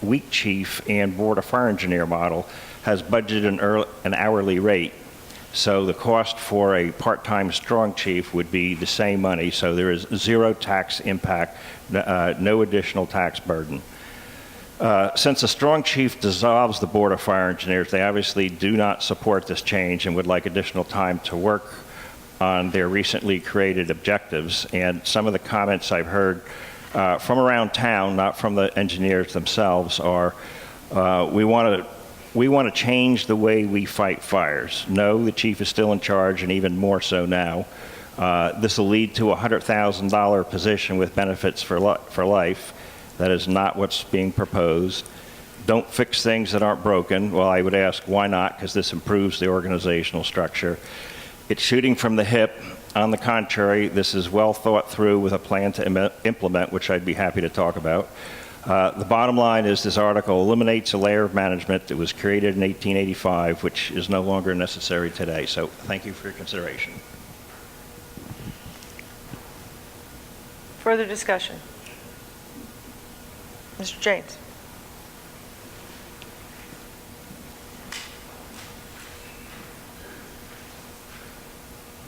week chief and Board of Fire Engineer model has budgeted an hourly rate. So the cost for a part-time strong chief would be the same money. So there is zero tax impact, no additional tax burden. Since a strong chief dissolves the Board of Fire Engineers, they obviously do not support this change and would like additional time to work on their recently created objectives. And some of the comments I've heard from around town, not from the engineers themselves, are we want to change the way we fight fires. No, the chief is still in charge, and even more so now. This will lead to a $100,000 position with benefits for life. That is not what's being proposed. Don't fix things that aren't broken. Well, I would ask, why not? Because this improves the organizational structure. It's shooting from the hip. On the contrary, this is well thought through with a plan to implement, which I'd be happy to talk about. The bottom line is this article eliminates a layer of management that was created in 1885, which is no longer necessary today. So thank you for your consideration. Further discussion? Mr. James.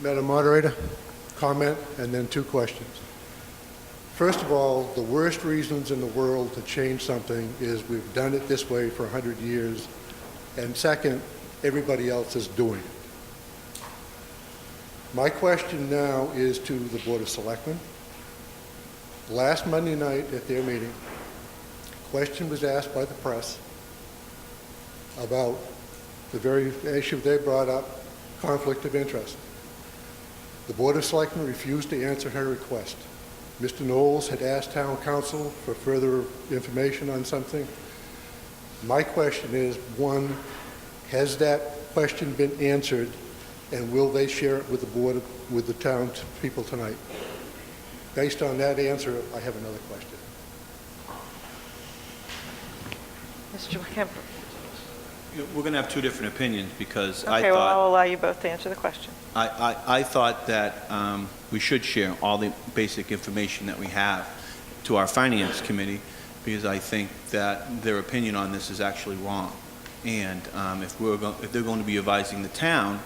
Madam Moderator, comment and then 2 questions. First of all, the worst reasons in the world to change something is we've done it this way for 100 years, and second, everybody else is doing it. My question now is to the Board of Selectmen. Last Monday night at their meeting, a question was asked by the press about the very issue they brought up, conflict of interest. The Board of Selectmen refused to answer her request. Mr. Knowles had asked town council for further information on something. My question is, one, has that question been answered, and will they share it with the board, with the town people tonight? Based on that answer, I have another question. Mr. Kemp. We're going to have two different opinions because Okay, well, I'll allow you both to answer the question. I thought that we should share all the basic information that we have to our finance committee because I think that their opinion on this is actually wrong. And if they're going to be advising the town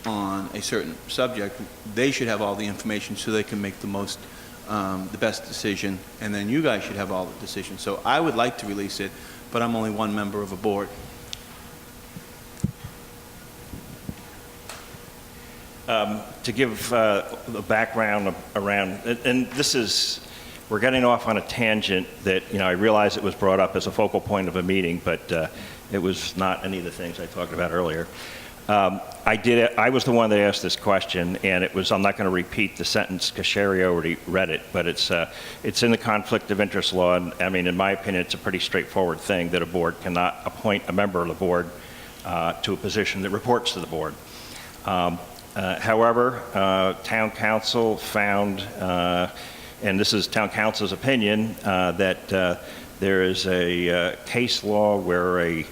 on a certain subject, they should have all the information so they can make the best decision, and then you guys should have all the decisions. So I would like to release it, but I'm only one member of a board. To give the background around, and this is, we're getting off on a tangent that, I realize it was brought up as a focal point of a meeting, but it was not any of the things I talked about earlier. I was the one that asked this question, and it was, I'm not going to repeat the sentence because Sherry already read it, but it's in the conflict of interest law, and I mean, in my opinion, it's a pretty straightforward thing that a board cannot appoint a member of the board to a position that reports to the board. However, town council found, and this is town council's opinion, that there is a case law where a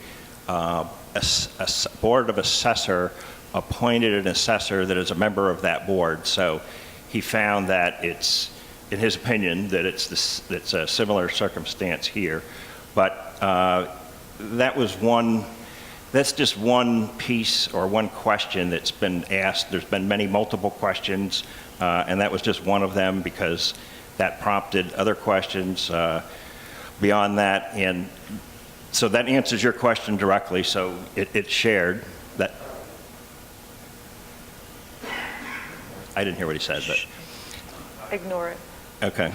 board of assessor appointed an assessor that is a member of that board. So he found that it's, in his opinion, that it's a similar circumstance here. But that's just one piece or one question that's been asked. There's been multiple questions, and that was just one of them because that prompted other questions beyond that. And so that answers your question directly, so it's shared. That I didn't hear what he said, but... Ignore it. Okay.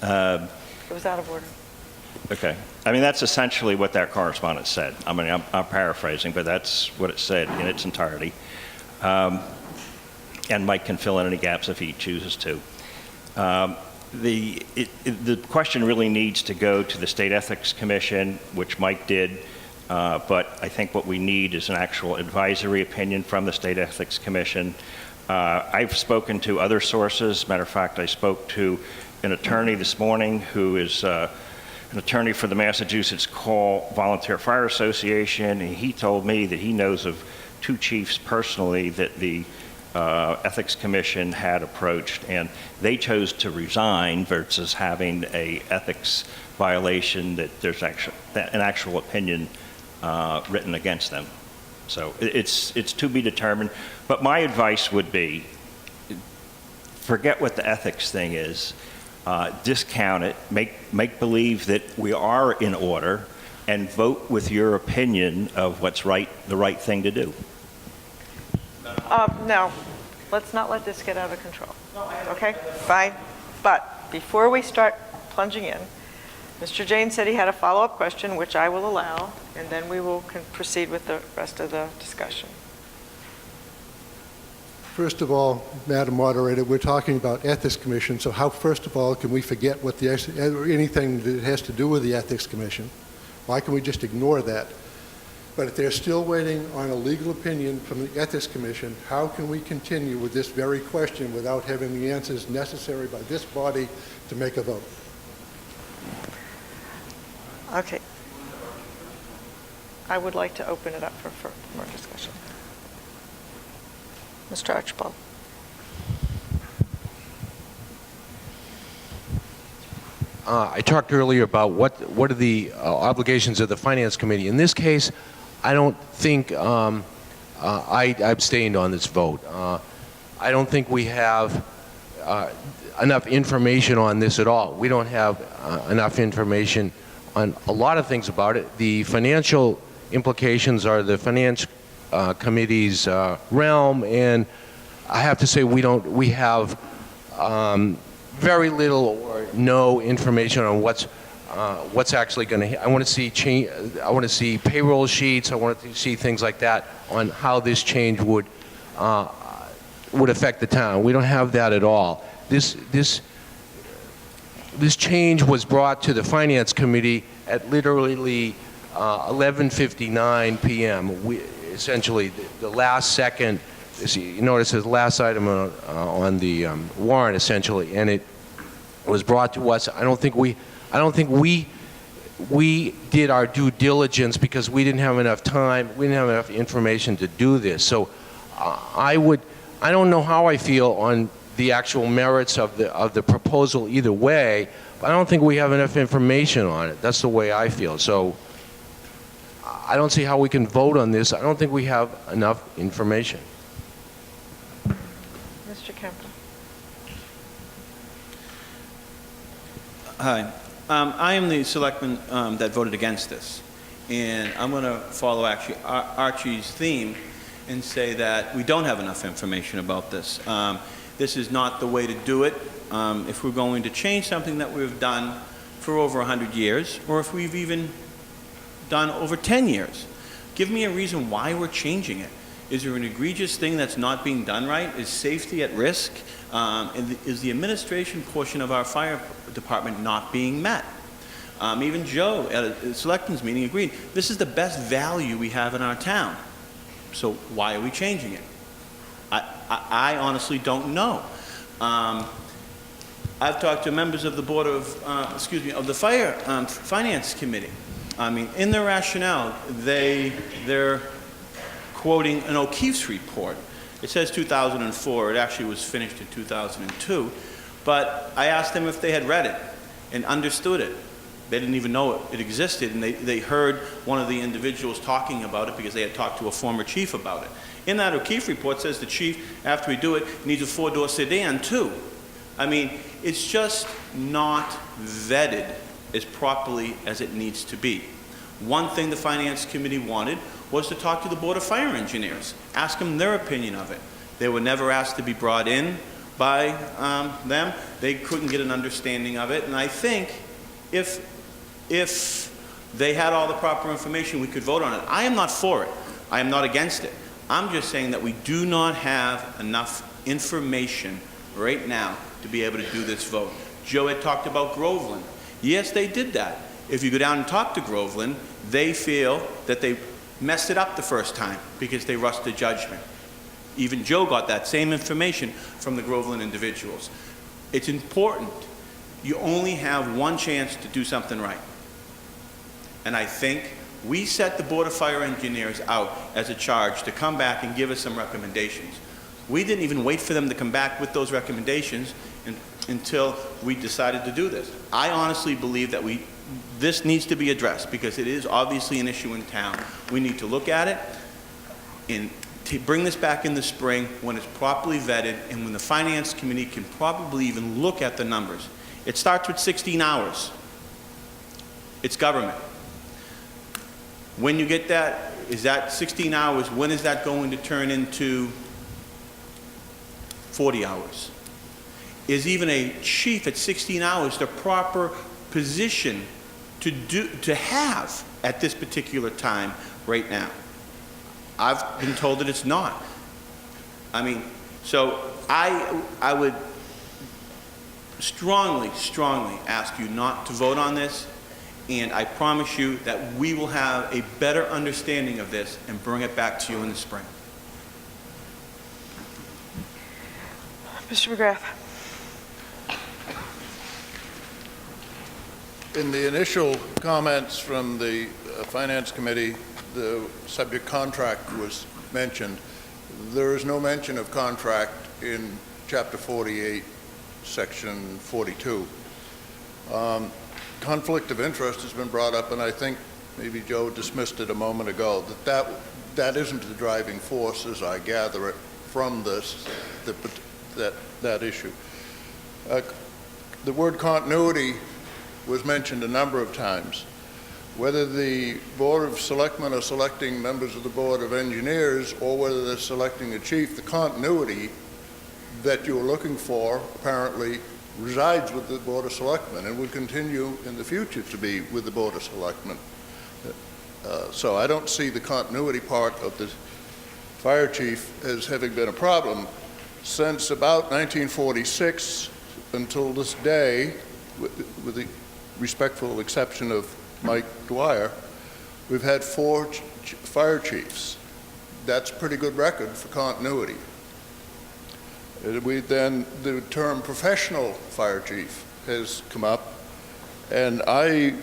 It was out of order. Okay. I mean, that's essentially what that correspondence said. I mean, I'm paraphrasing, but that's what it said in its entirety. And Mike can fill in any gaps if he chooses to. The question really needs to go to the State Ethics Commission, which Mike did, but I think what we need is an actual advisory opinion from the State Ethics Commission. I've spoken to other sources. Matter of fact, I spoke to an attorney this morning who is an attorney for the Massachusetts Call Volunteer Fire Association, and he told me that he knows of two chiefs personally that the Ethics Commission had approached, and they chose to resign versus having a ethics violation that there's an actual opinion written against them. So it's to be determined. But my advice would be, forget what the ethics thing is. Discount it, make believe that we are in order, and vote with your opinion of what's the right thing to do. No, let's not let this get out of control. Okay, fine. But before we start plunging in, Mr. Jane said he had a follow-up question, which I will allow, and then we will proceed with the rest of the discussion. First of all, Madam Moderator, we're talking about Ethics Commission, so how, first of all, can we forget what anything that has to do with the Ethics Commission? Why can we just ignore that? But if they're still waiting on a legal opinion from the Ethics Commission, how can we continue with this very question without having the answers necessary by this body to make a vote? Okay. I would like to open it up for more discussion. Mr. Archibald. I talked earlier about what are the obligations of the Finance Committee. In this case, I don't think I abstained on this vote. I don't think we have enough information on this at all. We don't have enough information on a lot of things about it. The financial implications are the Finance Committee's realm, and I have to say we have very little or no information on what's what's actually going to, I want to see change, I want to see payroll sheets, I want to see things like that on how this change would affect the town. We don't have that at all. This change was brought to the Finance Committee at literally 11:59 p.m. Essentially, the last second, you notice the last item on the warrant, essentially, and it was brought to us. I don't think we did our due diligence because we didn't have enough time, we didn't have enough information to do this. So I don't know how I feel on the actual merits of the proposal either way, but I don't think we have enough information on it. That's the way I feel. So I don't see how we can vote on this. I don't think we have enough information. Mr. Kemper. Hi. I am the selectman that voted against this. And I'm going to follow actually Archie's theme and say that we don't have enough information about this. This is not the way to do it. If we're going to change something that we've done for over 100 years, or if we've even done over 10 years, give me a reason why we're changing it. Is there an egregious thing that's not being done right? Is safety at risk? Is the administration portion of our fire department not being met? Even Joe at a selectmen's meeting agreed, this is the best value we have in our town. So why are we changing it? I honestly don't know. I've talked to members of the board of, of the finance committee. I mean, in their rationale, they're quoting an O'Keefe's report. It says 2004. It actually was finished in 2002. But I asked them if they had read it and understood it. They didn't even know it existed, and they heard one of the individuals talking about it because they had talked to a former chief about it. In that O'Keefe report says the chief, after we do it, needs a 4-door sedan too. I mean, it's just not vetted as properly as it needs to be. One thing the Finance Committee wanted was to talk to the Board of Fire Engineers, ask them their opinion of it. They were never asked to be brought in by them. They couldn't get an understanding of it, and I think if they had all the proper information, we could vote on it. I am not for it. I am not against it. I'm just saying that we do not have enough information right now to be able to do this vote. Joe had talked about Groveland. Yes, they did that. If you go down and talk to Groveland, they feel that they messed it up the first time because they rushed to judgment. Even Joe got that same information from the Groveland individuals. It's important. You only have one chance to do something right. And I think we set the Board of Fire Engineers out as a charge to come back and give us some recommendations. We didn't even wait for them to come back with those recommendations until we decided to do this. I honestly believe that this needs to be addressed because it is obviously an issue in town. We need to look at it and to bring this back in the spring when it's properly vetted and when the Finance Committee can probably even look at the numbers. It starts with 16 hours. It's government. When you get that, is that 16 hours, when is that going to turn into 40 hours? Is even a chief at 16 hours the proper position to have at this particular time right now? I've been told that it's not. I mean, so I would strongly ask you not to vote on this, and I promise you that we will have a better understanding of this and bring it back to you in the spring. Mr. McGrath. In the initial comments from the Finance Committee, the subject contract was mentioned. There is no mention of contract in Chapter 48, Section 42. Conflict of interest has been brought up, and I think maybe Joe dismissed it a moment ago, that isn't the driving force, as I gather it from this, that issue. The word continuity was mentioned a number of times. Whether the Board of Selectmen are selecting members of the Board of Engineers or whether they're selecting a chief, the continuity that you're looking for apparently resides with the Board of Selectmen and will continue in the future to be with the Board of Selectmen. So I don't see the continuity part of the fire chief as having been a problem. Since about 1946 until this day, with the respectful exception of Mike Dwyer, we've had 4 fire chiefs. That's a pretty good record for continuity. The term professional fire chief has come up, and I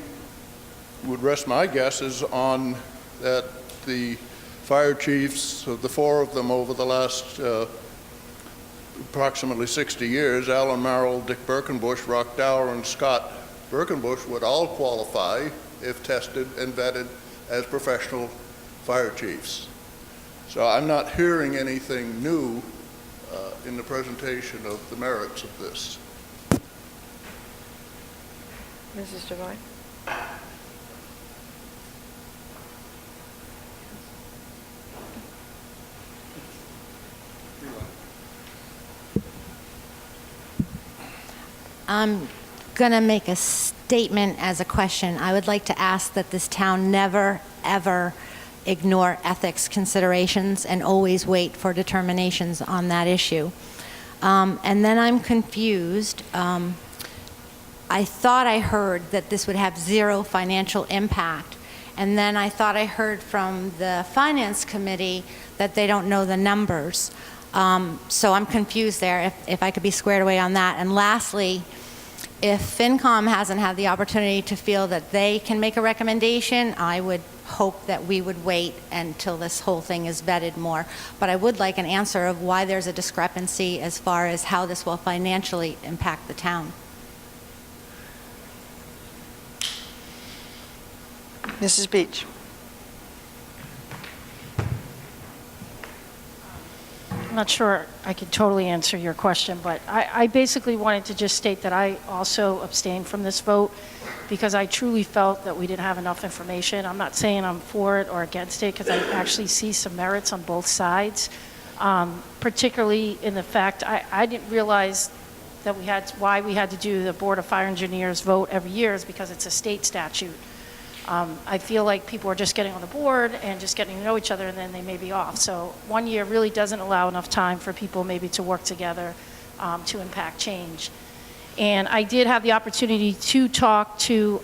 would rest my guesses on that the fire chiefs, the 4 of them over the last approximately 60 years, Alan Merrill, Dick Birkenbush, Rock Dower, and Scott Birkenbush, would all qualify if tested and vetted as professional fire chiefs. So I'm not hearing anything new in the presentation of the merits of this. Mrs. Devine? I'm going to make a statement as a question. I would like to ask that this town never, ever ignore ethics considerations and always wait for determinations on that issue. And then I'm confused. I thought I heard that this would have 0 financial impact. And then I thought I heard from the Finance Committee that they don't know the numbers. So I'm confused there, if I could be squared away on that. And lastly, if FinCom hasn't had the opportunity to feel that they can make a recommendation, I would hope that we would wait until this whole thing is vetted more. But I would like an answer of why there's a discrepancy as far as how this will financially impact the town. Mrs. Beach? I'm not sure I could totally answer your question, but I basically wanted to just state that I also abstained from this vote because I truly felt that we didn't have enough information. I'm not saying I'm for it or against it because I actually see some merits on both sides, particularly in the fact I didn't realize that why we had to do the Board of Fire Engineers vote every year is because it's a state statute. I feel like people are just getting on the board and just getting to know each other, and then they may be off. So 1 year really doesn't allow enough time for people maybe to work together to impact change. And I did have the opportunity to talk to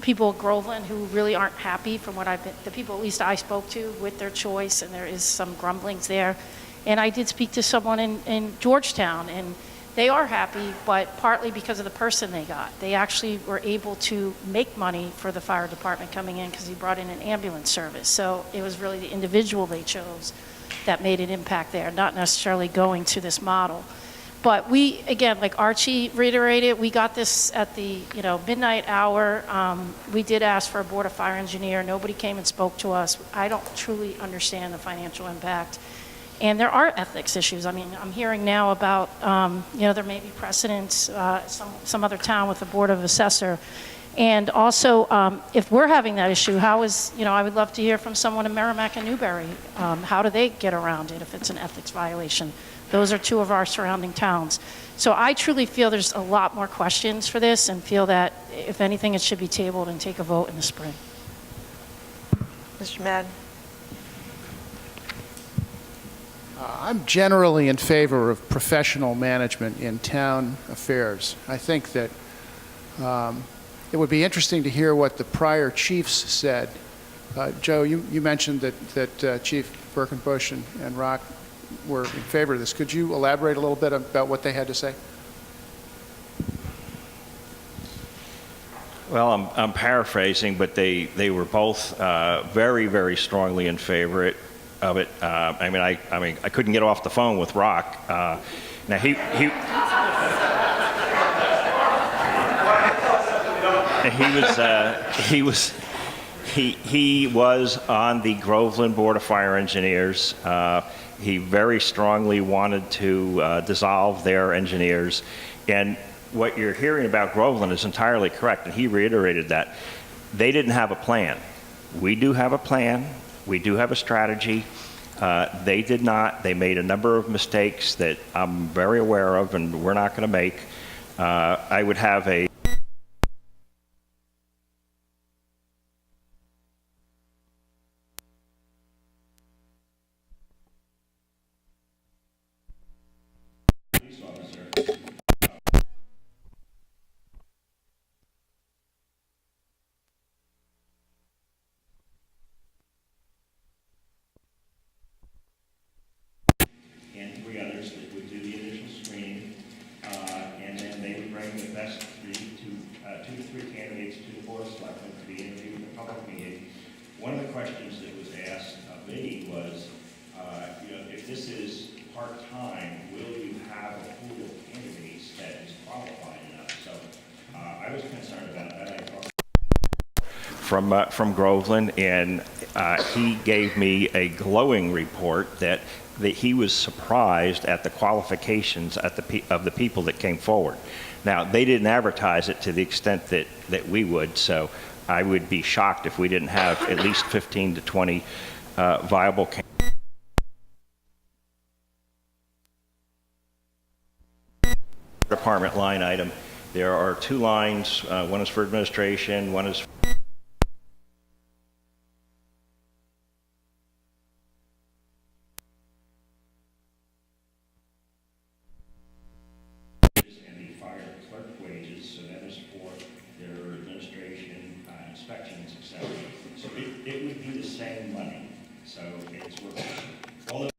people at Groveland who really aren't happy from what the people at least I spoke to with their choice, and there is some grumblings there. And I did speak to someone in Georgetown, and they are happy, but partly because of the person they got. They actually were able to make money for the fire department coming in because he brought in an ambulance service. So it was really the individual they chose that made an impact there, not necessarily going to this model. But we, again, like Archie reiterated, we got this at the midnight hour. We did ask for a Board of Fire Engineer. Nobody came and spoke to us. I don't truly understand the financial impact. And there are ethics issues. I mean, I'm hearing now about, there may be precedents, some other town with a Board of Assessor. And also, if we're having that issue, I would love to hear from someone in Merrimack and Newbury. How do they get around it if it's an ethics violation? Those are 2 of our surrounding towns. So I truly feel there's a lot more questions for this and feel that, if anything, it should be tabled and take a vote in the spring. Mr. Madden? I'm generally in favor of professional management in town affairs. I think that it would be interesting to hear what the prior chiefs said. Joe, you mentioned that Chief Birkenbush and Rock were in favor of this. Could you elaborate a little bit about what they had to say? Well, I'm paraphrasing, but they were both very, very strongly in favor of it. I couldn't get off the phone with Rock. Now he was on the Groveland Board of Fire Engineers. He very strongly wanted to dissolve their engineers, and what you're hearing about Groveland is entirely correct, and he reiterated that. They didn't have a plan. We do have a plan. We do have a strategy. They did not. They made a number of mistakes that I'm very aware of and we're not going to make. I would have a police officer and 3 others that would do the initial screening, and then they would bring the best 2 to 3 candidates to the Board of Selectmen to be interviewed in a public meeting. One of the questions that was asked of me was, if this is part-time, will you have a pool of candidates that is qualified enough? So I was concerned about that. I talked from Groveland, and he gave me a glowing report that he was surprised at the qualifications of the people that came forward. Now, they didn't advertise it to the extent that we would, so I would be shocked if we didn't have at least 15 to 20 viable candidates. Department line item. There are 2 lines. One is for administration, one is and the fire clerk wages, so that is for their administration, inspections, etc. So it would be the same money. So it's worth all of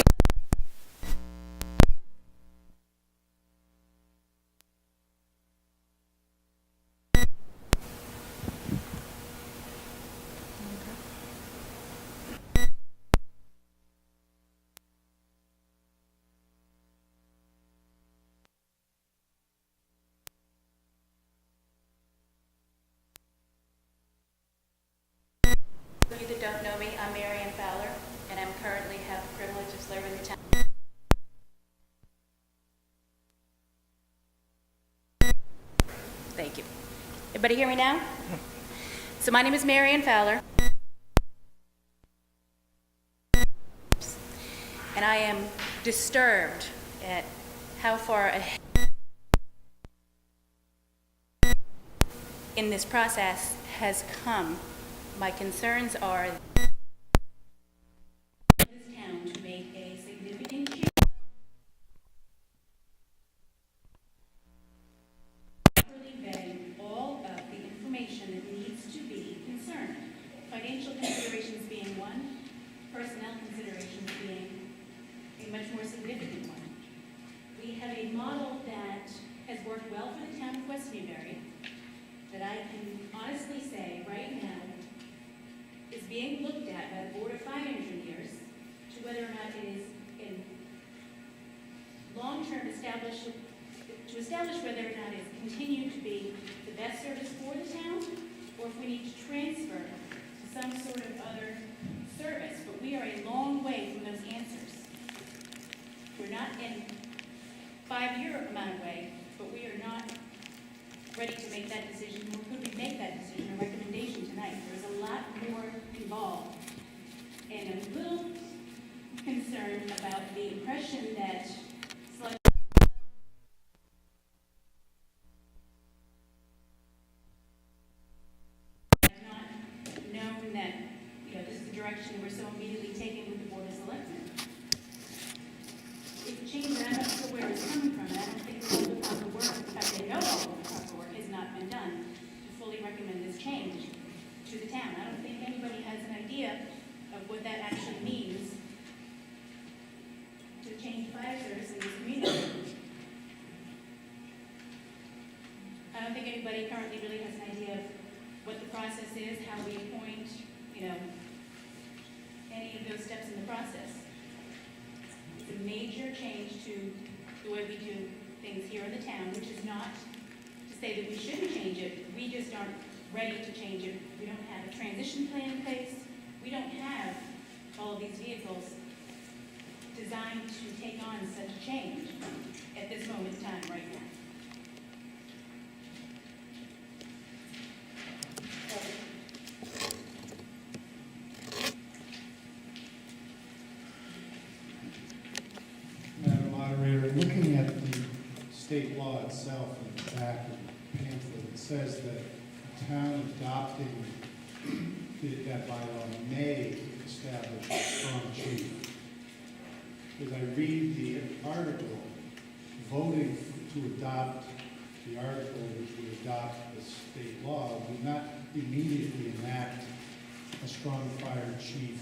For you that don't know me, I'm Marianne Fowler, and I'm currently have the privilege of serving the town. Thank you. Everybody hear me now? So my name is Marianne Fowler, and I am disturbed at how far ahead in this process has come. My concerns are this town to make a significant change. Properly vetting all of the information that needs to be concerned. Financial considerations being one, personnel considerations being a much more significant one. We have a model that has worked well for the town of West Newbury that I can honestly say right now is being looked at by the Board of Fire Engineers to whether or not it is in long-term establish whether or not it's continued to be the best service for the town, or if we need to transfer to some sort of other service. But we are a long way from those answers. We're not in 5-year amount of way, but we are not ready to make that decision, nor could we make that decision or recommendation tonight. There's a lot more involved. And I'm a little concerned about the impression that select have not known that, this is the direction we're so immediately taking with the Board of Selectmen. It's a change, and I'm not sure where it's coming from, and I don't think all the proper work, in fact, they know all the proper work has not been done to fully recommend this change to the town. I don't think anybody has an idea of what that actually means to change fire service in this community. I don't think anybody currently really has an idea of what the process is, how we appoint, any of those steps in the process. It's a major change to the way we do things here in the town, which is not to say that we shouldn't change it. We just aren't ready to change it. We don't have a transition plan in place. We don't have all of these vehicles designed to take on such a change at this moment in time right now. Madam Moderator, looking at the state law itself in the back says that the town adopting that bylaw may establish a strong chief. As I read the article, voting to adopt the article which would adopt the state law would not immediately enact a strong fire chief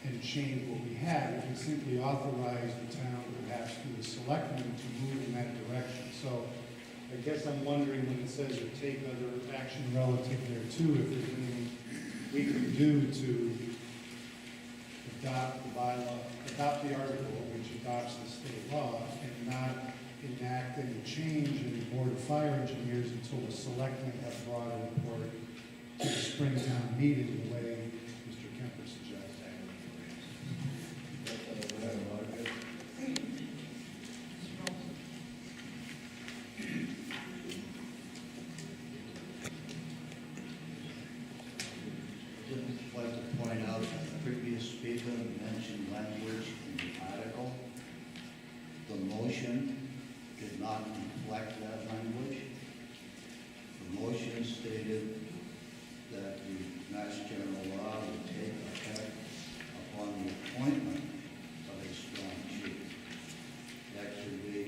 and change what we have. It would simply authorize the town, perhaps through the selectmen, to move in that direction. So I guess I'm wondering when it says to take other action relative thereto, if there's anything we can do to adopt the bylaw, adopt the article which adopts the state law, and not enact any change in the Board of Fire Engineers until the selectmen have brought a report to the Springtown meeting the way Mr. Kemper suggested. I'd like to point out that the previous speaker mentioned language in the article. The motion did not reflect that language. The motion stated that the Mass General Law would take effect upon the appointment of a strong chief. That could be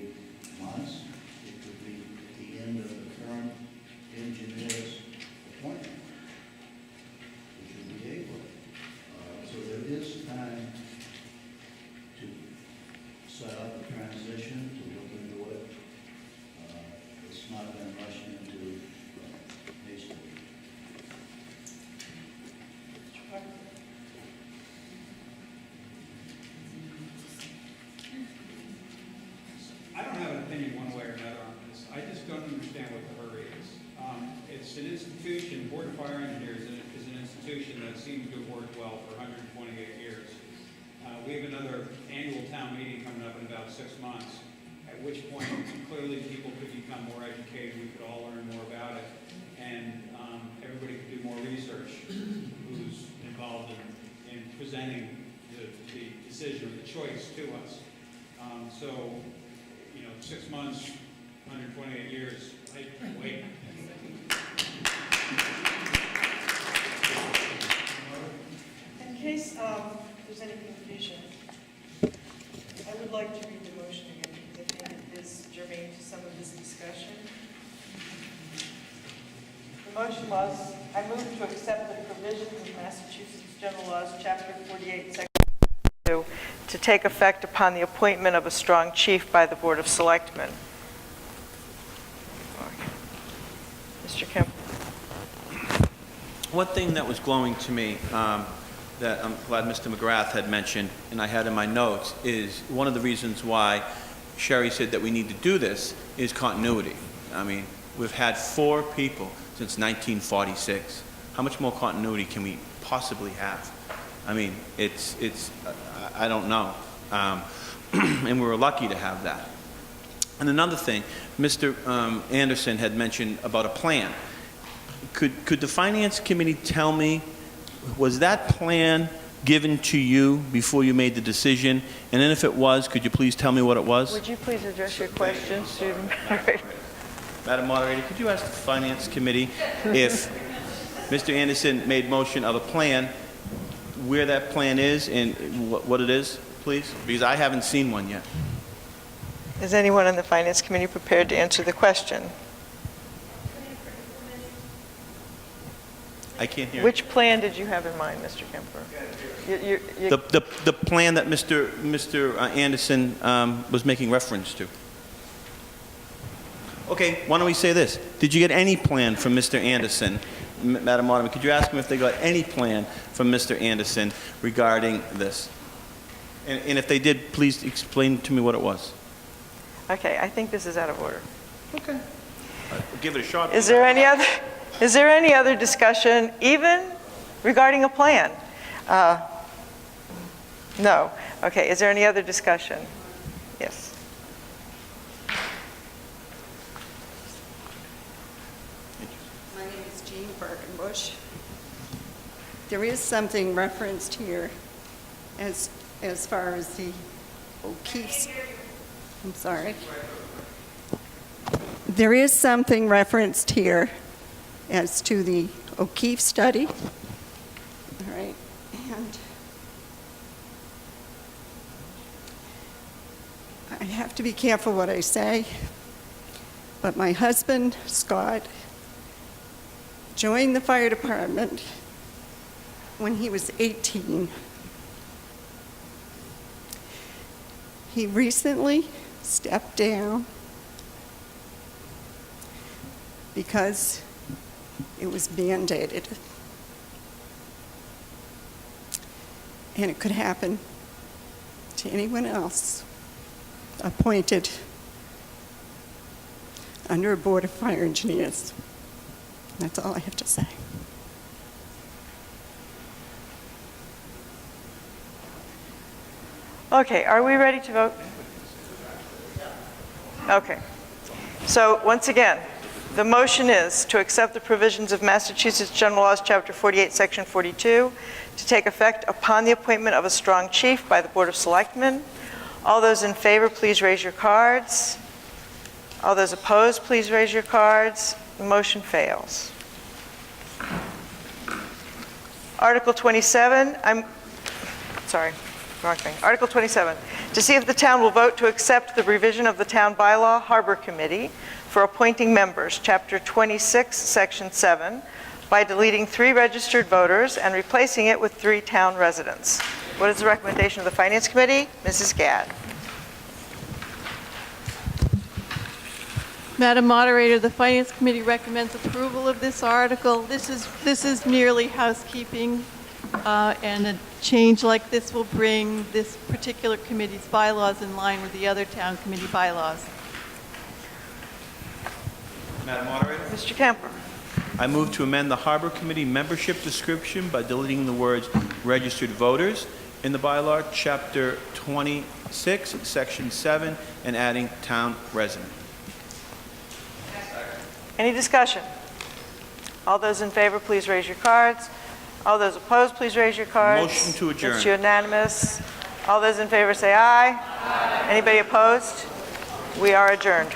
months, it could be at the end of the current engineer's appointment, which would be April. So there is time to set up a transition, to look into it. It's not been rushed into hastily. I don't have an opinion one way or another on this. I just don't understand what the hurry is. It's an institution, Board of Fire Engineers is an institution that seems to have worked well for 128 years. We have another annual town meeting coming up in about 6 months, at which point clearly people could become more educated, we could all learn more about it, and everybody could do more research who's involved in presenting the decision or the choice to us. So, 6 months, 128 years, I wait. In case there's any confusion, I would like to read the motion again because I think it is germane to some of this discussion. The motion was, I move to accept the provisions of Massachusetts General Laws, Chapter 48, Section 2, to take effect upon the appointment of a strong chief by the Board of Selectmen. Mr. Kemp. One thing that was glowing to me that I'm glad Mr. McGrath had mentioned, and I had in my notes, is one of the reasons why Sherry said that we need to do this is continuity. I mean, we've had 4 people since 1946. How much more continuity can we possibly have? I mean, I don't know. And we were lucky to have that. And another thing, Mr. Anderson had mentioned about a plan. Could the Finance Committee tell me, was that plan given to you before you made the decision? And then if it was, could you please tell me what it was? Would you please address your questions to the moderator? Madam Moderator, could you ask the Finance Committee if Mr. Anderson made motion of a plan, where that plan is and what it is, please? Because I haven't seen one yet. Is anyone on the Finance Committee prepared to answer the question? I can't hear. Which plan did you have in mind, Mr. Kemper? The plan that Mr. Anderson was making reference to. Okay, why don't we say this? Did you get any plan from Mr. Anderson? Madam Moderator, could you ask him if they got any plan from Mr. Anderson regarding this? And if they did, please explain to me what it was. Okay, I think this is out of order. Okay. Give it a shot. Is there any other discussion, even regarding a plan? No. Okay, is there any other discussion? Yes. My name is Jean Barkenbush. There is something referenced here as far as the O'Keefe's. I'm sorry. There is something referenced here as to the O'Keefe study. All right, and I have to be careful what I say, but my husband, Scott, joined the fire department when he was 18. He recently stepped down because it was mandated. And it could happen to anyone else appointed under a board of fire engineers. That's all I have to say. Okay, are we ready to vote? Okay. So once again, the motion is to accept the provisions of Massachusetts General Laws, Chapter 48, Section 42, to take effect upon the appointment of a strong chief by the Board of Selectmen. All those in favor, please raise your cards. All those opposed, please raise your cards. The motion fails. Article 27, wrong thing. Article 27, to see if the town will vote to accept the revision of the Town Bylaw Harbor Committee for appointing members, Chapter 26, Section 7, by deleting 3 registered voters and replacing it with 3 town residents. What is the recommendation of the Finance Committee? Mrs. Gadd. Madam Moderator, the Finance Committee recommends approval of this article. This is merely housekeeping, and a change like this will bring this particular committee's bylaws in line with the other town committee bylaws. Madam Moderator? Mr. Kemper. I move to amend the Harbor Committee membership description by deleting the words registered voters in the bylaw, Chapter 26, Section 7, and adding town resident. Any discussion? All those in favor, please raise your cards. All those opposed, please raise your cards. Motion to adjourn. It's unanimous. All those in favor say aye. Aye. Anybody opposed? We are adjourned.